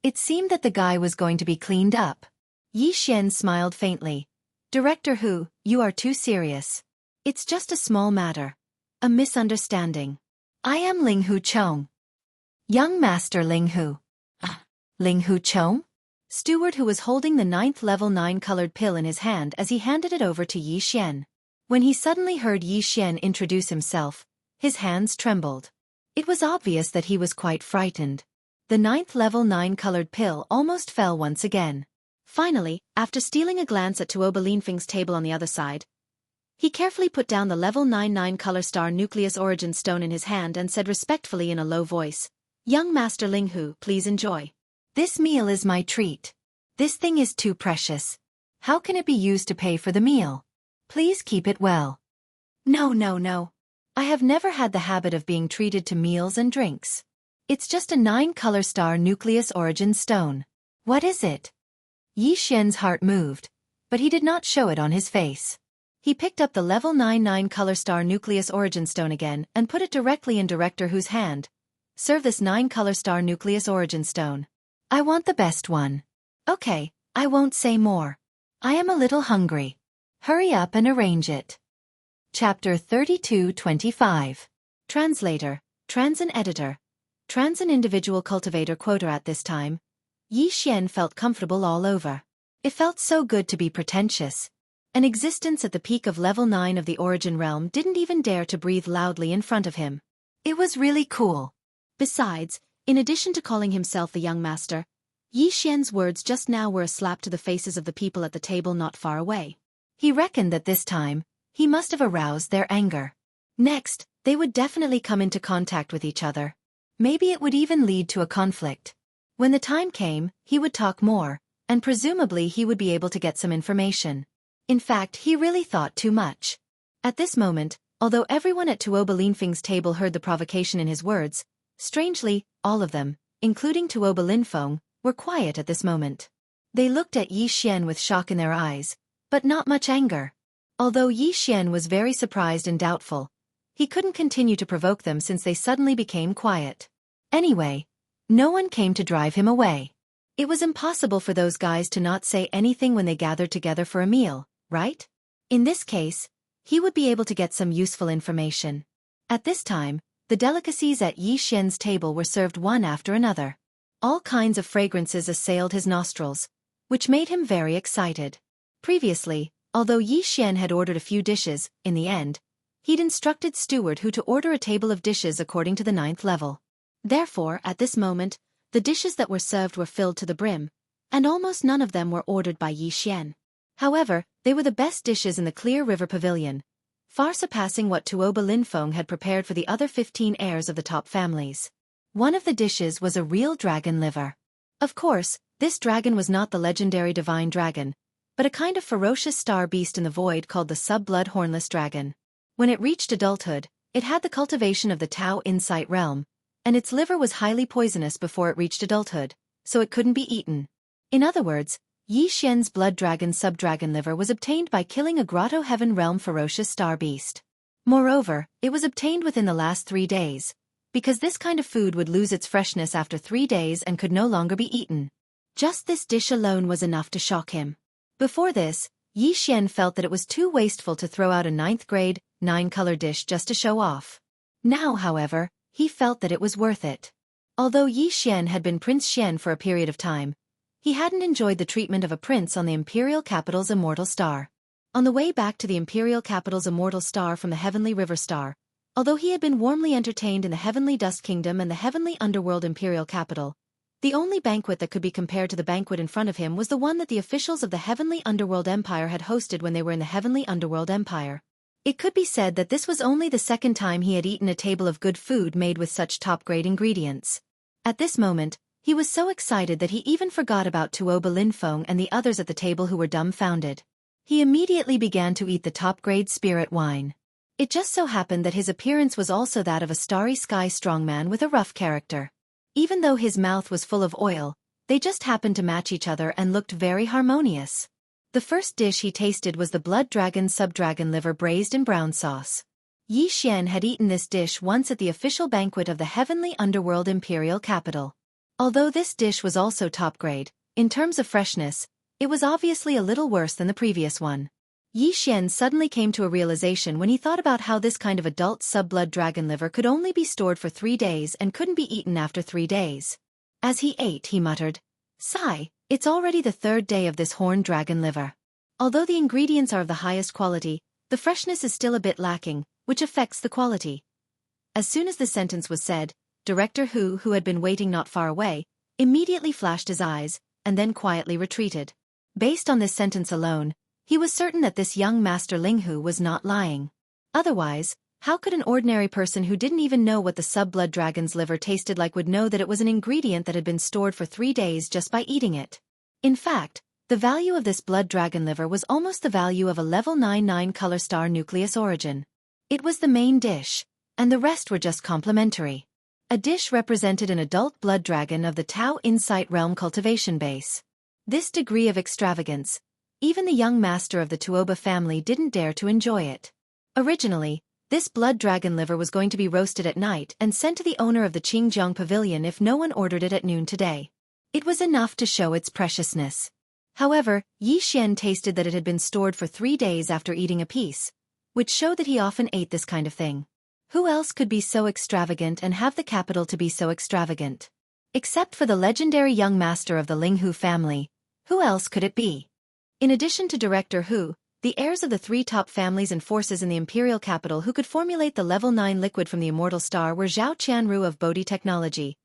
[SPEAKER 2] It seemed that the guy was going to be cleaned up. Yi Xian smiled faintly. Director Hu, you are too serious. It's just a small matter. A misunderstanding. I am Ling Hu Chong. Young Master Ling Hu. Ling Hu Chong? Steward who was holding the 9th level 9 colored pill in his hand as he handed it over to Yi Xian. When he suddenly heard Yi Xian introduce himself, his hands trembled. It was obvious that he was quite frightened. The 9th level 9 colored pill almost fell once again. Finally, after stealing a glance at Tuoba Linfeng's table on the other side, he carefully put down the level 9 color star nucleus origin stone in his hand and said respectfully in a low voice, Young Master Ling Hu, please enjoy. This meal is my treat. This thing is too precious. How can it be used to pay for the meal? Please keep it well. No. I have never had the habit of being treated to meals and drinks. It's just a 9 color star nucleus origin stone. What is it? Yi Xian's heart moved, but he did not show it on his face. He picked up the level 9 color star nucleus origin stone again and put it directly in Director Hu's hand. Serve this 9 color star nucleus origin stone. I want the best one. Okay, I won't say more. I am a little hungry. Hurry up and arrange it. Chapter 32-25. Translator, Transin Editor. Transin Individual Cultivator Quota. At this time, Yi Xian felt comfortable all over. It felt so good to be pretentious. An existence at the peak of level 9 of the Origin Realm didn't even dare to breathe loudly in front of him. It was really cool. Besides, in addition to calling himself the young master, Yi Xian's words just now were a slap to the faces of the people at the table not far away. He reckoned that this time, he must have aroused their anger. Next, they would definitely come into contact with each other. Maybe it would even lead to a conflict. When the time came, he would talk more, and presumably he would be able to get some information. In fact, he really thought too much. At this moment, although everyone at Tuoba Linfeng's table heard the provocation in his words, strangely, all of them, including Tuoba Linfeng, were quiet at this moment. They looked at Yi Xian with shock in their eyes, but not much anger. Although Yi Xian was very surprised and doubtful, he couldn't continue to provoke them since they suddenly became quiet. Anyway, no one came to drive him away. It was impossible for those guys to not say anything when they gathered together for a meal, right? In this case, he would be able to get some useful information. At this time, the delicacies at Yi Xian's table were served one after another. All kinds of fragrances assailed his nostrils, which made him very excited. Previously, although Yi Xian had ordered a few dishes, in the end, he'd instructed Steward Hu to order a table of dishes according to the 9th level. Therefore, at this moment, the dishes that were served were filled to the brim, and almost none of them were ordered by Yi Xian. However, they were the best dishes in the Clear River Pavilion, far surpassing what Tuoba Linfeng had prepared for the other 15 heirs of the top families. One of the dishes was a real dragon liver. Of course, this dragon was not the legendary divine dragon, but a kind of ferocious star beast in the void called the sub-blood hornless dragon. When it reached adulthood, it had the cultivation of the Tao Insight realm, and its liver was highly poisonous before it reached adulthood, so it couldn't be eaten. In other words, Yi Xian's blood dragon sub-dragon liver was obtained by killing a Grotto Heaven realm ferocious star beast. Moreover, it was obtained within the last 3 days, because this kind of food would lose its freshness after 3 days and could no longer be eaten. Just this dish alone was enough to shock him. Before this, Yi Xian felt that it was too wasteful to throw out a 9th grade, 9-color dish just to show off. Now, however, he felt that it was worth it. Although Yi Xian had been Prince Xian for a period of time, He hadn't enjoyed the treatment of a prince on the imperial capital's immortal star. On the way back to the imperial capital's immortal star from the heavenly river star, although he had been warmly entertained in the heavenly dust kingdom and the heavenly underworld imperial capital, the only banquet that could be compared to the banquet in front of him was the one that the officials of the heavenly underworld empire had hosted when they were in the heavenly underworld empire. It could be said that this was only the second time he had eaten a table of good food made with such top-grade ingredients. At this moment, he was so excited that he even forgot about Tuoba Linfeng and the others at the table who were dumbfounded. He immediately began to eat the top-grade spirit wine. It just so happened that his appearance was also that of a starry sky strongman with a rough character. Even though his mouth was full of oil, they just happened to match each other and looked very harmonious. The first dish he tasted was the blood dragon subdragon liver braised in brown sauce. Yi Xian had eaten this dish once at the official banquet of the heavenly underworld imperial capital. Although this dish was also top grade, in terms of freshness, it was obviously a little worse than the previous one. Yi Xian suddenly came to a realization when he thought about how this kind of adult sub-blood dragon liver could only be stored for 3 days and couldn't be eaten after 3 days. As he ate, he muttered, "Sigh, it's already the 3rd day of this horned dragon liver. Although the ingredients are of the highest quality, the freshness is still a bit lacking, which affects the quality." As soon as the sentence was said, Director Hu had been waiting not far away, immediately flashed his eyes, and then quietly retreated. Based on this sentence alone, he was certain that this young Master Ling Hu was not lying. Otherwise, how could an ordinary person who didn't even know what the sub-blood dragon's liver tasted like would know that it was an ingredient that had been stored for 3 days just by eating it? In fact, the value of this blood dragon liver was almost the value of a level 99 color star nucleus origin. It was the main dish, and the rest were just complementary. A dish represented an adult blood dragon of the Tao Insight Realm cultivation base. This degree of extravagance, even the young master of the Tuoba family didn't dare to enjoy it. Originally, this blood dragon liver was going to be roasted at night and sent to the owner of the Qingjiang Pavilion if no one ordered it at noon today. It was enough to show its preciousness. However, Yi Xian tasted that it had been stored for 3 days after eating a piece, which showed that he often ate this kind of thing. Who else could be so extravagant and have the capital to be so extravagant? Except for the legendary young master of the Ling Hu family, who else could it be? In addition to Director Hu, the heirs of the 3 top families and forces in the imperial capital who could formulate the level 9 liquid from the immortal star were Zhao Qianru of Bodhi Technology,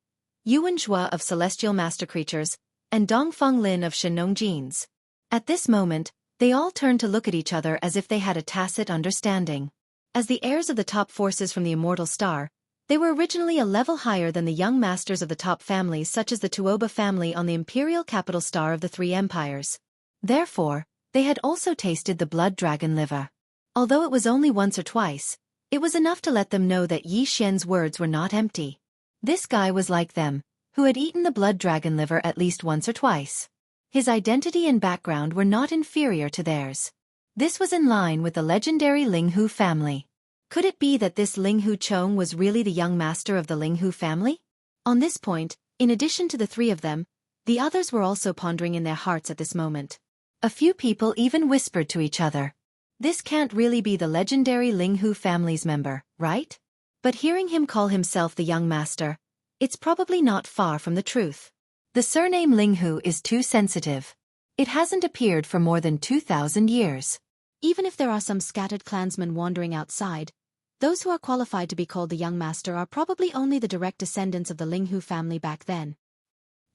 [SPEAKER 2] Yuan Zhua of Celestial Master Creatures, and Dongfeng Lin of Shenong Genes. At this moment, they all turned to look at each other as if they had a tacit understanding. As the heirs of the top forces from the immortal star, they were originally a level higher than the young masters of the top families such as the Tuoba family on the imperial capital star of the 3 empires. Therefore, they had also tasted the blood dragon liver. Although it was only once or twice, it was enough to let them know that Yi Xian's words were not empty. This guy was like them, who had eaten the blood dragon liver at least once or twice. His identity and background were not inferior to theirs. This was in line with the legendary Ling Hu family. Could it be that this Ling Hu Chong was really the young master of the Ling Hu family? On this point, in addition to the 3 of them, the others were also pondering in their hearts at this moment. A few people even whispered to each other, "This can't really be the legendary Ling Hu family's member, right?" But hearing him call himself the young master, it's probably not far from the truth. The surname Ling Hu is too sensitive. It hasn't appeared for more than 2,000 years. Even if there are some scattered clansmen wandering outside, those who are qualified to be called the young master are probably only the direct descendants of the Ling Hu family back then.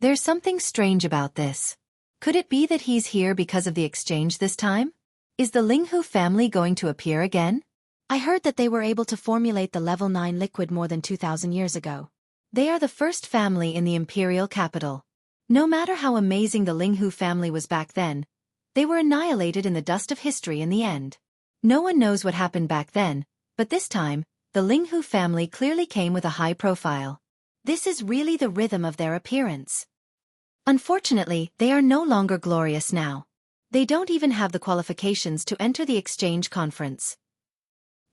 [SPEAKER 2] There's something strange about this. Could it be that he's here because of the exchange this time? Is the Ling Hu family going to appear again? I heard that they were able to formulate the level 9 liquid more than 2,000 years ago. They are the first family in the imperial capital. No matter how amazing the Ling Hu family was back then, they were annihilated in the dust of history in the end. No one knows what happened back then, but this time, the Ling Hu family clearly came with a high profile. This is really the rhythm of their appearance. Unfortunately, they are no longer glorious now. They don't even have the qualifications to enter the exchange conference.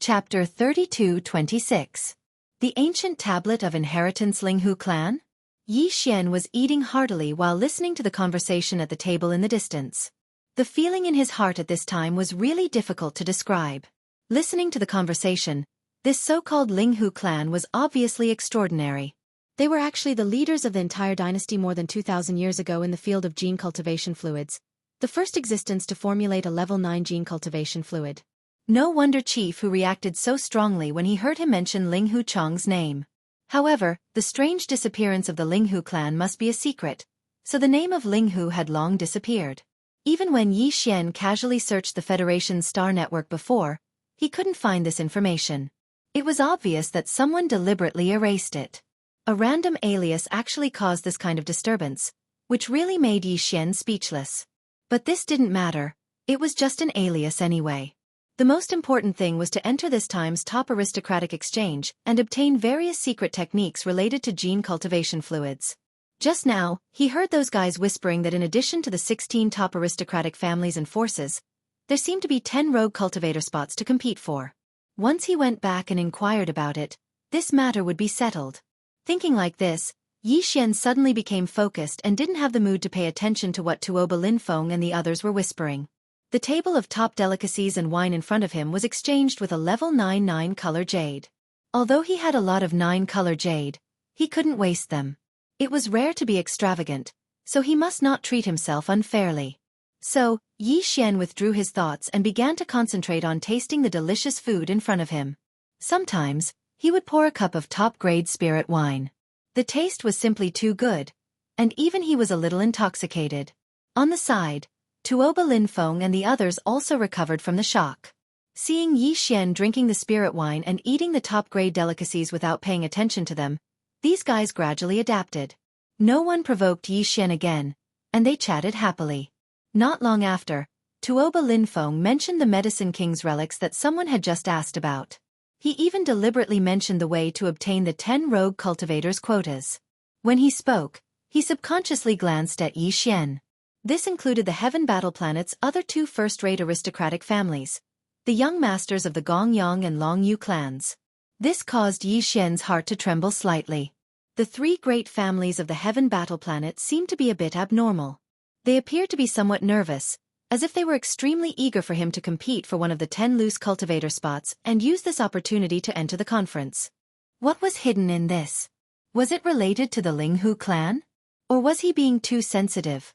[SPEAKER 2] Chapter 32-26. The Ancient Tablet of Inheritance Ling Hu Clan? Yi Xian was eating heartily while listening to the conversation at the table in the distance. The feeling in his heart at this time was really difficult to describe. Listening to the conversation, this so-called Ling Hu clan was obviously extraordinary. They were actually the leaders of the entire dynasty more than 2,000 years ago in the field of gene cultivation fluids, the first existence to formulate a level 9 gene cultivation fluid.
[SPEAKER 1] No wonder Chief Hu reacted so strongly when he heard him mention Ling Hu Chong's name. However, the strange disappearance of the Ling Hu clan must be a secret, so the name of Ling Hu had long disappeared. Even when Yi Xian casually searched the Federation's star network before, he couldn't find this information. It was obvious that someone deliberately erased it. A random alias actually caused this kind of disturbance, which really made Yi Xian speechless. But this didn't matter, it was just an alias anyway. The most important thing was to enter this time's top aristocratic exchange and obtain various secret techniques related to gene cultivation fluids. Just now, he heard those guys whispering that in addition to the 16 top aristocratic families and forces, there seemed to be 10 rogue cultivator spots to compete for. Once he went back and inquired about it, this matter would be settled. Thinking like this, Yi Xian suddenly became focused and didn't have the mood to pay attention to what Tuoba Linfeng and the others were whispering. The table of top delicacies and wine in front of him was exchanged with a level 9 color jade. Although he had a lot of 9 color jade, he couldn't waste them. It was rare to be extravagant, so he must not treat himself unfairly. So, Yi Xian withdrew his thoughts and began to concentrate on tasting the delicious food in front of him. Sometimes, he would pour a cup of top-grade spirit wine. The taste was simply too good, and even he was a little intoxicated. On the side, Tuoba Linfeng and the others also recovered from the shock. Seeing Yi Xian drinking the spirit wine and eating the top-grade delicacies without paying attention to them, these guys gradually adapted. No one provoked Yi Xian again, and they chatted happily. Not long after, Tuoba Linfeng mentioned the Medicine King's relics that someone had just asked about. He even deliberately mentioned the way to obtain the 10 rogue cultivators' quotas. When he spoke, he subconsciously glanced at Yi Xian. This included the Heaven Battle Planet's other 2 first-rate aristocratic families, the young masters of the Gongyang and Longyu clans. This caused Yi Xian's heart to tremble slightly. The 3 great families of the Heaven Battle Planet seemed to be a bit abnormal. They appeared to be somewhat nervous, as if they were extremely eager for him to compete for one of the 10 loose cultivator spots and use this opportunity to enter the conference. What was hidden in this? Was it related to the Ling Hu clan? Or was he being too sensitive?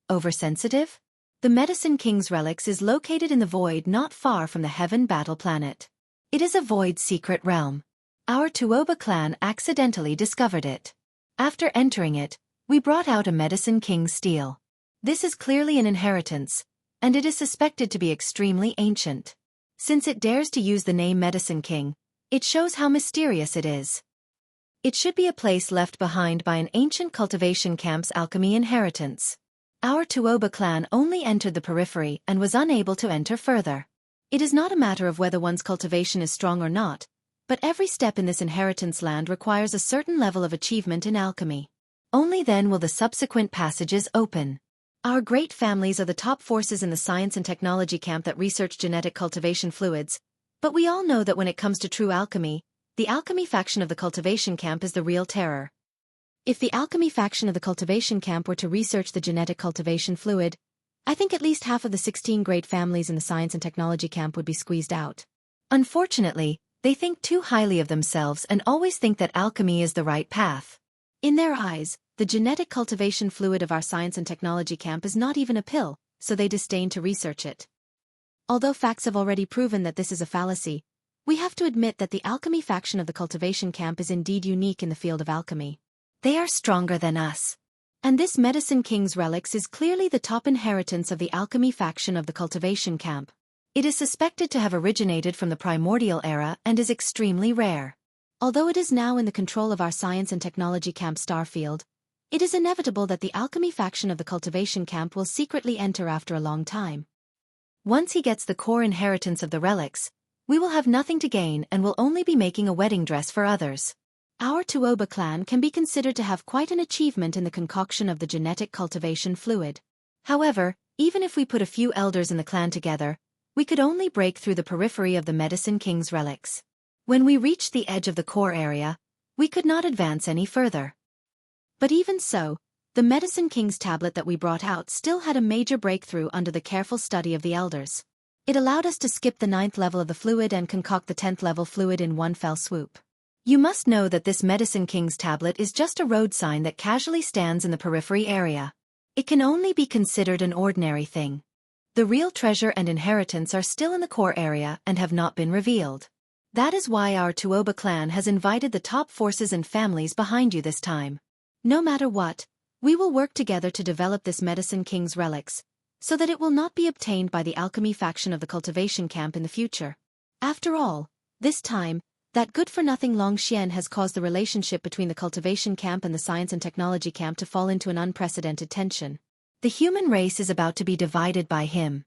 [SPEAKER 1] Oversensitive? The Medicine King's relics is located in the void not far from the Heaven Battle Planet. It is a void secret realm. Our Tuoba clan accidentally discovered it. After entering it, we brought out a Medicine King's stele. This is clearly an inheritance, and it is suspected to be extremely ancient. Since it dares to use the name Medicine King, it shows how mysterious it is. It should be a place left behind by an ancient cultivation camp's alchemy inheritance. Our Tuoba clan only entered the periphery and was unable to enter further. It is not a matter of whether one's cultivation is strong or not, but every step in this inheritance land requires a certain level of achievement in alchemy. Only then will the subsequent passages open. Our great families are the top forces in the science and technology camp that research genetic cultivation fluids, but we all know that when it comes to true alchemy, the alchemy faction of the cultivation camp is the real terror. If the alchemy faction of the cultivation camp were to research the genetic cultivation fluid, I think at least half of the 16 great families in the science and technology camp would be squeezed out. Unfortunately, they think too highly of themselves and always think that alchemy is the right path. In their eyes, the genetic cultivation fluid of our science and technology camp is not even a pill, so they disdain to research it. Although facts have already proven that this is a fallacy, we have to admit that the alchemy faction of the cultivation camp is indeed unique in the field of alchemy. They are stronger than us. And this Medicine King's relics is clearly the top inheritance of the alchemy faction of the cultivation camp. It is suspected to have originated from the primordial era and is extremely rare. Although it is now in the control of our science and technology camp Starfield, it is inevitable that the alchemy faction of the cultivation camp will secretly enter after a long time. Once he gets the core inheritance of the relics, we will have nothing to gain and will only be making a wedding dress for others. Our Tuoba clan can be considered to have quite an achievement in the concoction of the genetic cultivation fluid. However, even if we put a few elders in the clan together, we could only break through the periphery of the Medicine King's relics. When we reached the edge of the core area, we could not advance any further. But even so, the Medicine King's tablet that we brought out still had a major breakthrough under the careful study of the elders. It allowed us to skip the 9th level of the fluid and concoct the 10th level fluid in one fell swoop.
[SPEAKER 2] You must know that this Medicine King's tablet is just a road sign that casually stands in the periphery area. It can only be considered an ordinary thing. The real treasure and inheritance are still in the core area and have not been revealed. That is why our Tuoba clan has invited the top forces and families behind you this time. No matter what, we will work together to develop this Medicine King's relics, so that it will not be obtained by the alchemy faction of the cultivation camp in the future. After all, this time, that good-for-nothing Long Xian has caused the relationship between the cultivation camp and the science and technology camp to fall into an unprecedented tension. The human race is about to be divided by him.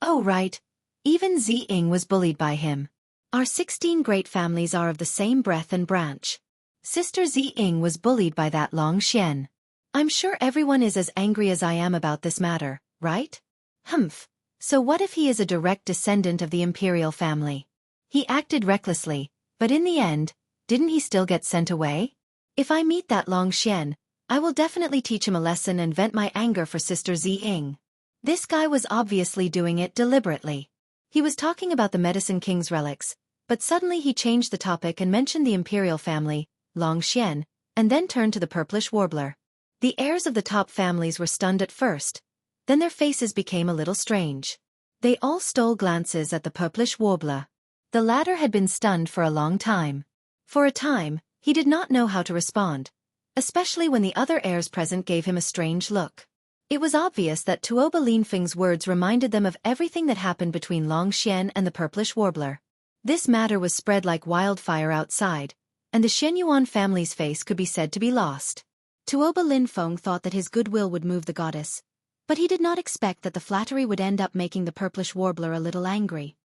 [SPEAKER 2] Oh right, even Ziying was bullied by him. Our 16 great families are of the same breath and branch. Sister Ziying was bullied by that Long Xian. I'm sure everyone is as angry as I am about this matter, right? Humph. So what if he is a direct descendant of the imperial family? He acted recklessly, but in the end, didn't he still get sent away? If I meet that Long Xian, I will definitely teach him a lesson and vent my anger for Sister Ziying. This guy was obviously doing it deliberately. He was talking about the Medicine King's relics, but suddenly he changed the topic and mentioned the imperial family, Long Xian, and then turned to the purplish warbler. The heirs of the top families were stunned at first, then their faces became a little strange. They all stole glances at the purplish warbler. The latter had been stunned for a long time. For a time, he did not know how to respond, especially when the other heirs present gave him a strange look. It was obvious that Tuoba Linfeng's words reminded them of everything that happened between Long Xian and the purplish warbler. This matter was spread like wildfire outside, and the Shenyuan family's face could be said to be lost. Tuoba Linfeng thought that his goodwill would move the goddess, but he did not expect that the flattery would end up making the purplish warbler a little angry.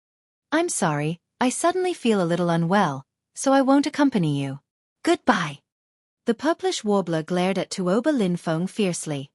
[SPEAKER 2] I'm sorry, I suddenly feel a little unwell, so I won't accompany you. Goodbye. The purplish warbler glared at Tuoba Linfeng fiercely.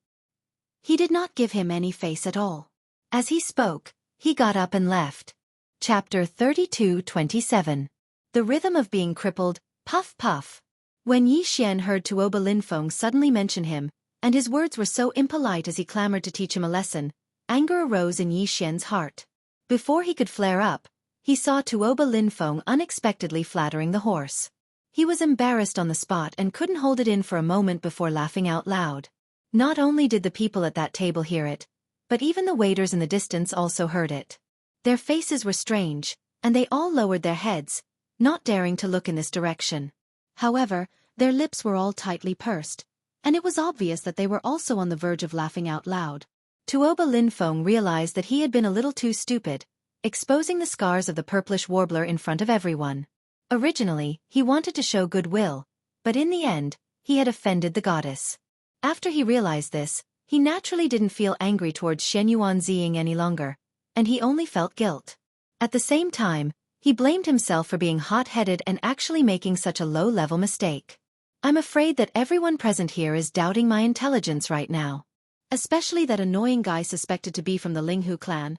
[SPEAKER 2] He did not give him any face at all. As he spoke, he got up and left. Chapter 32:27. The rhythm of being crippled, puff puff. When Yi Xian heard Tuoba Linfeng suddenly mention him, and his words were so impolite as he clamored to teach him a lesson, anger arose in Yi Xian's heart. Before he could flare up, he saw Tuoba Linfeng unexpectedly flattering the horse. He was embarrassed on the spot and couldn't hold it in for a moment before laughing out loud. Not only did the people at that table hear it, but even the waiters in the distance also heard it. Their faces were strange, and they all lowered their heads, not daring to look in this direction. However, their lips were all tightly pursed, and it was obvious that they were also on the verge of laughing out loud. Tuoba Linfeng realized that he had been a little too stupid, exposing the scars of the purplish warbler in front of everyone. Originally, he wanted to show goodwill, but in the end, he had offended the goddess. After he realized this, he naturally didn't feel angry towards Shenyuan Ziying any longer, and he only felt guilt. At the same time, he blamed himself for being hot-headed and actually making such a low-level mistake. I'm afraid that everyone present here is doubting my intelligence right now. Especially that annoying guy suspected to be from the Linghu clan.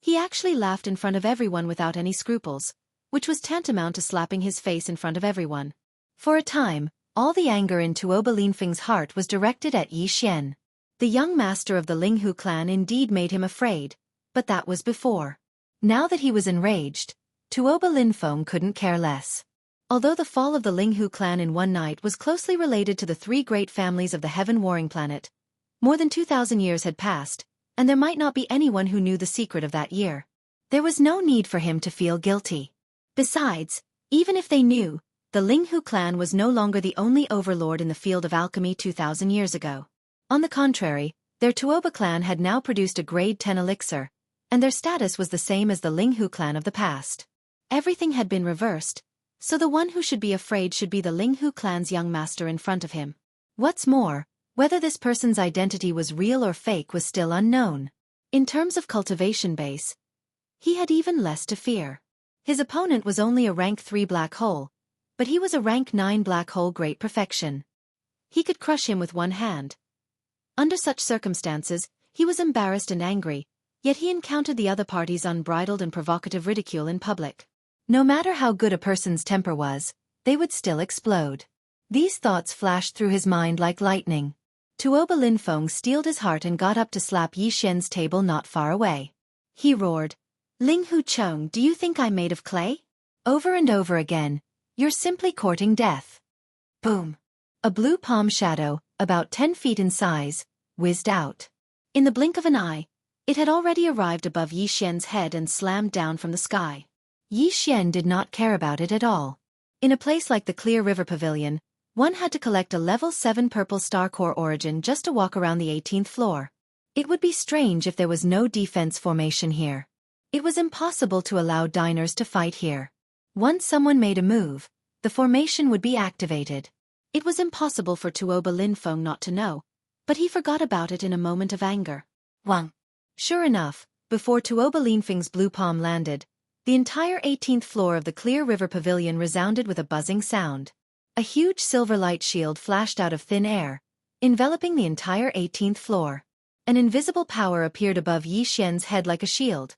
[SPEAKER 2] He actually laughed in front of everyone without any scruples, which was tantamount to slapping his face in front of everyone. For a time, all the anger in Tuoba Linfeng's heart was directed at Yi Xian. The young master of the Linghu clan indeed made him afraid, but that was before. Now that he was enraged, Tuoba Linfeng couldn't care less. Although the fall of the Linghu clan in one night was closely related to the three great families of the heaven-warring planet, more than 2,000 years had passed, and there might not be anyone who knew the secret of that year. There was no need for him to feel guilty. Besides, even if they knew, the Linghu clan was no longer the only overlord in the field of alchemy 2,000 years ago. On the contrary, their Tuoba clan had now produced a grade 10 elixir, and their status was the same as the Linghu clan of the past. Everything had been reversed, so the one who should be afraid should be the Linghu clan's young master in front of him. What's more, whether this person's identity was real or fake was still unknown. In terms of cultivation base, he had even less to fear. His opponent was only a rank 3 black hole, but he was a rank 9 black hole great perfection. He could crush him with one hand. Under such circumstances, he was embarrassed and angry, yet he encountered the other party's unbridled and provocative ridicule in public. No matter how good a person's temper was, they would still explode. These thoughts flashed through his mind like lightning. Tuoba Linfeng steeled his heart and got up to slap Yi Xian's table not far away. He roared, "Linghu Cheng, do you think I'm made of clay?" Over and over again, You're simply courting death. Boom. A blue palm shadow, about 10 feet in size, whizzed out. In the blink of an eye, it had already arrived above Yi Xian's head and slammed down from the sky. Yi Xian did not care about it at all. In a place like the Clear River Pavilion, one had to collect a level 7 purple star core origin just to walk around the 18th floor. It would be strange if there was no defense formation here. It was impossible to allow diners to fight here. Once someone made a move, the formation would be activated. It was impossible for Tuoba Linfeng not to know, but he forgot about it in a moment of anger. Wang. Sure enough, before Tuoba Linfeng's blue palm landed, the entire 18th floor of the Clear River Pavilion resounded with a buzzing sound. A huge silver light shield flashed out of thin air, enveloping the entire 18th floor. An invisible power appeared above Yi Xian's head like a shield,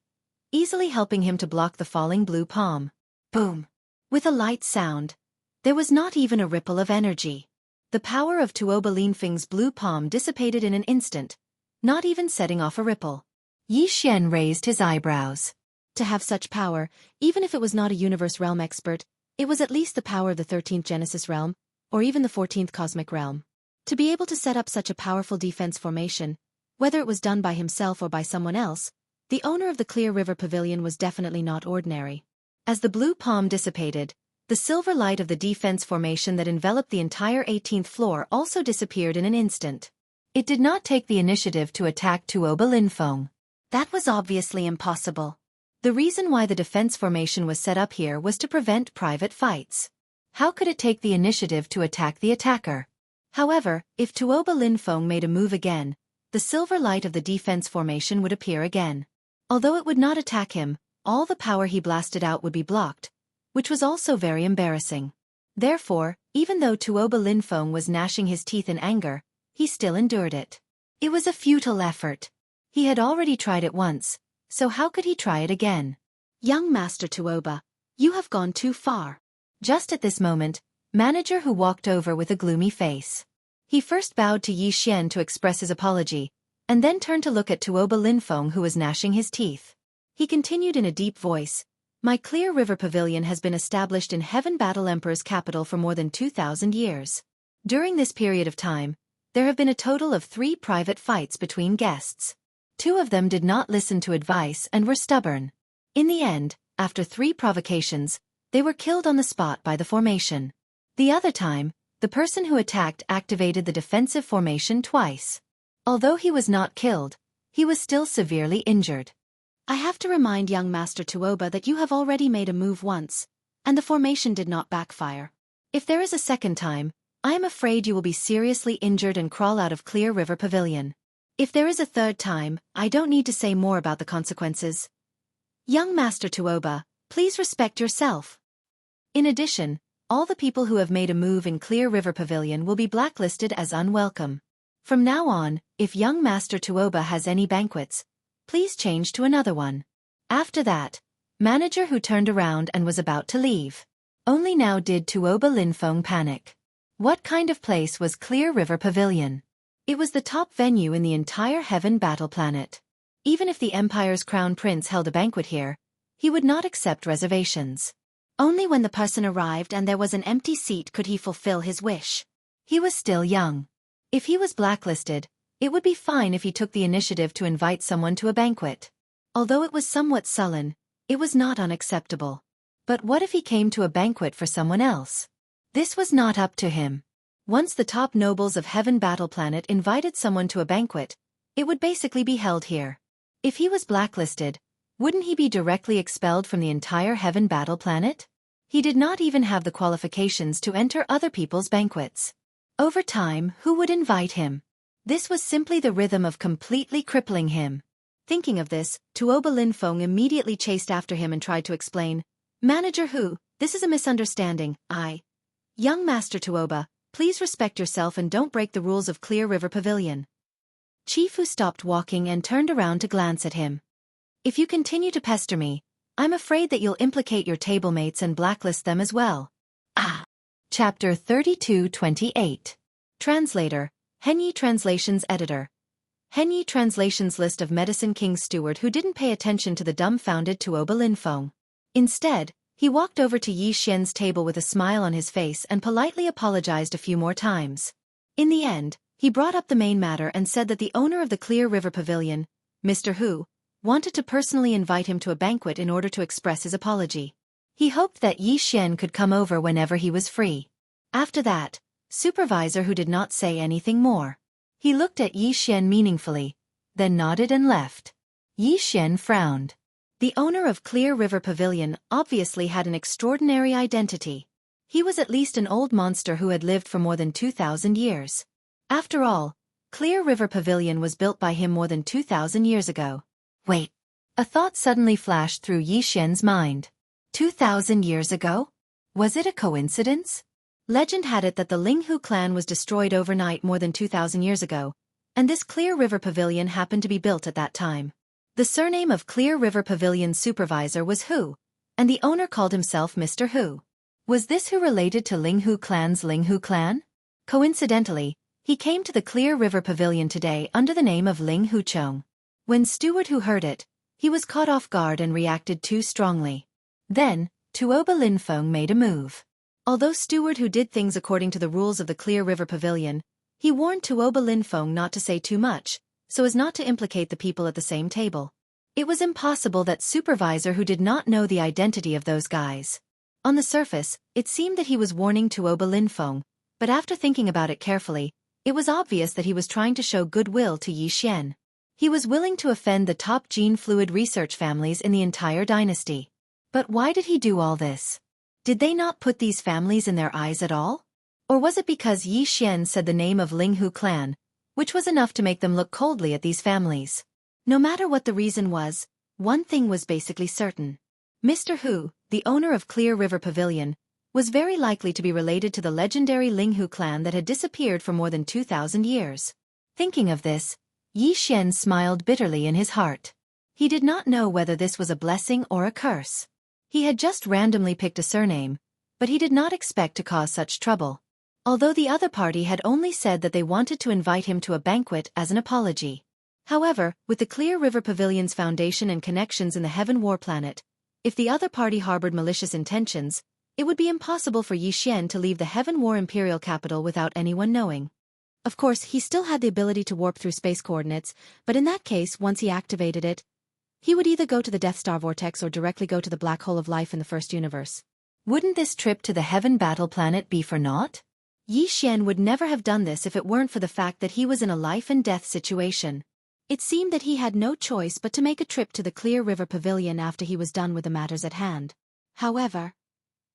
[SPEAKER 2] easily helping him to block the falling blue palm. Boom! With a light sound, there was not even a ripple of energy. The power of Tuoba Linfeng's blue palm dissipated in an instant, not even setting off a ripple. Yi Xian raised his eyebrows. To have such power, even if it was not a universe realm expert, it was at least the power of the 13th Genesis realm, or even the 14th cosmic realm. To be able to set up such a powerful defense formation, whether it was done by himself or by someone else, the owner of the Clear River Pavilion was definitely not ordinary. As the blue palm dissipated, the silver light of the defense formation that enveloped the entire 18th floor also disappeared in an instant. It did not take the initiative to attack Tuoba Linfeng. That was obviously impossible. The reason why the defense formation was set up here was to prevent private fights. How could it take the initiative to attack the attacker? However, if Tuoba Linfeng made a move again, the silver light of the defense formation would appear again. Although it would not attack him, all the power he blasted out would be blocked, which was also very embarrassing. Therefore, even though Tuoba Linfeng was gnashing his teeth in anger, he still endured it. It was a futile effort. He had already tried it once, so how could he try it again? Young Master Tuoba, you have gone too far. Just at this moment, Manager Hu walked over with a gloomy face. He first bowed to Yi Xian to express his apology, and then turned to look at Tuoba Linfeng who was gnashing his teeth. He continued in a deep voice, "My Clear River Pavilion has been established in Heaven Battle Emperor's capital for more than 2,000 years. During this period of time, there have been a total of 3 private fights between guests. 2 of them did not listen to advice and were stubborn. In the end, after 3 provocations, they were killed on the spot by the formation. The other time, the person who attacked activated the defensive formation twice. Although he was not killed, he was still severely injured. I have to remind young Master Tuoba that you have already made a move once, and the formation did not backfire. If there is a second time, I am afraid you will be seriously injured and crawl out of Clear River Pavilion. If there is a third time, I don't need to say more about the consequences. Young Master Tuoba, please respect yourself. In addition, all the people who have made a move in Clear River Pavilion will be blacklisted as unwelcome. From now on, if young Master Tuoba has any banquets, please change to another one." After that, Manager Hu turned around and was about to leave. Only now did Tuoba Linfeng panic. What kind of place was Clear River Pavilion? It was the top venue in the entire Heaven Battle Planet. Even if the Empire's Crown Prince held a banquet here, he would not accept reservations. Only when the person arrived and there was an empty seat could he fulfill his wish. He was still young. If he was blacklisted, it would be fine if he took the initiative to invite someone to a banquet. Although it was somewhat sullen, it was not unacceptable. But what if he came to a banquet for someone else? This was not up to him. Once the top nobles of Heaven Battle Planet invited someone to a banquet, it would basically be held here. If he was blacklisted, wouldn't he be directly expelled from the entire Heaven Battle Planet? He did not even have the qualifications to enter other people's banquets. Over time, who would invite him? This was simply the rhythm of completely crippling him. Thinking of this, Tuoba Linfeng immediately chased after him and tried to explain, "Manager Hu, this is a misunderstanding. Young Master Tuoba, please respect yourself and don't break the rules of Clear River Pavilion." Chief Hu stopped walking and turned around to glance at him. "If you continue to pester me, I'm afraid that you'll implicate your tablemates and blacklist them as well." Chapter 32-28. Translator, Henyi Translations Editor. Henyi Translations list of Medicine King's steward who didn't pay attention to the dumbfounded Tuoba Linfeng. Instead, He walked over to Yi Xian's table with a smile on his face and politely apologized a few more times. In the end, he brought up the main matter and said that the owner of the Clear River Pavilion, Mr. Hu, wanted to personally invite him to a banquet in order to express his apology. He hoped that Yi Xian could come over whenever he was free. After that, Supervisor Hu did not say anything more. He looked at Yi Xian meaningfully, then nodded and left. Yi Xian frowned. The owner of Clear River Pavilion obviously had an extraordinary identity. He was at least an old monster who had lived for more than 2,000 years. After all, Clear River Pavilion was built by him more than 2,000 years ago. Wait. A thought suddenly flashed through Yi Xian's mind. 2,000 years ago? Was it a coincidence? Legend had it that the Linghu clan was destroyed overnight more than 2,000 years ago, and this Clear River Pavilion happened to be built at that time. The surname of Clear River Pavilion's supervisor was Hu, and the owner called himself Mr. Hu. Was this Hu related to Linghu clan's Linghu clan? Coincidentally, he came to the Clear River Pavilion today under the name of Ling Hu Chong. When Steward Hu heard it, he was caught off guard and reacted too strongly. Then, Tuoba Linfeng made a move. Although Steward Hu did things according to the rules of the Clear River Pavilion, he warned Tuoba Linfeng not to say too much, so as not to implicate the people at the same table. It was impossible that Supervisor Hu did not know the identity of those guys. On the surface, it seemed that he was warning Tuoba Linfeng, but after thinking about it carefully, it was obvious that he was trying to show goodwill to Yi Xian. He was willing to offend the top gene fluid research families in the entire dynasty. But why did he do all this? Did they not put these families in their eyes at all? Or was it because Yi Xian said the name of Linghu clan, which was enough to make them look coldly at these families? No matter what the reason was, one thing was basically certain. Mr. Hu, the owner of Clear River Pavilion, was very likely to be related to the legendary Linghu clan that had disappeared for more than 2,000 years. Thinking of this, Yi Xian smiled bitterly in his heart. He did not know whether this was a blessing or a curse. He had just randomly picked a surname, but he did not expect to cause such trouble. Although the other party had only said that they wanted to invite him to a banquet as an apology. However, with the Clear River Pavilion's foundation and connections in the Heaven War planet, if the other party harbored malicious intentions, it would be impossible for Yi Xian to leave the Heaven War imperial capital without anyone knowing. Of course, he still had the ability to warp through space coordinates, but in that case, once he activated it, he would either go to the Death Star vortex or directly go to the black hole of life in the first universe. Wouldn't this trip to the Heaven Battle planet be for naught? Yi Xian would never have done this if it weren't for the fact that he was in a life-and-death situation. It seemed that he had no choice but to make a trip to the Clear River Pavilion after he was done with the matters at hand. However,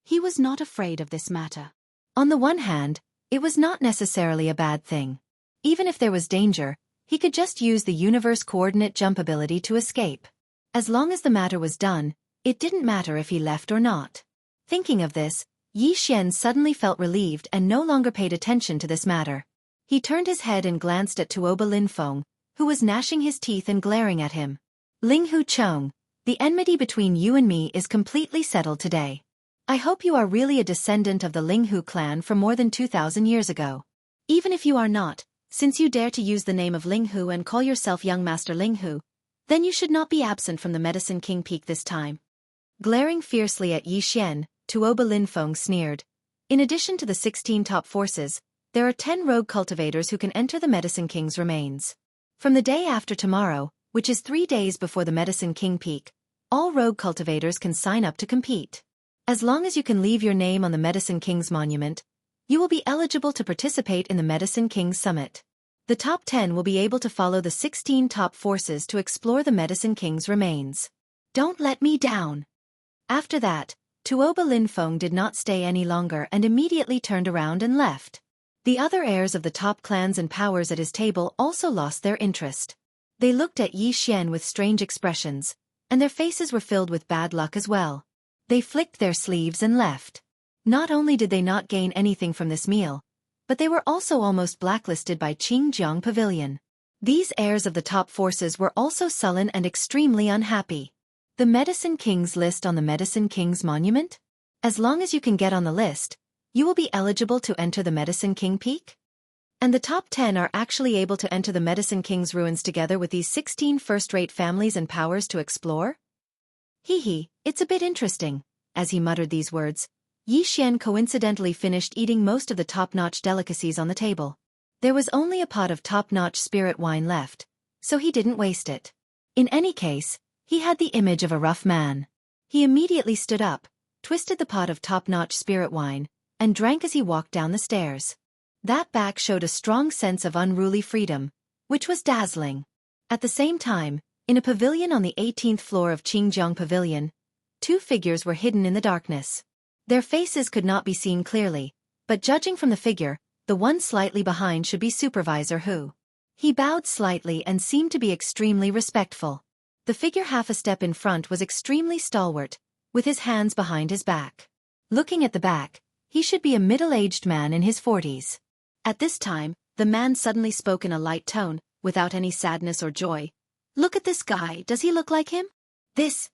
[SPEAKER 2] he was not afraid of this matter. On the one hand, it was not necessarily a bad thing. Even if there was danger, he could just use the universe coordinate jump ability to escape. As long as the matter was done, it didn't matter if he left or not. Thinking of this, Yi Xian suddenly felt relieved and no longer paid attention to this matter. He turned his head and glanced at Tuoba Linfeng, who was gnashing his teeth and glaring at him. Linghu Chong, the enmity between you and me is completely settled today. I hope you are really a descendant of the Linghu clan from more than 2,000 years ago. Even if you are not, since you dare to use the name of Linghu and call yourself Young Master Linghu, then you should not be absent from the Medicine King Peak this time. Glaring fiercely at Yi Xian, Tuoba Linfeng sneered. In addition to the 16 top forces, there are 10 rogue cultivators who can enter the Medicine King's remains. From the day after tomorrow, which is 3 days before the Medicine King Peak, all rogue cultivators can sign up to compete. As long as you can leave your name on the Medicine King's monument, you will be eligible to participate in the Medicine King's Summit. The top 10 will be able to follow the 16 top forces to explore the Medicine King's remains. Don't let me down. After that, Tuoba Linfeng did not stay any longer and immediately turned around and left. The other heirs of the top clans and powers at his table also lost their interest. They looked at Yi Xian with strange expressions, and their faces were filled with bad luck as well. They flicked their sleeves and left. Not only did they not gain anything from this meal, but they were also almost blacklisted by Qingjiang Pavilion. These heirs of the top forces were also sullen and extremely unhappy. The Medicine King's list on the Medicine King's monument? As long as you can get on the list, you will be eligible to enter the Medicine King Peak? And the top 10 are actually able to enter the Medicine King's ruins together with these 16 first-rate families and powers to explore? Hee hee, it's a bit interesting, as he muttered these words, Yi Xian coincidentally finished eating most of the top-notch delicacies on the table. There was only a pot of top-notch spirit wine left, so he didn't waste it. In any case, he had the image of a rough man. He immediately stood up, twisted the pot of top-notch spirit wine, and drank as he walked down the stairs. That back showed a strong sense of unruly freedom, which was dazzling. At the same time, in a pavilion on the 18th floor of Qingjiang Pavilion, two figures were hidden in the darkness. Their faces could not be seen clearly, but judging from the figure, the one slightly behind should be Supervisor Hu. He bowed slightly and seemed to be extremely respectful. The figure half a step in front was extremely stalwart, with his hands behind his back. Looking at the back, he should be a middle-aged man in his 40s. At this time, the man suddenly spoke in a light tone, without any sadness or joy. Look at this guy, does he look like him? This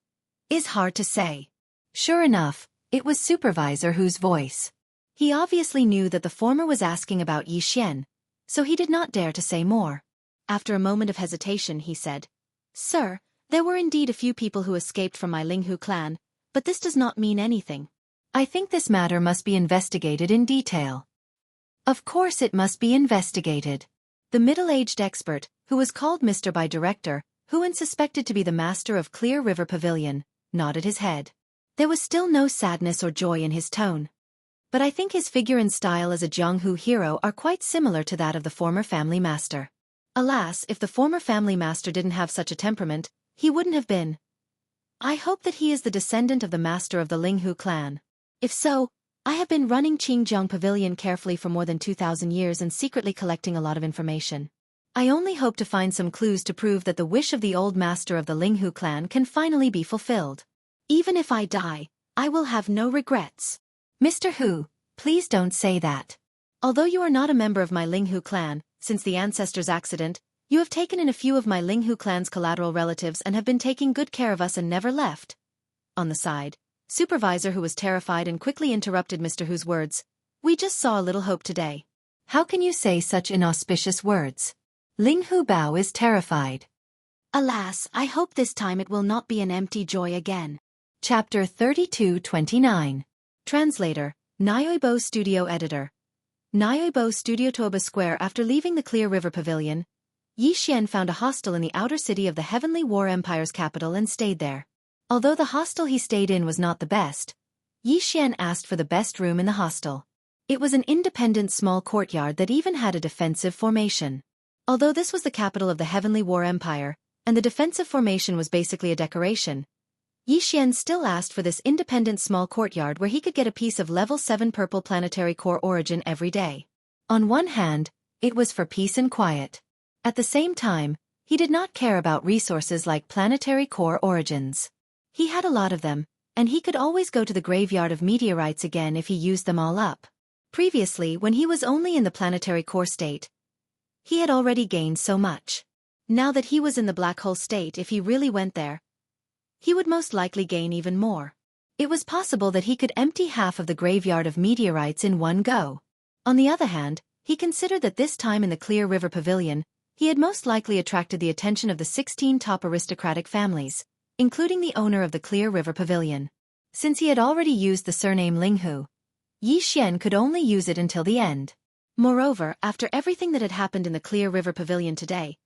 [SPEAKER 2] is hard to say. Sure enough, it was Supervisor Hu's voice. He obviously knew that the former was asking about Yi Xian, so he did not dare to say more. After a moment of hesitation, he said, Sir, there were indeed a few people who escaped from my Linghu clan, but this does not mean anything. I think this matter must be investigated in detail. Of course it must be investigated. The middle-aged expert, who was called Mr. by Director, who and suspected to be the master of Clear River Pavilion, nodded his head. There was still no sadness or joy in his tone. But I think his figure and style as a Jianghu hero are quite similar to that of the former family master. Alas, if the former family master didn't have such a temperament, he wouldn't have been. I hope that he is the descendant of the master of the Linghu clan. If so, I have been running Qingjiang Pavilion carefully for more than 2,000 years and secretly collecting a lot of information. I only hope to find some clues to prove that the wish of the old master of the Linghu clan can finally be fulfilled. Even if I die, I will have no regrets. Mr. Hu, please don't say that. Although you are not a member of my Linghu clan, since the ancestor's accident, you have taken in a few of my Linghu clan's collateral relatives and have been taking good care of us and never left. On the side, Supervisor Hu was terrified and quickly interrupted Mr. Hu's words. We just saw a little hope today. How can you say such inauspicious words? Linghu Bao is terrified. Alas, I hope this time it will not be an empty joy again. Chapter 32-29. Translator, Nyoibo Studio Editor. Nyoibo Studio Toba Square. After leaving the Clear River Pavilion, Yi Xian found a hostel in the outer city of the Heavenly War Empire's capital and stayed there. Although the hostel he stayed in was not the best, Yi Xian asked for the best room in the hostel. It was an independent small courtyard that even had a defensive formation. Although this was the capital of the Heavenly War Empire, and the defensive formation was basically a decoration, Yi Xian still asked for this independent small courtyard where he could get a piece of level 7 purple planetary core origin every day. On one hand, it was for peace and quiet. At the same time, he did not care about resources like planetary core origins. He had a lot of them, and he could always go to the graveyard of meteorites again if he used them all up. Previously, when he was only in the planetary core state, he had already gained so much. Now that he was in the black hole state, if he really went there, he would most likely gain even more. It was possible that he could empty half of the graveyard of meteorites in one go. On the other hand, he considered that this time in the Clear River Pavilion, he had most likely attracted the attention of the 16 top aristocratic families, including the owner of the Clear River Pavilion. Since he had already used the surname Linghu, Yi Xian could only use it until the end. Moreover, after everything that had happened in the Clear River Pavilion today,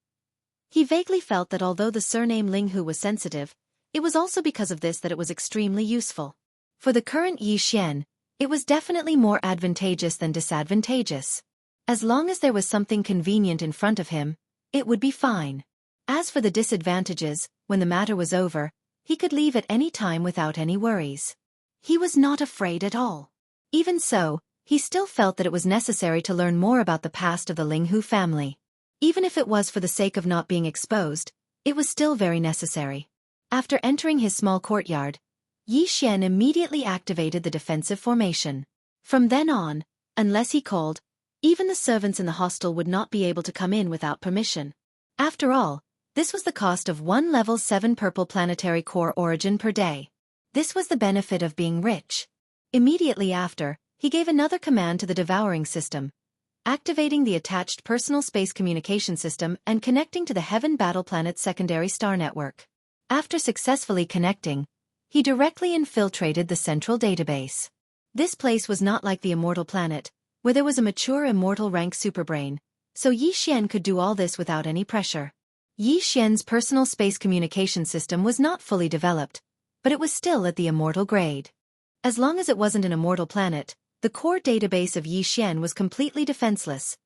[SPEAKER 2] he vaguely felt that although the surname Linghu was sensitive, it was also because of this that it was extremely useful. For the current Yi Xian, it was definitely more advantageous than disadvantageous. As long as there was something convenient in front of him, it would be fine. As for the disadvantages, when the matter was over, he could leave at any time without any worries. He was not afraid at all. Even so, he still felt that it was necessary to learn more about the past of the Linghu family. Even if it was for the sake of not being exposed, it was still very necessary. After entering his small courtyard, Yi Xian immediately activated the defensive formation. From then on, unless he called, even the servants in the hostel would not be able to come in without permission. After all, this was the cost of one level 7 purple planetary core origin per day. This was the benefit of being rich. Immediately after, he gave another command to the devouring system, activating the attached personal space communication system and connecting to the Heaven Battle Planet's secondary star network. After successfully connecting, he directly infiltrated the central database. This place was not like the immortal planet, where there was a mature immortal rank superbrain, so Yi Xian could do all this without any pressure. Yi Xian's personal space communication system was not fully developed, but it was still at the immortal grade. As long as it wasn't an immortal planet, the core database of Yi Xian was completely defenseless,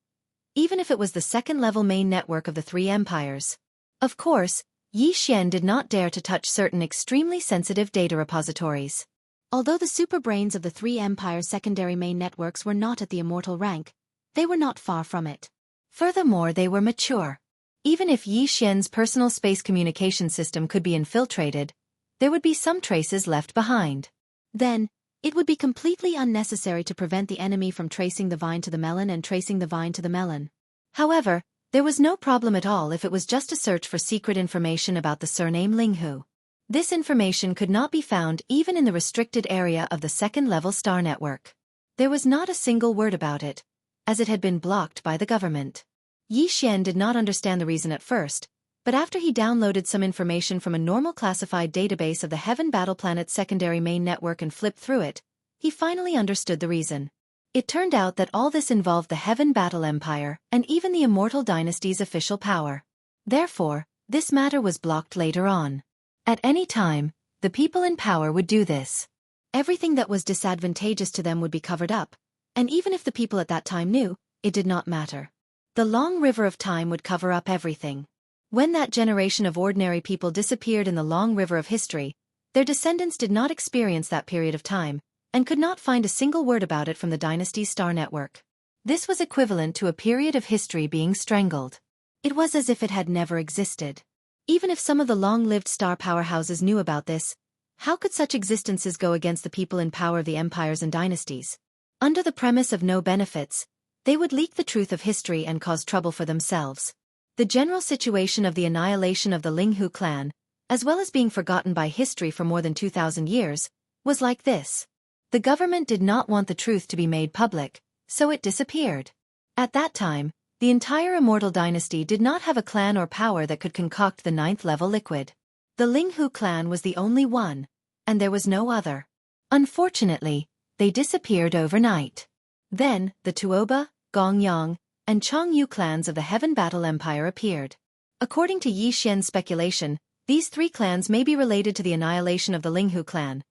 [SPEAKER 2] even if it was the second-level main network of the three empires. Of course, Yi Xian did not dare to touch certain extremely sensitive data repositories. Although the superbrains of the three empires' secondary main networks were not at the immortal rank, they were not far from it. Furthermore, they were mature. Even if Yi Xian's personal space communication system could be infiltrated, there would be some traces left behind. Then, it would be completely unnecessary to prevent the enemy from tracing the vine to the melon and tracing the vine to the melon. However, there was no problem at all if it was just a search for secret information about the surname Linghu. This information could not be found even in the restricted area of the second-level star network. There was not a single word about it, as it had been blocked by the government. Yi Xian did not understand the reason at first, but after he downloaded some information from a normal classified database of the Heaven Battle Planet's secondary main network and flipped through it, he finally understood the reason. It turned out that all this involved the Heaven Battle Empire and even the Immortal Dynasty's official power. Therefore, this matter was blocked later on. At any time, the people in power would do this. Everything that was disadvantageous to them would be covered up, and even if the people at that time knew, it did not matter. The long river of time would cover up everything. When that generation of ordinary people disappeared in the long river of history, their descendants did not experience that period of time, and could not find a single word about it from the dynasty's star network. This was equivalent to a period of history being strangled. It was as if it had never existed. Even if some of the long-lived star powerhouses knew about this, how could such existences go against the people in power of the empires and dynasties? Under the premise of no benefits, they would leak the truth of history and cause trouble for themselves. The general situation of the annihilation of the Linghu clan, as well as being forgotten by history for more than 2,000 years, was like this. The government did not want the truth to be made public, so it disappeared. At that time, the entire Immortal Dynasty did not have a clan or power that could concoct the 9th-level liquid. The Linghu clan was the only one, and there was no other. Unfortunately, they disappeared overnight. Then, the Tuoba, Gongyang, and Chongyu clans of the Heaven Battle Empire appeared. According to Yi Xian's speculation, these three clans may be related to the annihilation of the Linghu clan,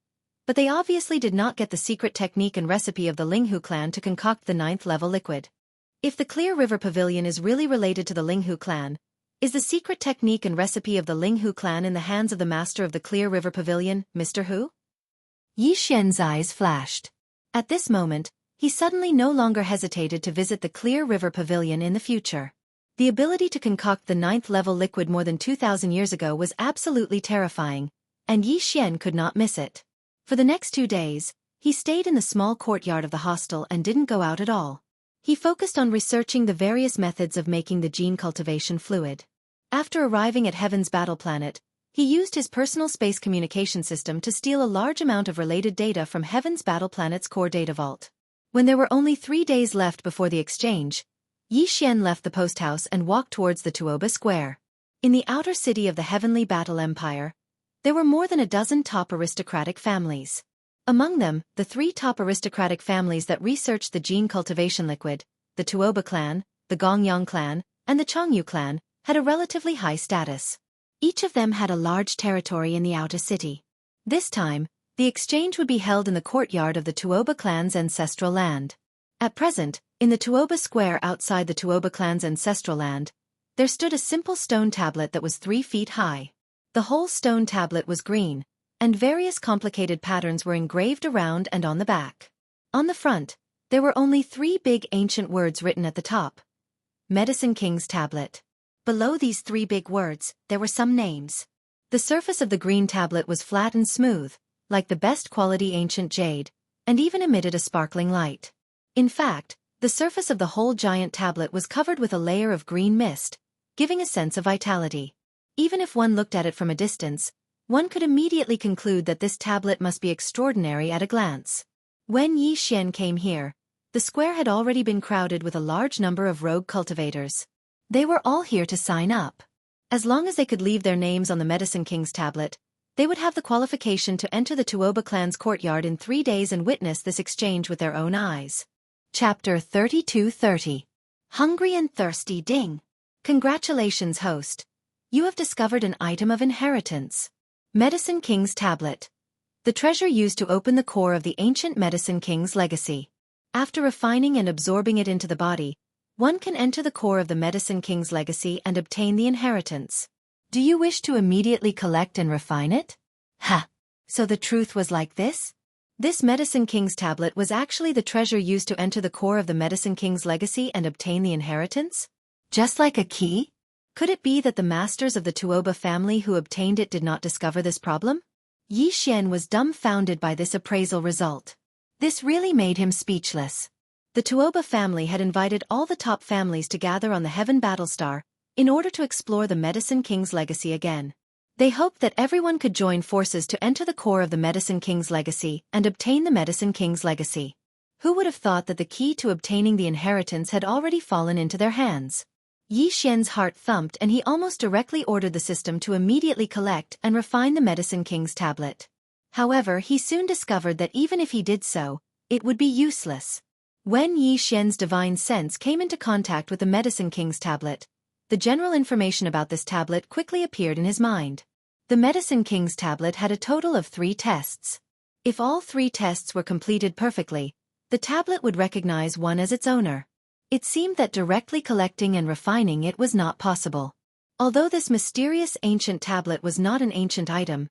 [SPEAKER 2] but they obviously did not get the secret technique and recipe of the Linghu clan to concoct the 9th-level liquid. If the Clear River Pavilion is really related to the Linghu clan, is the secret technique and recipe of the Linghu clan in the hands of the master of the Clear River Pavilion, Mr. Hu? Yi Xian's eyes flashed. At this moment, he suddenly no longer hesitated to visit the Clear River Pavilion in the future. The ability to concoct the 9th-level liquid more than 2,000 years ago was absolutely terrifying, and Yi Xian could not miss it. For the next 2 days, he stayed in the small courtyard of the hostel and didn't go out at all. He focused on researching the various methods of making the gene cultivation fluid. After arriving at Heaven's Battle Planet, he used his personal space communication system to steal a large amount of related data from Heaven's Battle Planet's core data vault. When there were only 3 days left before the exchange, Yi Xian left the post house and walked towards the Tuoba Square. In the outer city of the Heavenly Battle Empire, there were more than a dozen top aristocratic families. Among them, the 3 top aristocratic families that researched the gene cultivation liquid, the Tuoba clan, the Gongyang clan, and the Chongyu clan, had a relatively high status. Each of them had a large territory in the outer city. This time, the exchange would be held in the courtyard of the Tuoba clan's ancestral land. At present, in the Tuoba Square outside the Tuoba clan's ancestral land, there stood a simple stone tablet that was 3 feet high. The whole stone tablet was green, and various complicated patterns were engraved around and on the back. On the front, there were only 3 big ancient words written at the top. Medicine King's Tablet. Below these 3 big words, there were some names. The surface of the green tablet was flat and smooth, like the best quality ancient jade, and even emitted a sparkling light. In fact, the surface of the whole giant tablet was covered with a layer of green mist, giving a sense of vitality. Even if one looked at it from a distance, one could immediately conclude that this tablet must be extraordinary at a glance. When Yi Xian came here, the square had already been crowded with a large number of rogue cultivators. They were all here to sign up. As long as they could leave their names on the Medicine King's tablet, they would have the qualification to enter the Tuoba clan's courtyard in 3 days and witness this exchange with their own eyes. Chapter 3230. Hungry and Thirsty Ding. Congratulations, host. You have discovered an item of inheritance. Medicine King's Tablet. The treasure used to open the core of the ancient Medicine King's legacy. After refining and absorbing it into the body, one can enter the core of the Medicine King's legacy and obtain the inheritance. Do you wish to immediately collect and refine it? Ha! So the truth was like this? This Medicine King's tablet was actually the treasure used to enter the core of the Medicine King's legacy and obtain the inheritance? Just like a key? Could it be that the masters of the Tuoba family who obtained it did not discover this problem? Yi Xian was dumbfounded by this appraisal result. This really made him speechless. The Tuoba family had invited all the top families to gather on the Heaven Battlestar in order to explore the Medicine King's legacy again. They hoped that everyone could join forces to enter the core of the Medicine King's legacy and obtain the Medicine King's legacy. Who would have thought that the key to obtaining the inheritance had already fallen into their hands? Yi Xian's heart thumped and he almost directly ordered the system to immediately collect and refine the Medicine King's tablet. However, he soon discovered that even if he did so, it would be useless. When Yi Xian's divine sense came into contact with the Medicine King's tablet, the general information about this tablet quickly appeared in his mind. The Medicine King's tablet had a total of 3 tests. If all 3 tests were completed perfectly, the tablet would recognize one as its owner. It seemed that directly collecting and refining it was not possible. Although this mysterious ancient tablet was not an ancient item,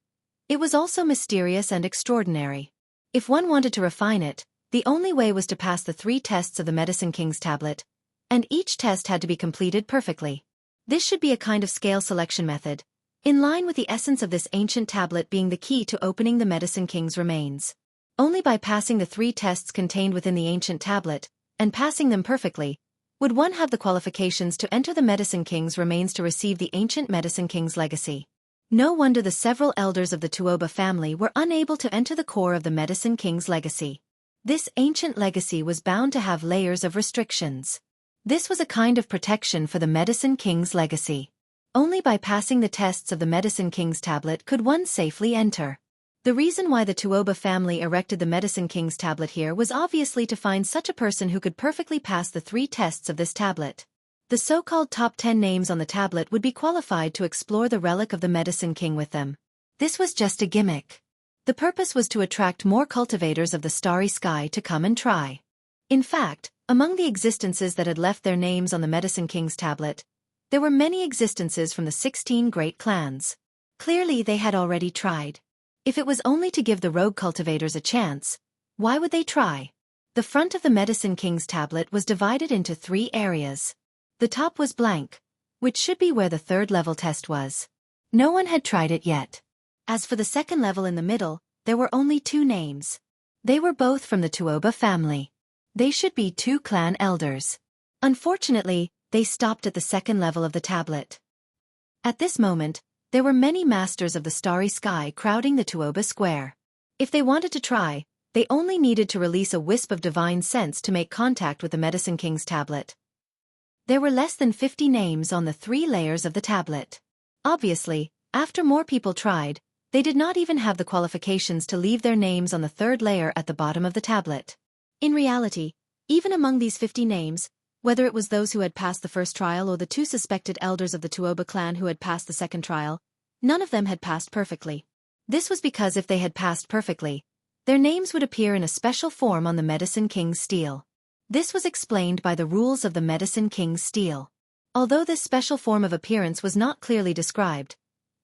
[SPEAKER 2] it was also mysterious and extraordinary. If one wanted to refine it, the only way was to pass the 3 tests of the Medicine King's tablet, and each test had to be completed perfectly. This should be a kind of scale selection method, in line with the essence of this ancient tablet being the key to opening the Medicine King's remains. Only by passing the 3 tests contained within the ancient tablet, and passing them perfectly, would one have the qualifications to enter the Medicine King's remains to receive the ancient Medicine King's legacy. No wonder the several elders of the Tuoba family were unable to enter the core of the Medicine King's legacy. This ancient legacy was bound to have layers of restrictions. This was a kind of protection for the Medicine King's legacy. Only by passing the tests of the Medicine King's tablet could one safely enter. The reason why the Tuoba family erected the Medicine King's tablet here was obviously to find such a person who could perfectly pass the 3 tests of this tablet. The so-called top 10 names on the tablet would be qualified to explore the relic of the Medicine King with them. This was just a gimmick. The purpose was to attract more cultivators of the starry sky to come and try. In fact, among the existences that had left their names on the Medicine King's tablet, there were many existences from the 16 great clans. Clearly they had already tried. If it was only to give the rogue cultivators a chance, why would they try? The front of the Medicine King's tablet was divided into 3 areas. The top was blank, which should be where the 3rd level test was. No one had tried it yet. As for the 2nd level in the middle, there were only 2 names. They were both from the Tuoba family. They should be 2 clan elders. Unfortunately, they stopped at the 2nd level of the tablet. At this moment, there were many masters of the starry sky crowding the Tuoba square. If they wanted to try, they only needed to release a wisp of divine sense to make contact with the Medicine King's tablet. There were less than 50 names on the 3 layers of the tablet. Obviously, after more people tried, they did not even have the qualifications to leave their names on the 3rd layer at the bottom of the tablet. In reality, even among these 50 names, whether it was those who had passed the first trial or the 2 suspected elders of the Tuoba clan who had passed the 2nd trial, none of them had passed perfectly. This was because if they had passed perfectly, their names would appear in a special form on the Medicine King's stele. This was explained by the rules of the Medicine King's stele. Although this special form of appearance was not clearly described,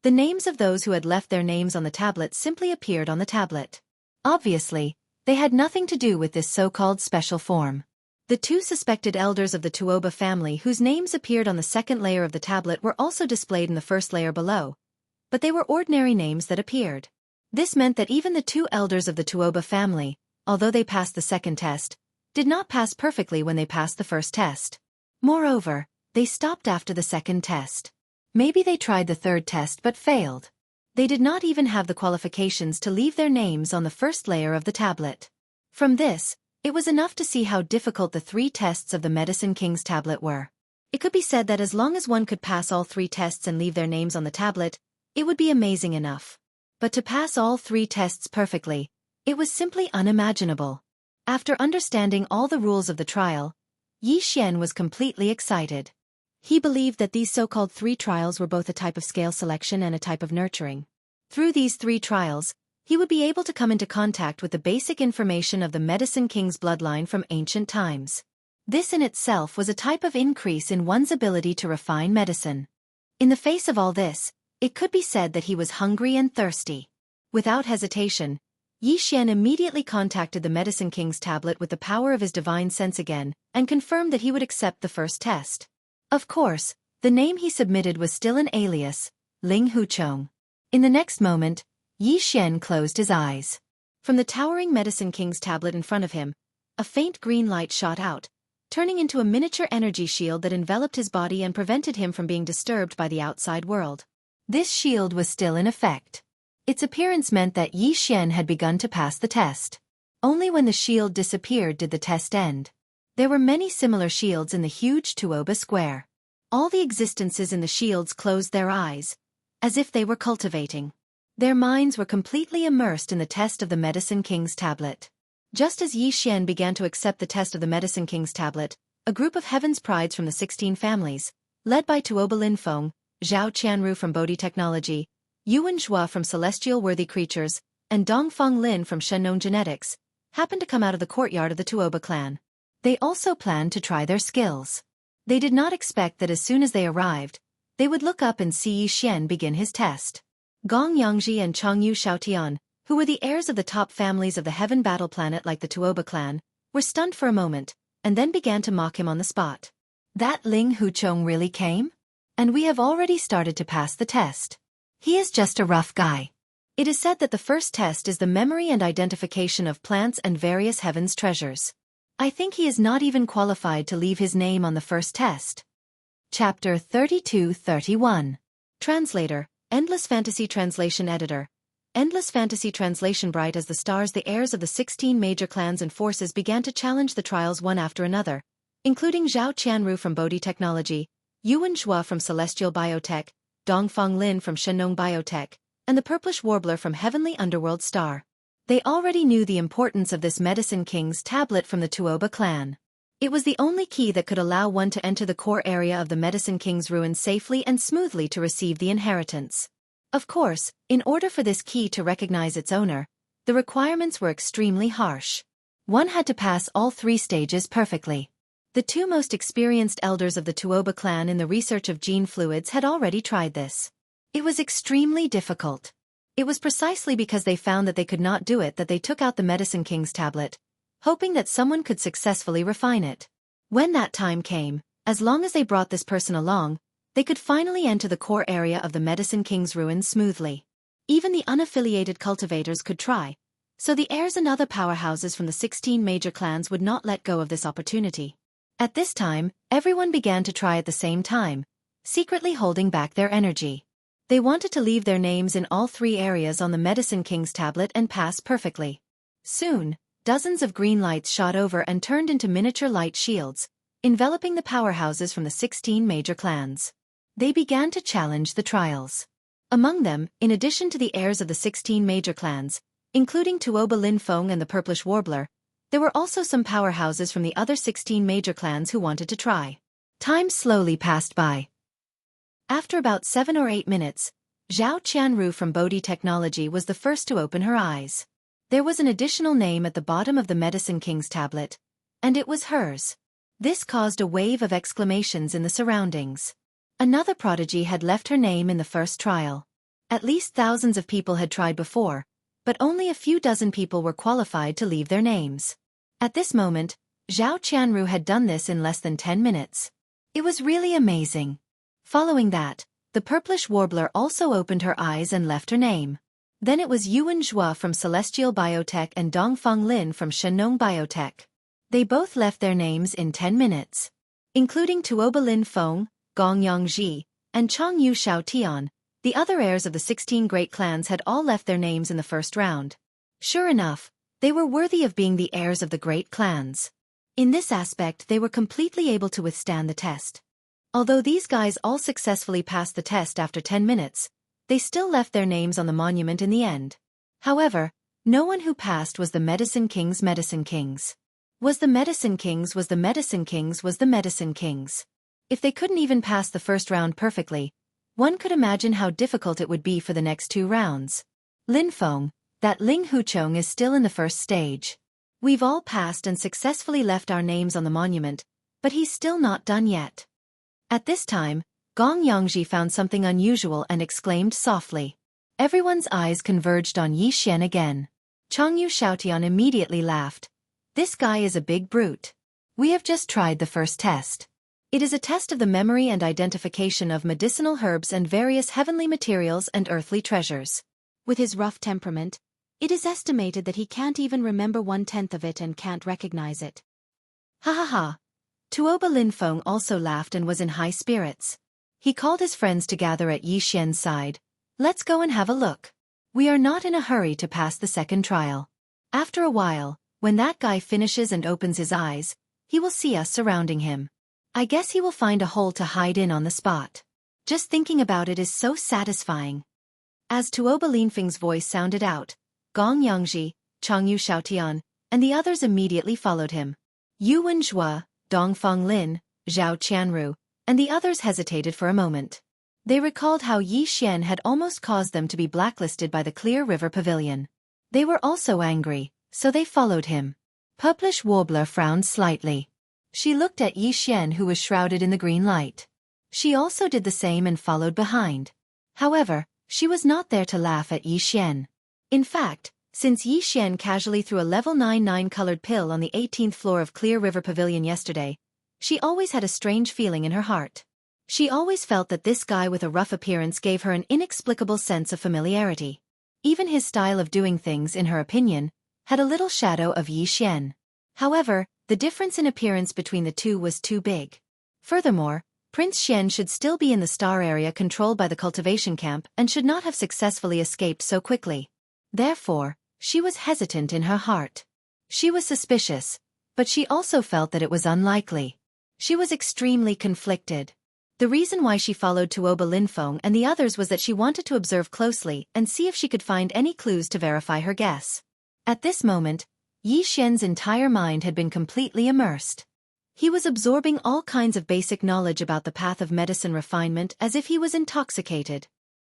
[SPEAKER 2] the names of those who had left their names on the tablet simply appeared on the tablet. Obviously, they had nothing to do with this so-called special form. The 2 suspected elders of the Tuoba family whose names appeared on the 2nd layer of the tablet were also displayed in the 1st layer below, but they were ordinary names that appeared. This meant that even the 2 elders of the Tuoba family, although they passed the 2nd test, did not pass perfectly when they passed the 1st test. Moreover, they stopped after the 2nd test. Maybe they tried the 3rd test but failed. They did not even have the qualifications to leave their names on the 1st layer of the tablet. From this, it was enough to see how difficult the 3 tests of the Medicine King's tablet were. It could be said that as long as one could pass all 3 tests and leave their names on the tablet, it would be amazing enough. But to pass all 3 tests perfectly, it was simply unimaginable. After understanding all the rules of the trial, Yi Xian was completely excited. He believed that these so-called 3 trials were both a type of scale selection and a type of nurturing. Through these 3 trials, he would be able to come into contact with the basic information of the Medicine King's bloodline from ancient times. This in itself was a type of increase in one's ability to refine medicine. In the face of all this, it could be said that he was hungry and thirsty. Without hesitation, Yi Xian immediately contacted the Medicine King's tablet with the power of his divine sense again, and confirmed that he would accept the first test. Of course, the name he submitted was still an alias, Ling Huchong. In the next moment, Yi Xian closed his eyes. From the towering Medicine King's tablet in front of him, a faint green light shot out, turning into a miniature energy shield that enveloped his body and prevented him from being disturbed by the outside world. This shield was still in effect. Its appearance meant that Yi Xian had begun to pass the test. Only when the shield disappeared did the test end. There were many similar shields in the huge Tuoba square. All the existences in the shields closed their eyes, as if they were cultivating. Their minds were completely immersed in the test of the Medicine King's tablet. Just as Yi Xian began to accept the test of the Medicine King's tablet, a group of Heaven's Prides from the 16 families, led by Tuoba Linfeng, Zhao Qianru from Bodhi Technology, Yuan Zhua from Celestial Worthy Creatures, and Dongfeng Lin from Shenong Genetics, happened to come out of the courtyard of the Tuoba clan. They also planned to try their skills. They did not expect that as soon as they arrived, they would look up and see Yi Xian begin his test. Gong Yangji and Changyu Xiaotian, who were the heirs of the top families of the Heaven Battle Planet like the Tuoba clan, were stunned for a moment, and then began to mock him on the spot. That Ling Huchong really came? And we have already started to pass the test. He is just a rough guy. It is said that the first test is the memory and identification of plants and various heaven's treasures. I think he is not even qualified to leave his name on the first test. Chapter 32-31. Translator, Endless Fantasy Translation Editor. Endless Fantasy Translation. Bright as the stars, the heirs of the 16 major clans and forces began to challenge the trials one after another, including Zhao Qianru from Bodhi Technology, Yuan Zhua from Celestial Biotech, Dongfeng Lin from Shenong Biotech, and the Purplish Warbler from Heavenly Underworld Star. They already knew the importance of this Medicine King's tablet from the Tuoba clan. It was the only key that could allow one to enter the core area of the Medicine King's ruin safely and smoothly to receive the inheritance. Of course, in order for this key to recognize its owner, the requirements were extremely harsh. One had to pass all 3 stages perfectly. The 2 most experienced elders of the Tuoba clan in the research of gene fluids had already tried this. It was extremely difficult. It was precisely because they found that they could not do it that they took out the Medicine King's tablet, hoping that someone could successfully refine it. When that time came, as long as they brought this person along, they could finally enter the core area of the Medicine King's ruins smoothly. Even the unaffiliated cultivators could try, so the heirs and other powerhouses from the 16 major clans would not let go of this opportunity. At this time, everyone began to try at the same time, secretly holding back their energy. They wanted to leave their names in all 3 areas on the Medicine King's tablet and pass perfectly. Soon, dozens of green lights shot over and turned into miniature light shields, enveloping the powerhouses from the 16 major clans. They began to challenge the trials. Among them, in addition to the heirs of the 16 major clans, including Tuoba Linfeng and the Purplish Warbler, there were also some powerhouses from the other 16 major clans who wanted to try. Time slowly passed by. After about 7 or 8 minutes, Zhao Qianru from Bodhi Technology was the first to open her eyes. There was an additional name at the bottom of the Medicine King's tablet, and it was hers. This caused a wave of exclamations in the surroundings. Another prodigy had left her name in the first trial. At least thousands of people had tried before, but only a few dozen people were qualified to leave their names. At this moment, Zhao Qianru had done this in less than 10 minutes. It was really amazing. Following that, the Purplish Warbler also opened her eyes and left her name. Then it was Yuan Zhua from Celestial Biotech and Dongfeng Lin from Shenong Biotech. They both left their names in 10 minutes. Including Tuoba Linfeng, Gong Yangji, and Changyu Xiaotian, the other heirs of the 16 great clans had all left their names in the first round. Sure enough, they were worthy of being the heirs of the great clans. In this aspect they were completely able to withstand the test. Although these guys all successfully passed the test after 10 minutes, they still left their names on the monument in the end. However, no one who passed was the Medicine Kings. Was the Medicine Kings. If they couldn't even pass the first round perfectly, one could imagine how difficult it would be for the next 2 rounds. Linfeng, that Ling Huchong is still in the first stage. We've all passed and successfully left our names on the monument, but he's still not done yet. At this time, Gong Yangji found something unusual and exclaimed softly. Everyone's eyes converged on Yi Xian again. Changyu Xiaotian immediately laughed. This guy is a big brute. We have just tried the first test. It is a test of the memory and identification of medicinal herbs and various heavenly materials and earthly treasures. With his rough temperament, it is estimated that he can't even remember 1/10 of it and can't recognize it. Ha ha ha. Tuoba Linfeng also laughed and was in high spirits. He called his friends to gather at Yi Xian's side. Let's go and have a look. We are not in a hurry to pass the second trial. After a while, when that guy finishes and opens his eyes, he will see us surrounding him. I guess he will find a hole to hide in on the spot. Just thinking about it is so satisfying. As Tuoba Linfeng's voice sounded out, Gong Yangji, Changyu Xiaotian, and the others immediately followed him. Yu Wenjue, Dongfang Lin, Zhao Qianru, and the others hesitated for a moment. They recalled how Yi Xian had almost caused them to be blacklisted by the Clear River Pavilion. They were also angry, so they followed him. Purplish Warbler frowned slightly. She looked at Yi Xian, who was shrouded in the green light. She also did the same and followed behind. However, she was not there to laugh at Yi Xian. In fact, since Yi Xian casually threw a level 99 colored pill on the 18th floor of Clear River Pavilion yesterday, she always had a strange feeling in her heart. She always felt that this guy with a rough appearance gave her an inexplicable sense of familiarity. Even his style of doing things, in her opinion, had a little shadow of Yi Xian. However, the difference in appearance between the two was too big. Furthermore, Prince Xian should still be in the star area controlled by the cultivation camp and should not have successfully escaped so quickly. Therefore, she was hesitant in her heart. She was suspicious, but she also felt that it was unlikely. She was extremely conflicted. The reason why she followed Tuoba Linfeng and the others was that she wanted to observe closely and see if she could find any clues to verify her guess. At this moment, Yi Xian's entire mind had been completely immersed. He was absorbing all kinds of basic knowledge about the path of medicine refinement as if he was intoxicated.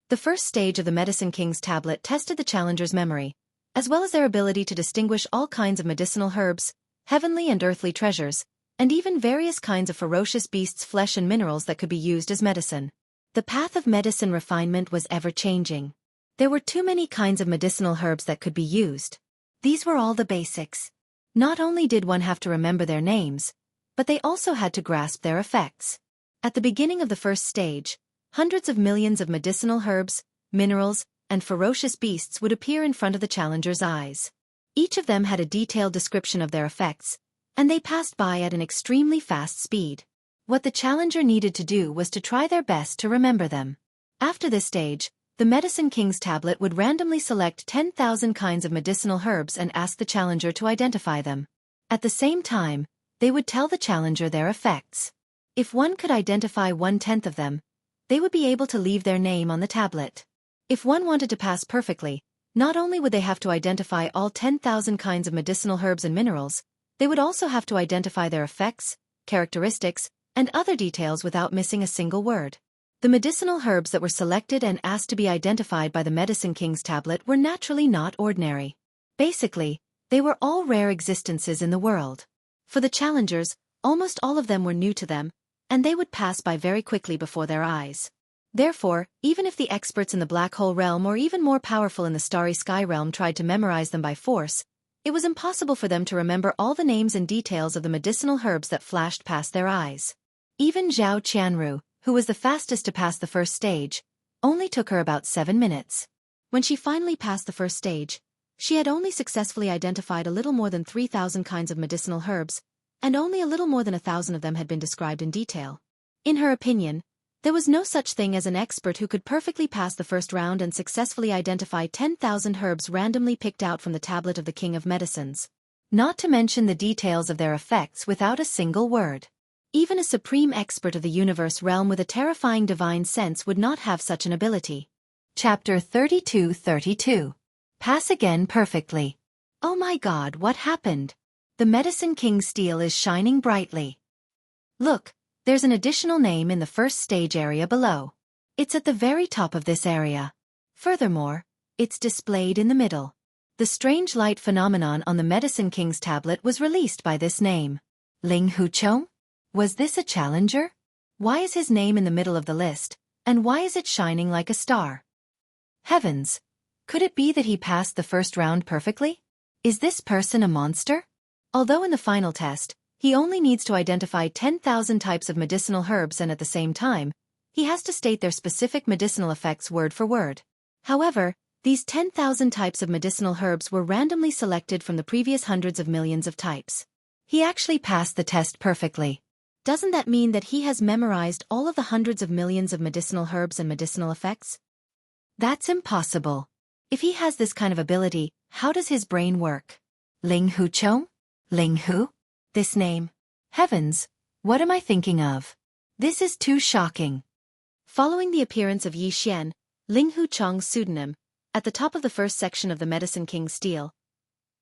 [SPEAKER 2] The first stage of the Medicine King's tablet tested the challenger's memory, as well as their ability to distinguish all kinds of medicinal herbs, heavenly and earthly treasures, and even various kinds of ferocious beasts' flesh and minerals that could be used as medicine. The path of medicine refinement was ever-changing. There were too many kinds of medicinal herbs that could be used. These were all the basics. Not only did one have to remember their names, but they also had to grasp their effects. At the beginning of the first stage, hundreds of millions of medicinal herbs, minerals, and ferocious beasts would appear in front of the challenger's eyes. Each of them had a detailed description of their effects, and they passed by at an extremely fast speed. What the challenger needed to do was to try their best to remember them. After this stage, the Medicine King's tablet would randomly select 10,000 kinds of medicinal herbs and ask the challenger to identify them. At the same time, they would tell the challenger their effects. If one could identify 1/10 of them, they would be able to leave their name on the tablet. If one wanted to pass perfectly, not only would they have to identify all 10,000 kinds of medicinal herbs and minerals, they would also have to identify their effects, characteristics, and other details without missing a single word. The medicinal herbs that were selected and asked to be identified by the Medicine King's tablet were naturally not ordinary. Basically, they were all rare existences in the world. For the challengers, almost all of them were new to them, and they would pass by very quickly before their eyes. Therefore, even if the experts in the Black Hole Realm or even more powerful in the Starry Sky Realm tried to memorize them by force, it was impossible for them to remember all the names and details of the medicinal herbs that flashed past their eyes. Even Zhao Qianru, who was the fastest to pass the first stage, only took her about 7 minutes. When she finally passed the first stage, she had only successfully identified a little more than 3,000 kinds of medicinal herbs, and only a little more than 1,000 of them had been described in detail. In her opinion, there was no such thing as an expert who could perfectly pass the first round and successfully identify 10,000 herbs randomly picked out from the tablet of the King of Medicines. Not to mention the details of their effects without a single word. Even a supreme expert of the universe realm with a terrifying divine sense would not have such an ability. Chapter 32. Pass again perfectly. Oh my god, what happened? The Medicine King's steel is shining brightly. Look, there's an additional name in the first stage area below. It's at the very top of this area. Furthermore, it's displayed in the middle. The strange light phenomenon on the Medicine King's tablet was released by this name. Ling Huchong? Was this a challenger? Why is his name in the middle of the list, and why is it shining like a star? Heavens! Could it be that he passed the first round perfectly? Is this person a monster? Although in the final test, he only needs to identify 10,000 types of medicinal herbs and at the same time, he has to state their specific medicinal effects word for word. However, these 10,000 types of medicinal herbs were randomly selected from the previous hundreds of millions of types. He actually passed the test perfectly. Doesn't that mean that he has memorized all of the hundreds of millions of medicinal herbs and medicinal effects? That's impossible. If he has this kind of ability, how does his brain work? Ling Huchong? Ling Hu? This name? Heavens, what am I thinking of? This is too shocking. Following the appearance of Yi Xian, Ling Huchong's pseudonym, at the top of the first section of the Medicine King's steel,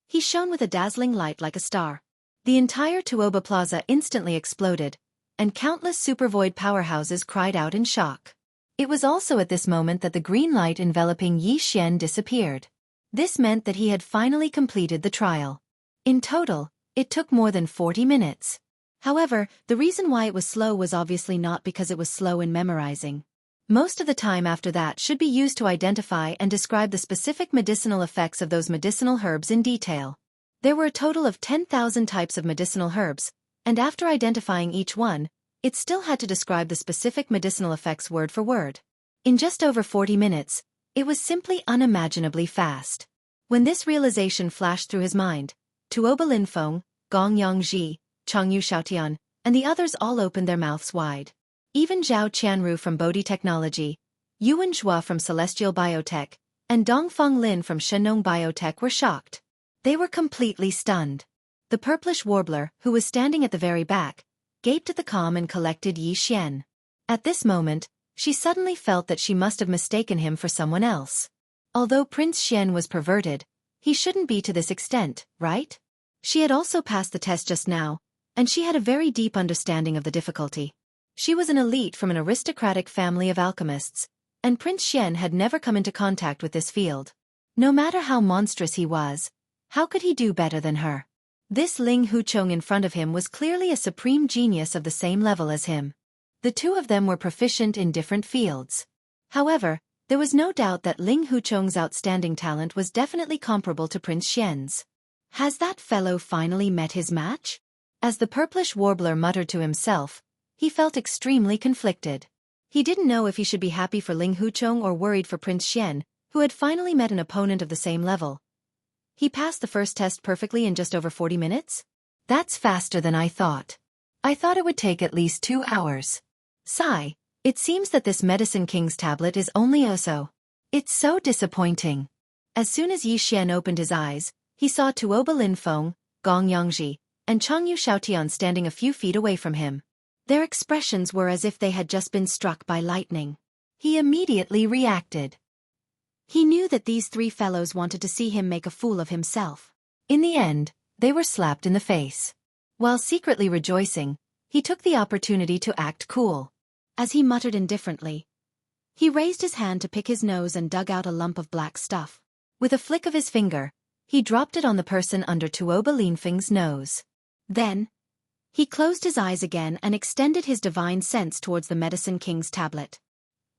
[SPEAKER 2] he shone with a dazzling light like a star. The entire Tuoba Plaza instantly exploded, and countless supervoid powerhouses cried out in shock. It was also at this moment that the green light enveloping Yi Xian disappeared. This meant that he had finally completed the trial. In total, it took more than 40 minutes. However, the reason why it was slow was obviously not because it was slow in memorizing. Most of the time after that should be used to identify and describe the specific medicinal effects of those medicinal herbs in detail. There were a total of 10,000 types of medicinal herbs, and after identifying each one, it still had to describe the specific medicinal effects word for word. In just over 40 minutes, it was simply unimaginably fast. When this realization flashed through his mind, Tuoba Linfeng, Gong Yongji, Changyu Xiaotian, and the others all opened their mouths wide. Even Zhao Qianru from Bodhi Technology, Yuan Zhua from Celestial Biotech, and Dongfeng Lin from Shenong Biotech were shocked. They were completely stunned. The purplish warbler, who was standing at the very back, gaped at the calm and collected Yi Xian. At this moment, she suddenly felt that she must have mistaken him for someone else. Although Prince Xian was perverted, he shouldn't be to this extent, right? She had also passed the test just now, and she had a very deep understanding of the difficulty. She was an elite from an aristocratic family of alchemists, and Prince Xian had never come into contact with this field. No matter how monstrous he was, how could he do better than her? This Ling Huchong in front of him was clearly a supreme genius of the same level as him. The two of them were proficient in different fields. However, there was no doubt that Ling Huchong's outstanding talent was definitely comparable to Prince Xian's. Has that fellow finally met his match? As the purplish warbler muttered to himself, he felt extremely conflicted. He didn't know if he should be happy for Ling Huchong or worried for Prince Xian, who had finally met an opponent of the same level. He passed the first test perfectly in just over 40 minutes? That's faster than I thought. I thought it would take at least 2 hours. Sigh, it seems that this Medicine King's tablet is only so. It's so disappointing. As soon as Yi Xian opened his eyes, he saw Tuoba Linfeng, Gong Yongji, and Changyu Xiaotian standing a few feet away from him. Their expressions were as if they had just been struck by lightning. He immediately reacted. He knew that these three fellows wanted to see him make a fool of himself. In the end, they were slapped in the face. While secretly rejoicing, he took the opportunity to act cool. As he muttered indifferently, he raised his hand to pick his nose and dug out a lump of black stuff. With a flick of his finger, he dropped it on the person under Tuoba Linfeng's nose. Then, he closed his eyes again and extended his divine sense towards the Medicine King's tablet.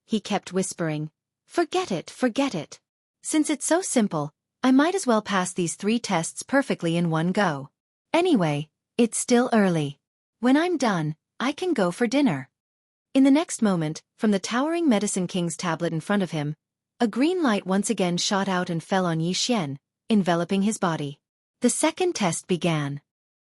[SPEAKER 2] He kept whispering, forget it. Since it's so simple, I might as well pass these 3 tests perfectly in one go. Anyway, it's still early. When I'm done, I can go for dinner. In the next moment, from the towering Medicine King's tablet in front of him, a green light once again shot out and fell on Yi Xian, enveloping his body. The second test began.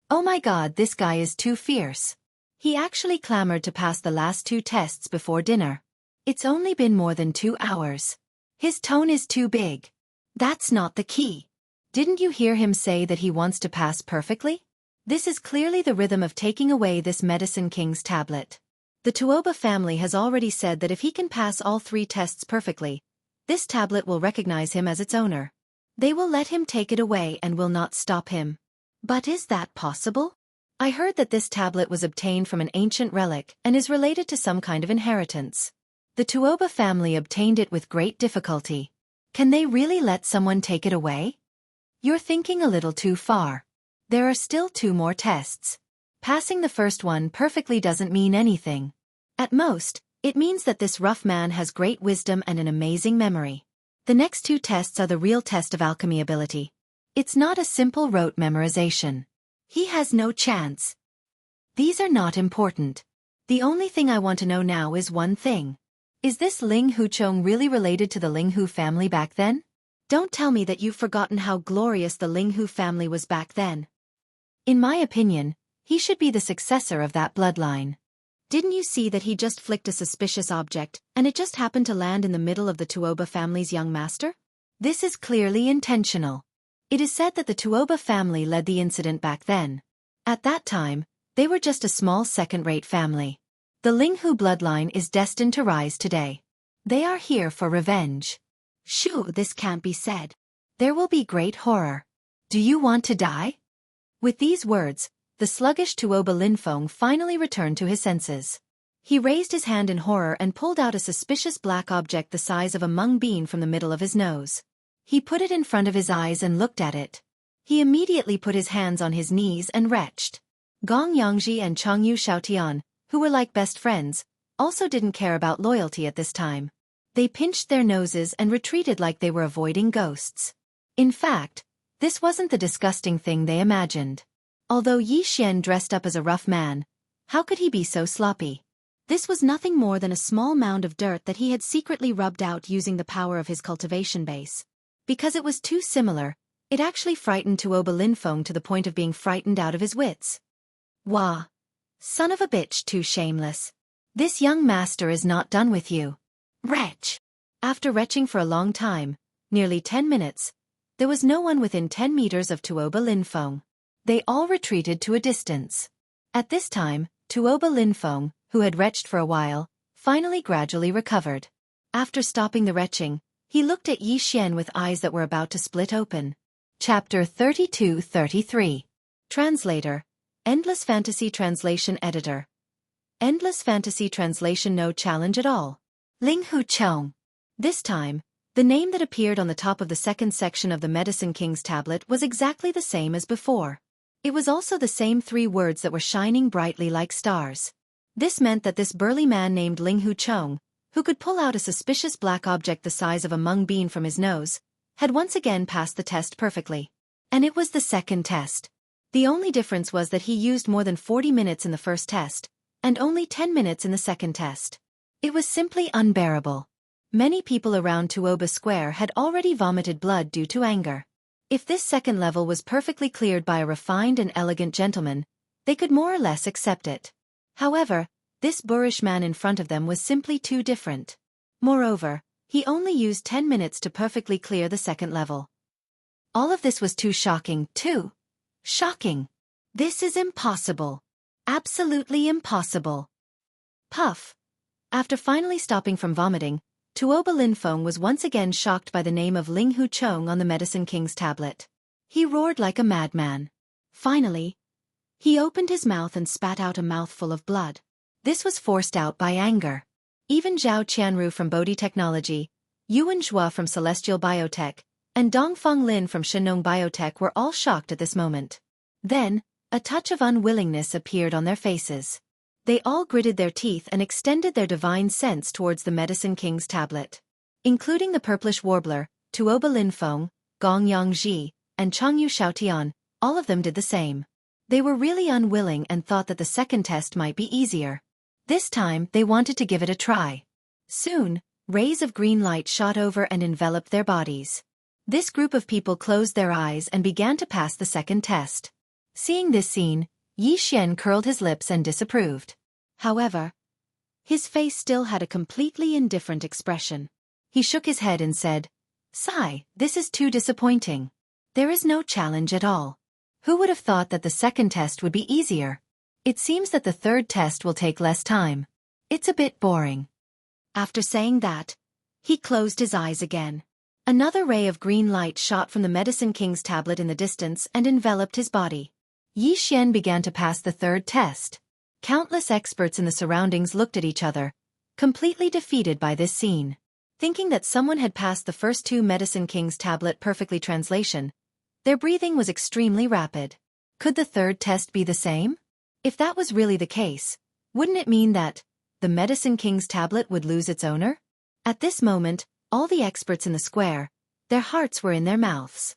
[SPEAKER 2] Oh my god, this guy is too fierce. He actually clamored to pass the last 2 tests before dinner. It's only been more than 2 hours. His tone is too big. That's not the key. Didn't you hear him say that he wants to pass perfectly? This is clearly the rhythm of taking away this Medicine King's tablet. The Tuoba family has already said that if he can pass all 3 tests perfectly, this tablet will recognize him as its owner. They will let him take it away and will not stop him. But is that possible? I heard that this tablet was obtained from an ancient relic and is related to some kind of inheritance. The Tuoba family obtained it with great difficulty. Can they really let someone take it away? You're thinking a little too far. There are still 2 more tests. Passing the first one perfectly doesn't mean anything. At most, it means that this rough man has great wisdom and an amazing memory. The next 2 tests are the real test of alchemy ability. It's not a simple rote memorization. He has no chance. These are not important. The only thing I want to know now is one thing. Is this Ling Huchong really related to the Ling Hu family back then? Don't tell me that you've forgotten how glorious the Ling Hu family was back then. In my opinion, he should be the successor of that bloodline. Didn't you see that he just flicked a suspicious object, and it just happened to land in the middle of the Tuoba family's young master? This is clearly intentional. It is said that the Tuoba family led the incident back then. At that time, they were just a small second-rate family. The Ling Hu bloodline is destined to rise today. They are here for revenge. Shoo, this can't be said. There will be great horror. Do you want to die? With these words, the sluggish Tuoba Linfeng finally returned to his senses. He raised his hand in horror and pulled out a suspicious black object the size of a mung bean from the middle of his nose. He put it in front of his eyes and looked at it. He immediately put his hands on his knees and retched. Gong Yangji and Changyu Xiaotian, who were like best friends, also didn't care about loyalty at this time. They pinched their noses and retreated like they were avoiding ghosts. In fact, this wasn't the disgusting thing they imagined. Although Yi Xian dressed up as a rough man, how could he be so sloppy? This was nothing more than a small mound of dirt that he had secretly rubbed out using the power of his cultivation base. Because it was too similar, it actually frightened Tuoba Linfeng to the point of being frightened out of his wits. Wah! Son of a bitch, too shameless. This young master is not done with you. Retch! After retching for a long time, nearly 10 minutes, there was no one within 10 meters of Tuoba Linfeng. They all retreated to a distance. At this time, Tuoba Linfeng, who had retched for a while, finally gradually recovered. After stopping the retching, he looked at Yi Xian with eyes that were about to split open. Chapter 32-33. Translator. Endless Fantasy Translation Editor. Endless Fantasy Translation. No challenge at all. Ling Huchong. This time, the name that appeared on the top of the second section of the Medicine King's tablet was exactly the same as before. It was also the same 3 words that were shining brightly like stars. This meant that this burly man named Ling Huchong, who could pull out a suspicious black object the size of a mung bean from his nose, had once again passed the test perfectly. And it was the second test. The only difference was that he used more than 40 minutes in the first test, and only 10 minutes in the second test. It was simply unbearable. Many people around Tuoba Square had already vomited blood due to anger. If this second level was perfectly cleared by a refined and elegant gentleman, they could more or less accept it. However, this boorish man in front of them was simply too different. Moreover, he only used 10 minutes to perfectly clear the second level. All of this was too shocking, too. Shocking. This is impossible. Absolutely impossible. Puff. After finally stopping from vomiting, Tuoba Linfeng was once again shocked by the name of Ling Huchong on the Medicine King's tablet. He roared like a madman. Finally, he opened his mouth and spat out a mouthful of blood. This was forced out by anger. Even Zhao Qianru from Bodhi Technology, Yuan Zhua from Celestial Biotech, and Dongfeng Lin from Shenong Biotech were all shocked at this moment. Then, a touch of unwillingness appeared on their faces. They all gritted their teeth and extended their divine sense towards the Medicine King's tablet. Including the purplish warbler, Tuoba Linfeng, Gong Yangji, and Changyu Xiaotian, all of them did the same. They were really unwilling and thought that the second test might be easier. This time, they wanted to give it a try. Soon, rays of green light shot over and enveloped their bodies. This group of people closed their eyes and began to pass the second test. Seeing this scene, Yi Xian curled his lips and disapproved. However, his face still had a completely indifferent expression. He shook his head and said, "Sigh, this is too disappointing. There is no challenge at all. Who would have thought that the second test would be easier? It seems that the third test will take less time. It's a bit boring." After saying that, He closed his eyes again. Another ray of green light shot from the Medicine King's tablet in the distance and enveloped his body. Yi Xian began to pass the third test. Countless experts in the surroundings looked at each other, completely defeated by this scene. Thinking that someone had passed the first two Medicine King's tablet perfectly translation, their breathing was extremely rapid. Could the third test be the same? If that was really the case, wouldn't it mean that the Medicine King's tablet would lose its owner? At this moment, all the experts in the square, their hearts were in their mouths.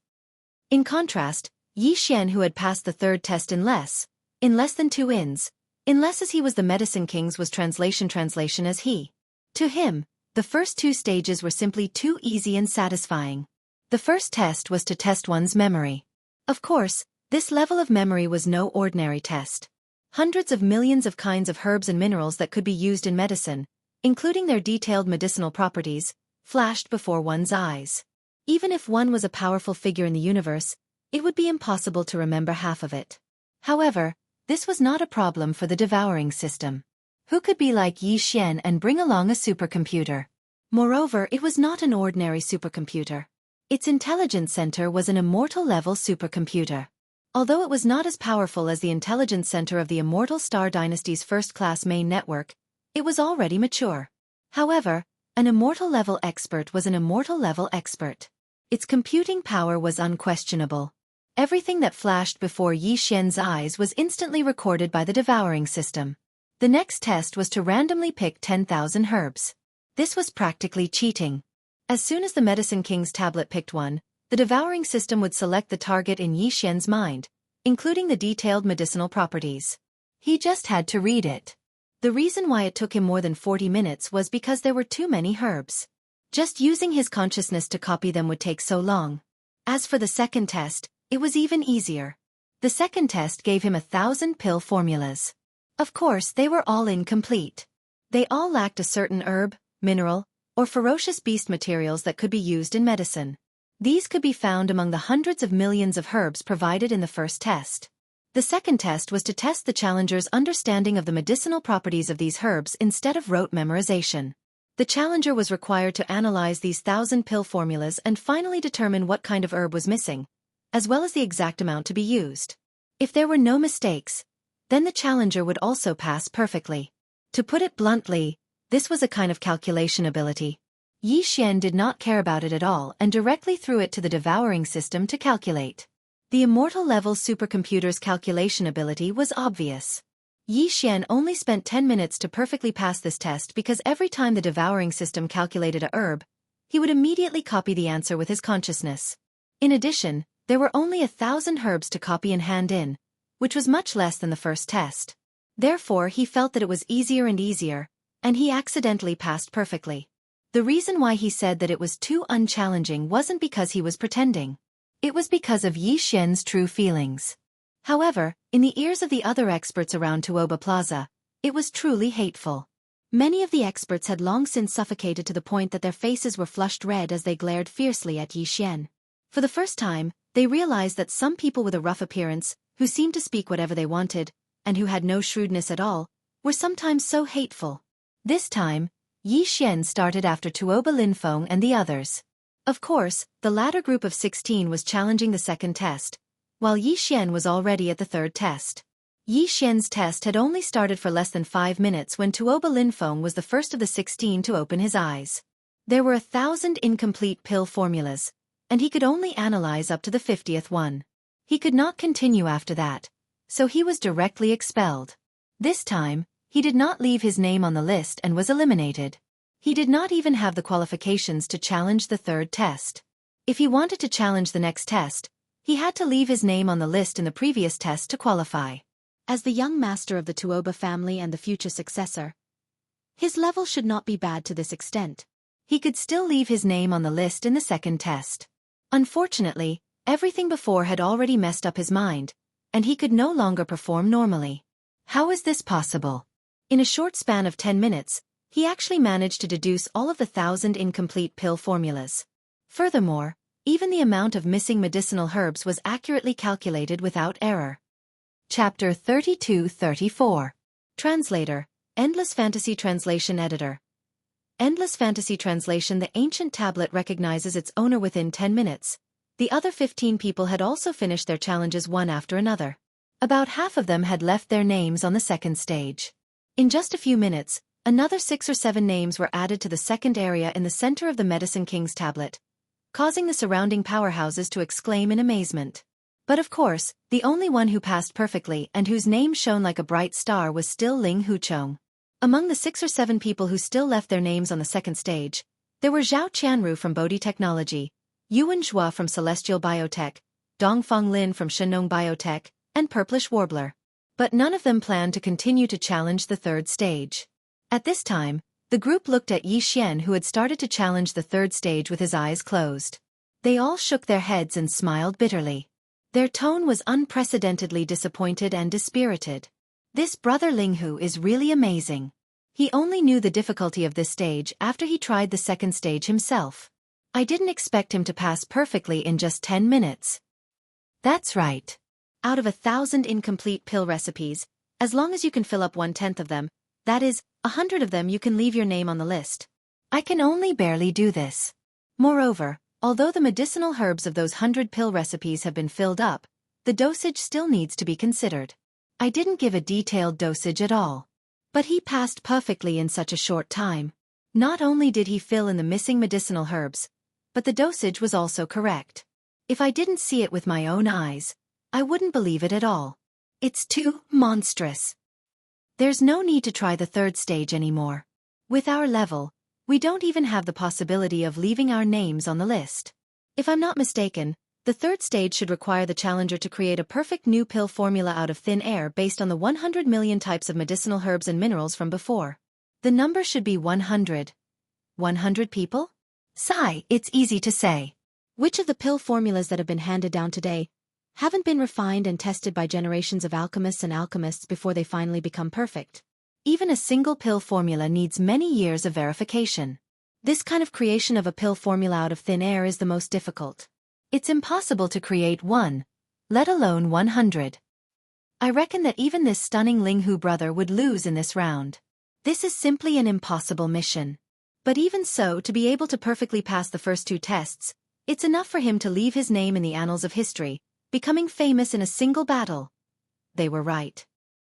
[SPEAKER 2] In contrast, Yi Xian, who had passed the third test in less than 2 ins, in less as he was the Medicine King's was translation as he. To him, the first 2 stages were simply too easy and satisfying. The first test was to test one's memory. Of course, this level of memory was no ordinary test. Hundreds of millions of kinds of herbs and minerals that could be used in medicine, including their detailed medicinal properties, flashed before one's eyes. Even if one was a powerful figure in the universe, it would be impossible to remember half of it. However, this was not a problem for the devouring system. Who could be like Yi Xian and bring along a supercomputer? Moreover, it was not an ordinary supercomputer. Its intelligence center was an immortal-level supercomputer. Although it was not as powerful as the intelligence center of the Immortal Star Dynasty's first-class main network, it was already mature. However, an immortal-level expert was an immortal-level expert. Its computing power was unquestionable. Everything that flashed before Yi Xian's eyes was instantly recorded by the devouring system. The next test was to randomly pick 10,000 herbs. This was practically cheating. As soon as the Medicine King's tablet picked one, the devouring system would select the target in Yi Xian's mind, including the detailed medicinal properties. He just had to read it. The reason why it took him more than 40 minutes was because there were too many herbs. Just using his consciousness to copy them would take so long. As for the second test, it was even easier. The second test gave him 1,000 pill formulas. Of course, they were all incomplete. They all lacked a certain herb, mineral, or ferocious beast materials that could be used in medicine. These could be found among the hundreds of millions of herbs provided in the first test. The second test was to test the challenger's understanding of the medicinal properties of these herbs instead of rote memorization. The challenger was required to analyze these 1,000 pill formulas and finally determine what kind of herb was missing, as well as the exact amount to be used. If there were no mistakes, then the challenger would also pass perfectly. To put it bluntly, this was a kind of calculation ability. Yi Xian did not care about it at all and directly threw it to the devouring system to calculate. The immortal-level supercomputer's calculation ability was obvious. Yi Xian only spent 10 minutes to perfectly pass this test because every time the devouring system calculated a herb, he would immediately copy the answer with his consciousness. In addition, there were only 1,000 herbs to copy and hand in, which was much less than the first test. Therefore, he felt that it was easier and easier, and he accidentally passed perfectly. The reason why he said that it was too unchallenging wasn't because he was pretending. It was because of Yi Xian's true feelings. However, in the ears of the other experts around Tuoba Plaza, it was truly hateful. Many of the experts had long since suffocated to the point that their faces were flushed red as they glared fiercely at Yi Xian. For the first time, they realized that some people with a rough appearance, who seemed to speak whatever they wanted, and who had no shrewdness at all, were sometimes so hateful. This time, Yi Xian started after Tuoba Linfeng and the others. Of course, the latter group of 16 was challenging the second test, while Yi Xian was already at the third test. Yi Xian's test had only started for less than 5 minutes when Tuoba Linfeng was the first of the 16 to open his eyes. There were 1,000 incomplete pill formulas, and he could only analyze up to the 50th one. He could not continue after that, so he was directly expelled. This time, he did not leave his name on the list and was eliminated. He did not even have the qualifications to challenge the third test. If he wanted to challenge the next test, he had to leave his name on the list in the previous test to qualify. As the young master of the Tuoba family and the future successor, his level should not be bad to this extent. He could still leave his name on the list in the second test. Unfortunately, everything before had already messed up his mind, and he could no longer perform normally. How is this possible? In a short span of 10 minutes, he actually managed to deduce all of the 1,000 incomplete pill formulas. Furthermore, even the amount of missing medicinal herbs was accurately calculated without error. Chapter 32-34. Translator, Endless Fantasy Translation Editor. Endless fantasy translation. The ancient tablet recognizes its owner within 10 minutes. The other 15 people had also finished their challenges one after another. About half of them had left their names on the second stage. In just a few minutes, another 6 or 7 names were added to the second area in the center of the Medicine King's tablet, causing the surrounding powerhouses to exclaim in amazement. But of course, the only one who passed perfectly and whose name shone like a bright star was still Ling Huchong. Among the 6 or 7 people who still left their names on the second stage, there were Zhao Qianru from Bodhi Technology, Yuan Zhua from Celestial Biotech, Dongfeng Lin from Shenong Biotech, and Purplish Warbler. But none of them planned to continue to challenge the third stage. At this time, the group looked at Yi Xian, who had started to challenge the third stage with his eyes closed. They all shook their heads and smiled bitterly. Their tone was unprecedentedly disappointed and dispirited. This brother Linghu is really amazing. He only knew the difficulty of this stage after he tried the second stage himself. I didn't expect him to pass perfectly in just 10 minutes. That's right. Out of 1,000 incomplete pill recipes, as long as you can fill up 1/10 of them, that is, 100 of them, you can leave your name on the list. I can only barely do this. Moreover, although the medicinal herbs of those 100 pill recipes have been filled up, the dosage still needs to be considered. I didn't give a detailed dosage at all. But he passed perfectly in such a short time. Not only did he fill in the missing medicinal herbs, but the dosage was also correct. If I didn't see it with my own eyes, I wouldn't believe it at all. It's too monstrous. There's no need to try the third stage anymore. With our level, we don't even have the possibility of leaving our names on the list. If I'm not mistaken, the third stage should require the challenger to create a perfect new pill formula out of thin air based on the 100 million types of medicinal herbs and minerals from before. The number should be 100. 100 people? Sigh, it's easy to say. Which of the pill formulas that have been handed down today haven't been refined and tested by generations of alchemists and alchemists before they finally become perfect? Even a single pill formula needs many years of verification. This kind of creation of a pill formula out of thin air is the most difficult. It's impossible to create one, let alone 100. I reckon that even this stunning Linghu brother would lose in this round. This is simply an impossible mission. But even so, to be able to perfectly pass the first 2 tests, it's enough for him to leave his name in the annals of history, becoming famous in a single battle. They were right.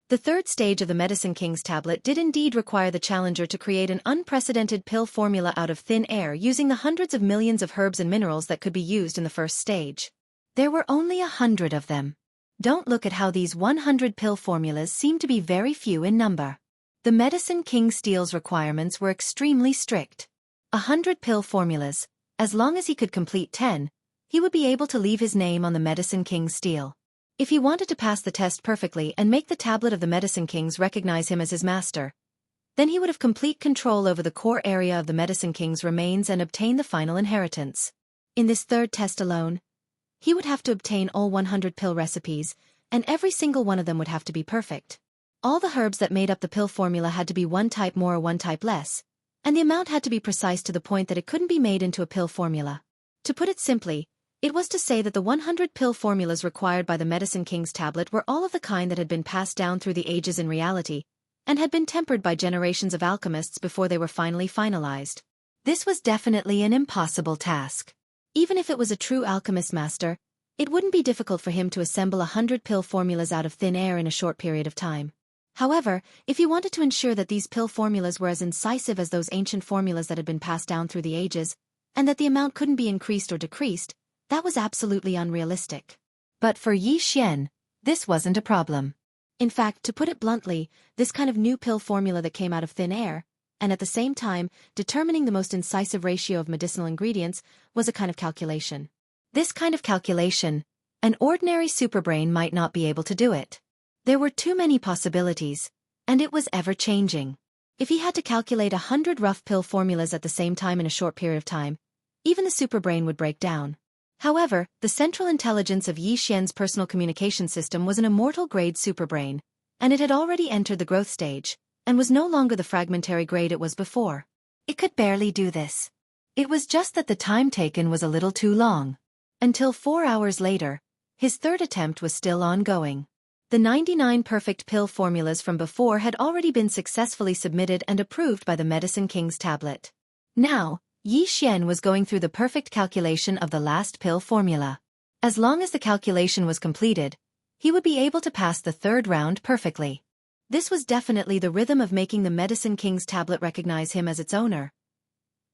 [SPEAKER 2] The third stage of the Medicine King's tablet did indeed require the challenger to create an unprecedented pill formula out of thin air using the hundreds of millions of herbs and minerals that could be used in the first stage. There were only 100 of them. Don't look at how these 100 pill formulas seem to be very few in number. The Medicine King Steel's requirements were extremely strict. 100 pill formulas, as long as he could complete 10, he would be able to leave his name on the Medicine King's Steel. If he wanted to pass the test perfectly and make the tablet of the Medicine Kings recognize him as his master, then he would have complete control over the core area of the Medicine King's remains and obtain the final inheritance. In this third test alone, he would have to obtain all 100 pill recipes, and every single one of them would have to be perfect. All the herbs that made up the pill formula had to be 1 type more or 1 type less, and the amount had to be precise to the point that it couldn't be made into a pill formula. To put it simply, it was to say that the 100 pill formulas required by the Medicine King's tablet were all of the kind that had been passed down through the ages in reality, and had been tempered by generations of alchemists before they were finally finalized. This was definitely an impossible task. Even if it was a true alchemist master, it wouldn't be difficult for him to assemble 100 pill formulas out of thin air in a short period of time. However, if he wanted to ensure that these pill formulas were as incisive as those ancient formulas that had been passed down through the ages, and that the amount couldn't be increased or decreased, that was absolutely unrealistic. But for Yi Xian, this wasn't a problem. In fact, to put it bluntly, this kind of new pill formula that came out of thin air, and at the same time, determining the most incisive ratio of medicinal ingredients, was a kind of calculation. This kind of calculation, an ordinary superbrain might not be able to do it. There were too many possibilities, and it was ever-changing. If he had to calculate 100 rough pill formulas at the same time in a short period of time, even the superbrain would break down. However, the central intelligence of Yi Xian's personal communication system was an immortal-grade superbrain, and it had already entered the growth stage, and was no longer the fragmentary grade it was before. It could barely do this. It was just that the time taken was a little too long. Until 4 hours later, his third attempt was still ongoing. The 99 perfect pill formulas from before had already been successfully submitted and approved by the Medicine King's tablet. Now, Yi Xian was going through the perfect calculation of the last pill formula. As long as the calculation was completed, he would be able to pass the third round perfectly. This was definitely the rhythm of making the Medicine King's tablet recognize him as its owner.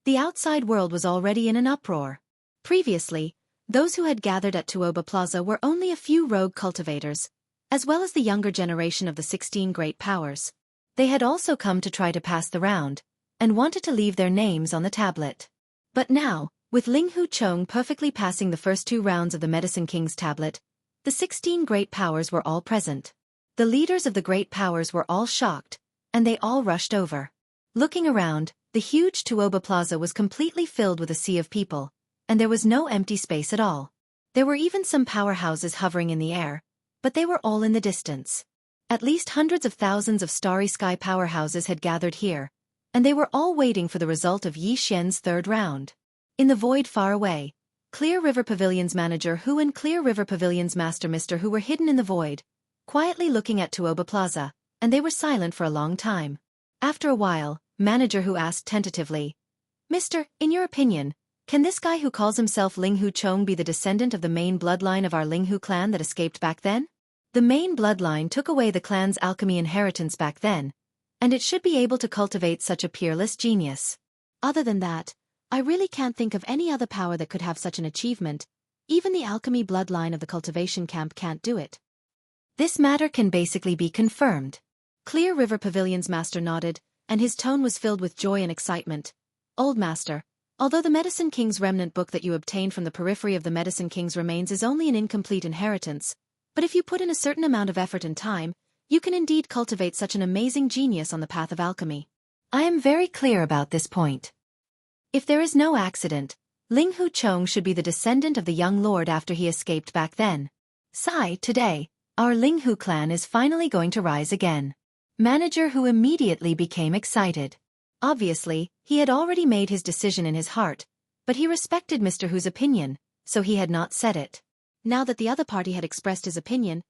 [SPEAKER 2] The outside world was already in an uproar. Previously, those who had gathered at Tuoba Plaza were only a few rogue cultivators, as well as the younger generation of the 16 great powers. They had also come to try to pass the round, and wanted to leave their names on the tablet. But now, with Ling Hu Chong perfectly passing the first 2 rounds of the Medicine King's tablet, the 16 great powers were all present. The leaders of the great powers were all shocked, and they all rushed over. Looking around, the huge Tuoba Plaza was completely filled with a sea of people, and there was no empty space at all. There were even some powerhouses hovering in the air, but they were all in the distance. At least hundreds of thousands of starry sky powerhouses had gathered here, and they were all waiting for the result of Yi Xian's third round. In the void far away, Clear River Pavilion's manager Hu and Clear River Pavilion's master Mr. Hu were hidden in the void, quietly looking at Tuoba Plaza, and they were silent for a long time. After a while, Manager Hu asked tentatively, "Mister, in your opinion, can this guy who calls himself Ling Hu Chong be the descendant of the main bloodline of our Ling Hu clan that escaped back then? The main bloodline took away the clan's alchemy inheritance back then, and it should be able to cultivate such a peerless genius. Other than that, I really can't think of any other power that could have such an achievement. Even the alchemy bloodline of the cultivation camp can't do it." This matter can basically be confirmed. Clear River Pavilion's master nodded, and his tone was filled with joy and excitement. "Old master, although the Medicine King's remnant book that you obtained from the periphery of the Medicine King's remains is only an incomplete inheritance, but if you put in a certain amount of effort and time, you can indeed cultivate such an amazing genius on the path of alchemy. I am very clear about this point. If there is no accident, Ling Hu Chong should be the descendant of the young lord after he escaped back then. Today, our Ling Hu clan is finally going to rise again." Manager Hu immediately became excited. Obviously, he had already made his decision in his heart, but he respected Mr. Hu's opinion, so he had not said it. Now that the other party had expressed his opinion,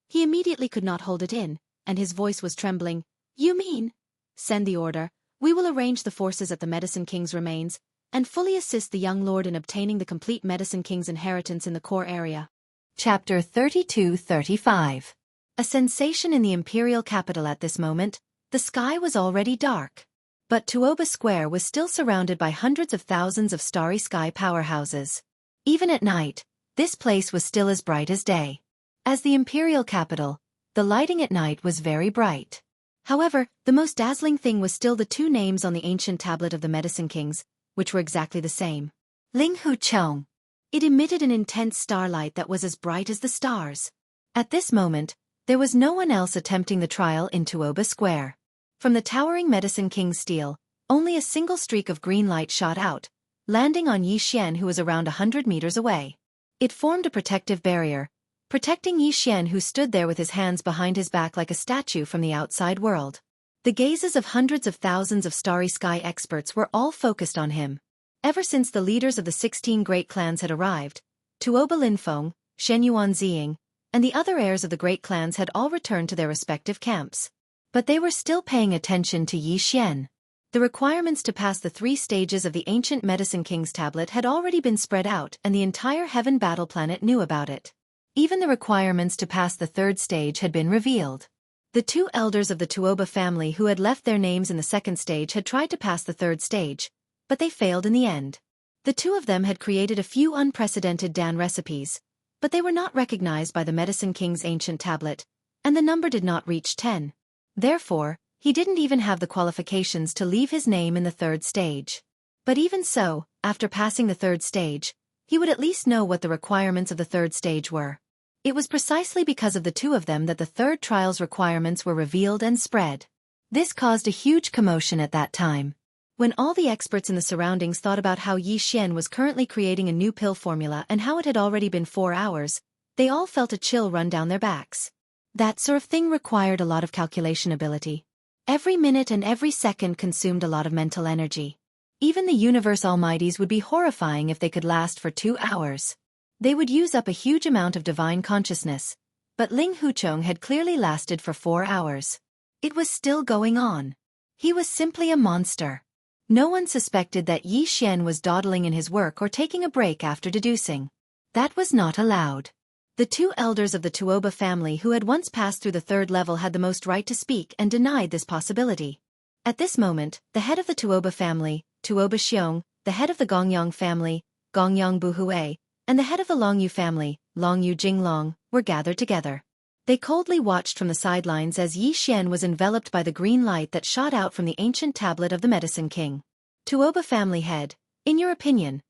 [SPEAKER 2] he immediately could not hold it in, and his voice was trembling. "You mean? Send the order. We will arrange the forces at the Medicine King's remains, and fully assist the young lord in obtaining the complete Medicine King's inheritance in the core area." Chapter 32-35. A sensation in the imperial capital at this moment. The sky was already dark. But Tuoba Square was still surrounded by hundreds of thousands of starry sky powerhouses. Even at night, this place was still as bright as day. As the imperial capital, the lighting at night was very bright. However, the most dazzling thing was still the 2 names on the ancient tablet of the Medicine Kings, which were exactly the same. Ling Hu Chong. It emitted an intense starlight that was as bright as the stars. At this moment, there was no one else attempting the trial in Tuoba Square. From the towering Medicine King's steel, only a single streak of green light shot out, landing on Yi Xian who was around 100 meters away. It formed a protective barrier, protecting Yi Xian who stood there with his hands behind his back like a statue from the outside world. The gazes of hundreds of thousands of starry sky experts were all focused on him. Ever since the leaders of the 16 great clans had arrived, Tuoba Linfeng, Shenyuan Ziying, and the other heirs of the great clans had all returned to their respective camps. But they were still paying attention to Yi Xian. The requirements to pass the 3 stages of the ancient Medicine King's tablet had already been spread out and the entire Heaven Battle Planet knew about it. Even the requirements to pass the 3rd stage had been revealed. The 2 elders of the Tuoba family who had left their names in the 2nd stage had tried to pass the 3rd stage, but they failed in the end. The 2 of them had created a few unprecedented Dan recipes, but they were not recognized by the Medicine King's ancient tablet, and the number did not reach 10. Therefore, he didn't even have the qualifications to leave his name in the 3rd stage. But even so, after passing the 3rd stage, he would at least know what the requirements of the 3rd stage were. It was precisely because of the 2 of them that the 3rd trial's requirements were revealed and spread. This caused a huge commotion at that time. When all the experts in the surroundings thought about how Yi Xian was currently creating a new pill formula and how it had already been 4 hours, they all felt a chill run down their backs. That sort of thing required a lot of calculation ability. Every minute and every second consumed a lot of mental energy. Even the Universe Almighties would be horrifying if they could last for 2 hours. They would use up a huge amount of divine consciousness, but Ling Huchong had clearly lasted for 4 hours. It was still going on. He was simply a monster. No one suspected that Yi Xian was dawdling in his work or taking a break after deducing. That was not allowed. The two elders of the Tuoba family who had once passed through the third level had the most right to speak and denied this possibility. At this moment, the head of the Tuoba family, Tuoba Xiong, the head of the Gongyang family, Gongyang Buhui, and the head of the Longyu family, Longyu Jinglong, were gathered together. They coldly watched from the sidelines as Yi Xian was enveloped by the green light that shot out from the ancient tablet of the Medicine King. Tuoba family head, in your opinion,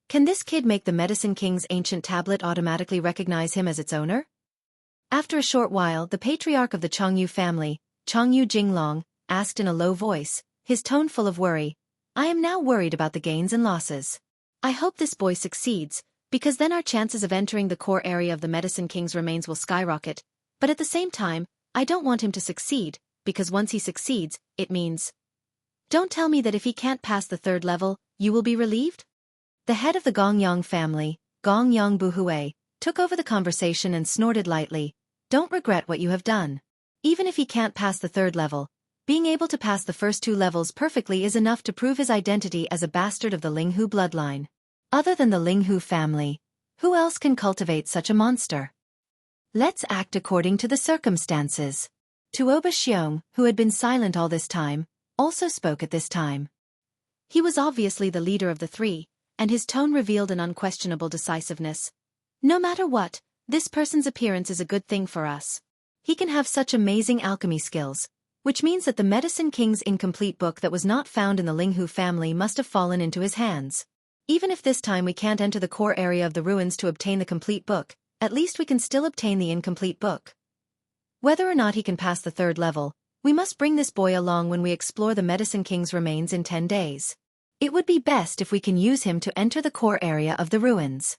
[SPEAKER 2] can this kid make the Medicine King's ancient tablet automatically recognize him as its owner? After a short while, the patriarch of the Chongyu family, Chongyu Jinglong, asked in a low voice, his tone full of worry, I am now worried about the gains and losses. I hope this boy succeeds, because then our chances of entering the core area of the Medicine King's remains will skyrocket, but at the same time, I don't want him to succeed, because once he succeeds, it means... Don't tell me that if he can't pass the third level, you will be relieved? The head of the Gongyang family, Gongyang Buhui, took over the conversation and snorted lightly, don't regret what you have done. Even if he can't pass the third level, being able to pass the first two levels perfectly is enough to prove his identity as a bastard of the Linghu bloodline. Other than the Linghu family, who else can cultivate such a monster? Let's act according to the circumstances. Tuoba Xiong, who had been silent all this time, also spoke at this time. He was obviously the leader of the three, and his tone revealed an unquestionable decisiveness. No matter what, this person's appearance is a good thing for us. He can have such amazing alchemy skills, which means that the Medicine King's incomplete book that was not found in the Linghu family must have fallen into his hands. Even if this time we can't enter the core area of the ruins to obtain the complete book, at least we can still obtain the incomplete book. Whether or not he can pass the third level, we must bring this boy along when we explore the Medicine King's remains in 10 days. It would be best if we can use him to enter the core area of the ruins.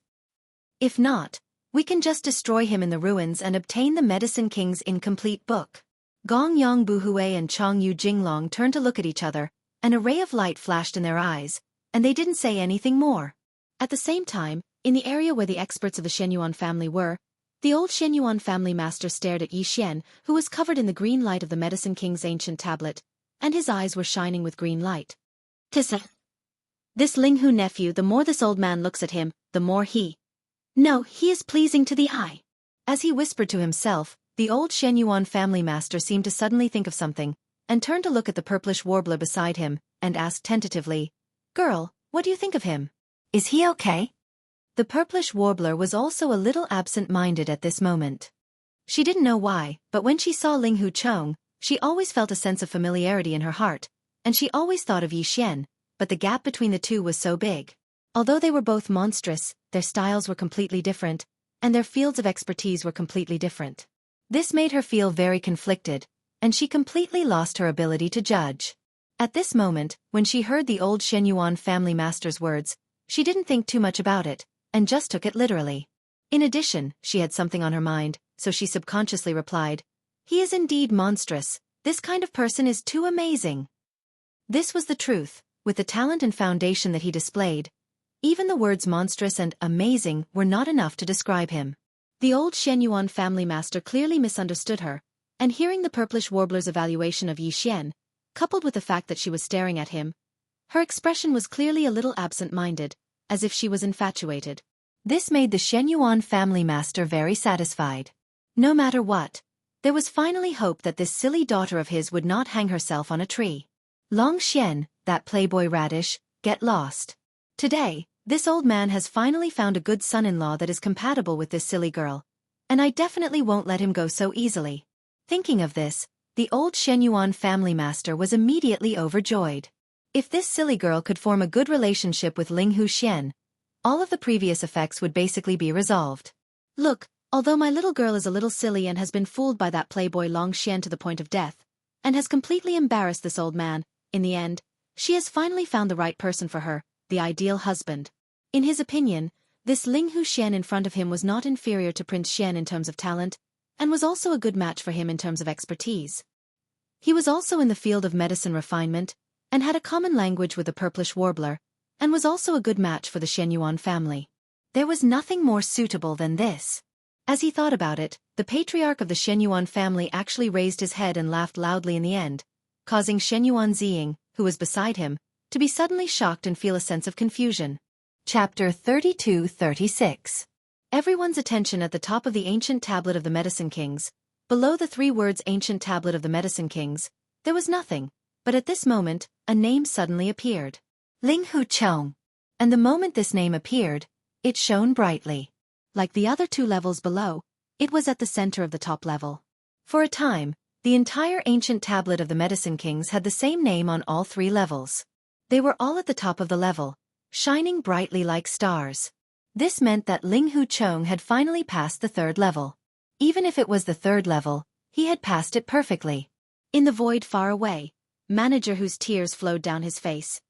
[SPEAKER 2] If not, we can just destroy him in the ruins and obtain the Medicine King's incomplete book. Gongyang Buhui and Chongyu Jinglong turned to look at each other, and a ray of light flashed in their eyes, and they didn't say anything more. At the same time, in the area where the experts of the Shenyuan family were, the old Shenyuan family master stared at Yi Xian, who was covered in the green light of the Medicine King's ancient tablet, and his eyes were shining with green light. Tissa. This Linghu nephew, the more this old man looks at him, the more he is pleasing to the eye. As he whispered to himself, the old Shenyuan family master seemed to suddenly think of something, and turned to look at the purplish warbler beside him, and asked tentatively, Girl, what do you think of him? Is he okay? The purplish warbler was also a little absent-minded at this moment. She didn't know why, but when she saw Linghu Chong, she always felt a sense of familiarity in her heart, and she always thought of Yi Xian, but the gap between the two was so big. Although they were both monstrous, their styles were completely different, and their fields of expertise were completely different. This made her feel very conflicted, and she completely lost her ability to judge. At this moment, when she heard the old Shenyuan family master's words, she didn't think too much about it, and just took it literally. In addition, she had something on her mind, so she subconsciously replied, He is indeed monstrous, this kind of person is too amazing. This was the truth. With the talent and foundation that he displayed, even the words monstrous and amazing were not enough to describe him. The old Shenyuan family master clearly misunderstood her, and hearing the purplish warbler's evaluation of Yi Xian, coupled with the fact that she was staring at him, her expression was clearly a little absent-minded, as if she was infatuated. This made the Shenyuan family master very satisfied. No matter what, there was finally hope that this silly daughter of his would not hang herself on a tree. Long Xian, that playboy radish, get lost. Today, this old man has finally found a good son-in-law that is compatible with this silly girl, and I definitely won't let him go so easily. Thinking of this, the old Shenyuan family master was immediately overjoyed. If this silly girl could form a good relationship with Linghu Xian, all of the previous effects would basically be resolved. Look, although my little girl is a little silly and has been fooled by that playboy Long Xian to the point of death, and has completely embarrassed this old man, in the end, she has finally found the right person for her, the ideal husband. In his opinion, this Linghu Xian in front of him was not inferior to Prince Xian in terms of talent, and was also a good match for him in terms of expertise. He was also in the field of medicine refinement, and had a common language with the purplish warbler, and was also a good match for the Shenyuan family. There was nothing more suitable than this. As he thought about it, the patriarch of the Shenyuan family actually raised his head and laughed loudly in the end, causing Shenyuan Ziying, who was beside him, to be suddenly shocked and feel a sense of confusion. Chapter 32-36. Everyone's attention at the top of the ancient tablet of the Medicine Kings. Below the 3 words Ancient Tablet of the Medicine Kings, there was nothing, but at this moment, a name suddenly appeared. Ling Hu Chong. And the moment this name appeared, it shone brightly. Like the other 2 levels below, it was at the center of the top level. For a time, the entire ancient tablet of the Medicine Kings had the same name on all 3 levels. They were all at the top of the level, shining brightly like stars. This meant that Ling Hu Chong had finally passed the 3rd level. Even if it was the 3rd level, he had passed it perfectly. In the void far away, Manager whose tears flowed down his face.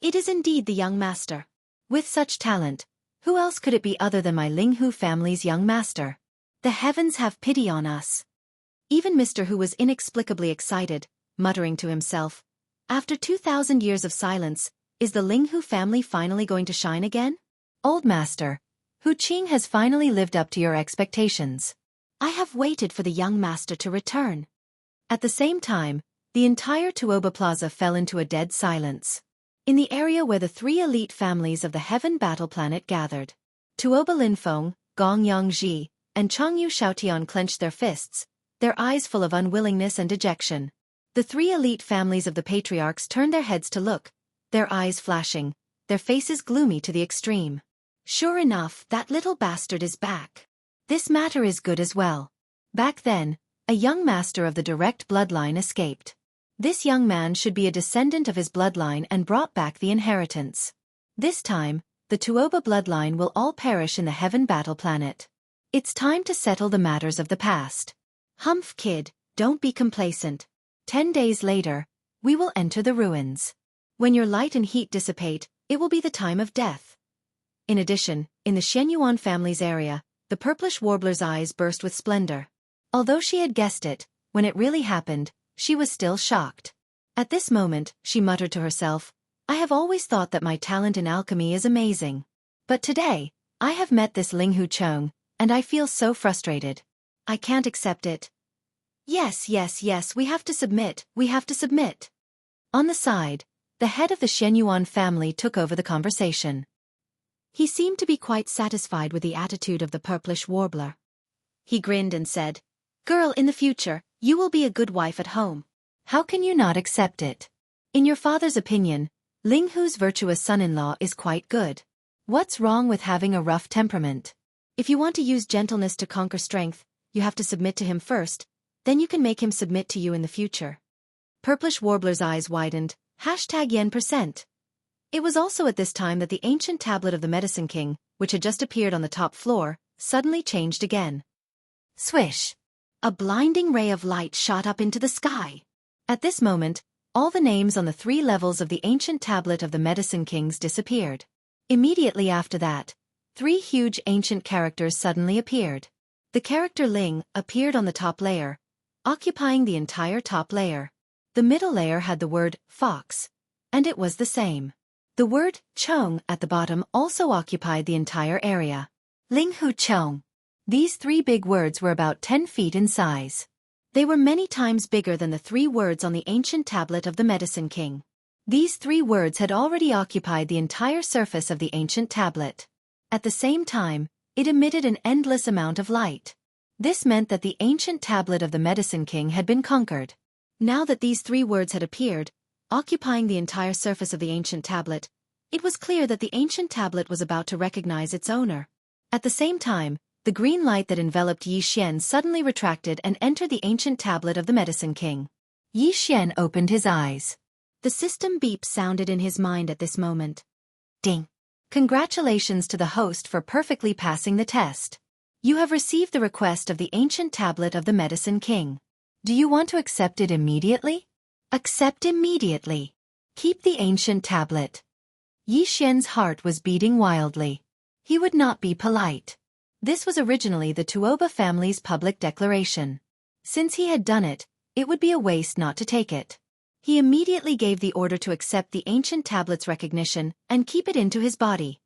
[SPEAKER 2] It is indeed the young master. With such talent, who else could it be other than my Ling Hu family's young master? The heavens have pity on us. Even Mr. Hu was inexplicably excited, muttering to himself, after 2,000 years of silence, is the Ling Hu family finally going to shine again? Old master, Hu Qing has finally lived up to your expectations. I have waited for the young master to return. At the same time, the entire Tuoba Plaza fell into a dead silence. In the area where the 3 elite families of the Heaven Battle Planet gathered, Tuoba Linfeng, Gong Yongji, and Changyu Xiaotian clenched their fists, their eyes full of unwillingness and dejection. The 3 elite families of the patriarchs turned their heads to look, their eyes flashing, their faces gloomy to the extreme. Sure enough, that little bastard is back. This matter is good as well. Back then, a young master of the direct bloodline escaped. This young man should be a descendant of his bloodline and brought back the inheritance. This time, the Tuoba bloodline will all perish in the Heaven Battle Planet. It's time to settle the matters of the past. Humph kid, don't be complacent. 10 days later, we will enter the ruins. When your light and heat dissipate, it will be the time of death. In addition, in the Shenyuan family's area, the purplish warbler's eyes burst with splendor. Although she had guessed it, when it really happened, she was still shocked. At this moment, she muttered to herself, I have always thought that my talent in alchemy is amazing. But today, I have met this Ling Hu Chong, and I feel so frustrated. I can't accept it. Yes, we have to submit, On the side, the head of the Shenyuan family took over the conversation. He seemed to be quite satisfied with the attitude of the purplish warbler. He grinned and said, Girl, in the future, you will be a good wife at home. How can you not accept it? In your father's opinion, Ling Hu's virtuous son-in-law is quite good. What's wrong with having a rough temperament? If you want to use gentleness to conquer strength, you have to submit to him first, then you can make him submit to you in the future. Purplish Warbler's eyes widened, #yen%. It was also at this time that the ancient tablet of the Medicine King, which had just appeared on the top floor, suddenly changed again. Swish! A blinding ray of light shot up into the sky. At this moment, all the names on the 3 levels of the ancient tablet of the Medicine Kings disappeared. Immediately after that, 3 huge ancient characters suddenly appeared. The character Ling appeared on the top layer, occupying the entire top layer. The middle layer had the word fox, and it was the same. The word Chong at the bottom also occupied the entire area. Ling Hu Chong. These 3 big words were about 10 feet in size. They were many times bigger than the 3 words on the ancient tablet of the Medicine King. These 3 words had already occupied the entire surface of the ancient tablet. At the same time, it emitted an endless amount of light. This meant that the ancient tablet of the Medicine King had been conquered. Now that these 3 words had appeared, occupying the entire surface of the ancient tablet, it was clear that the ancient tablet was about to recognize its owner. At the same time, the green light that enveloped Yi Xian suddenly retracted and entered the ancient tablet of the Medicine King. Yi Xian opened his eyes. The system beep sounded in his mind at this moment. Ding! Congratulations to the host for perfectly passing the test. You have received the request of the ancient tablet of the Medicine King. Do you want to accept it immediately? Accept immediately. Keep the ancient tablet. Yi Xian's heart was beating wildly. He would not be polite. This was originally the Tuoba family's public declaration. Since he had done it, it would be a waste not to take it. He immediately gave the order to accept the ancient tablet's recognition and keep it into his body.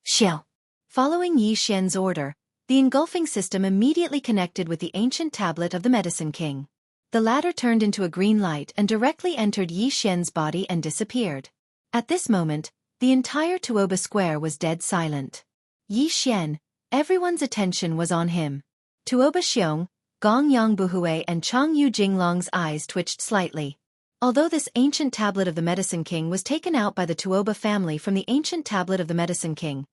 [SPEAKER 2] Xiao. Following Yi Xian's order, the engulfing system immediately connected with the ancient tablet of the Medicine King. The latter turned into a green light and directly entered Yi Xian's body and disappeared. At this moment, the entire Tuoba Square was dead silent. Yi Xian, everyone's attention was on him. Tuoba Xiong, Gong Yang Buhui and Chang Yu Jinglong's eyes twitched slightly. Although this ancient tablet of the Medicine King was taken out by the Tuoba family from the ancient tablet of the Medicine King,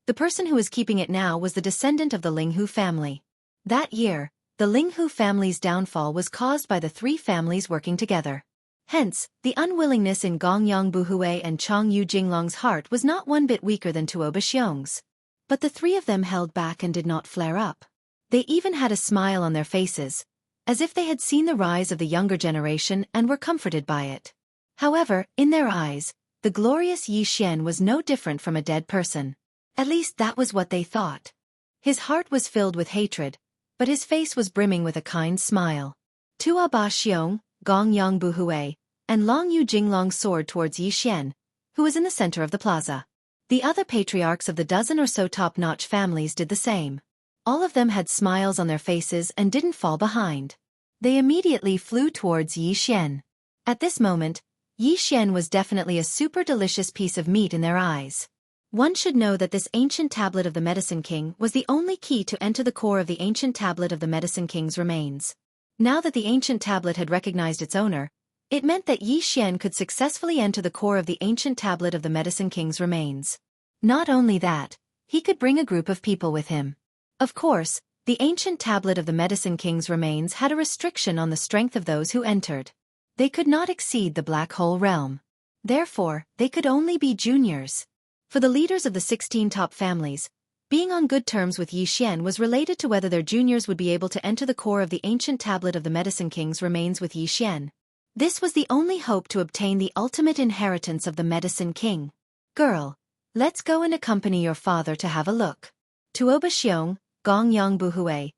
[SPEAKER 2] the person who was keeping it now was the descendant of the Linghu family. That year, the Linghu family's downfall was caused by the three families working together. Hence, the unwillingness in Gong Yang Buhui and Chang Yu Jinglong's heart was not one bit weaker than Tuoba Xiong's. But the three of them held back and did not flare up. They even had a smile on their faces, as if they had seen the rise of the younger generation and were comforted by it. However, in their eyes, the glorious Yi Xian was no different from a dead person. At least that was what they thought. His heart was filled with hatred, but his face was brimming with a kind smile. Tuoba Xiong, Gong Yang Buhui, and Long Yu Jinglong soared towards Yi Xian, who was in the center of the plaza. The other patriarchs of the dozen or so top-notch families did the same. All of them had smiles on their faces and didn't fall behind. They immediately flew towards Yi Xian. At this moment, Yi Xian was definitely a super delicious piece of meat in their eyes. One should know that this ancient tablet of the Medicine King was the only key to enter the core of the ancient tablet of the Medicine King's remains. Now that the ancient tablet had recognized its owner, it meant that Yi Xian could successfully enter the core of the ancient tablet of the Medicine King's remains. Not only that, he could bring a group of people with him. Of course, the ancient tablet of the Medicine King's remains had a restriction on the strength of those who entered. They could not exceed the Black Hole realm. Therefore, they could only be juniors. For the leaders of the 16 top families, being on good terms with Yi Xian was related to whether their juniors would be able to enter the core of the ancient tablet of the Medicine King's remains with Yi Xian. This was the only hope to obtain the ultimate inheritance of the Medicine King. Girl, let's go and accompany your father to have a look. Tuoba Xiong, Gong Yang Buhui,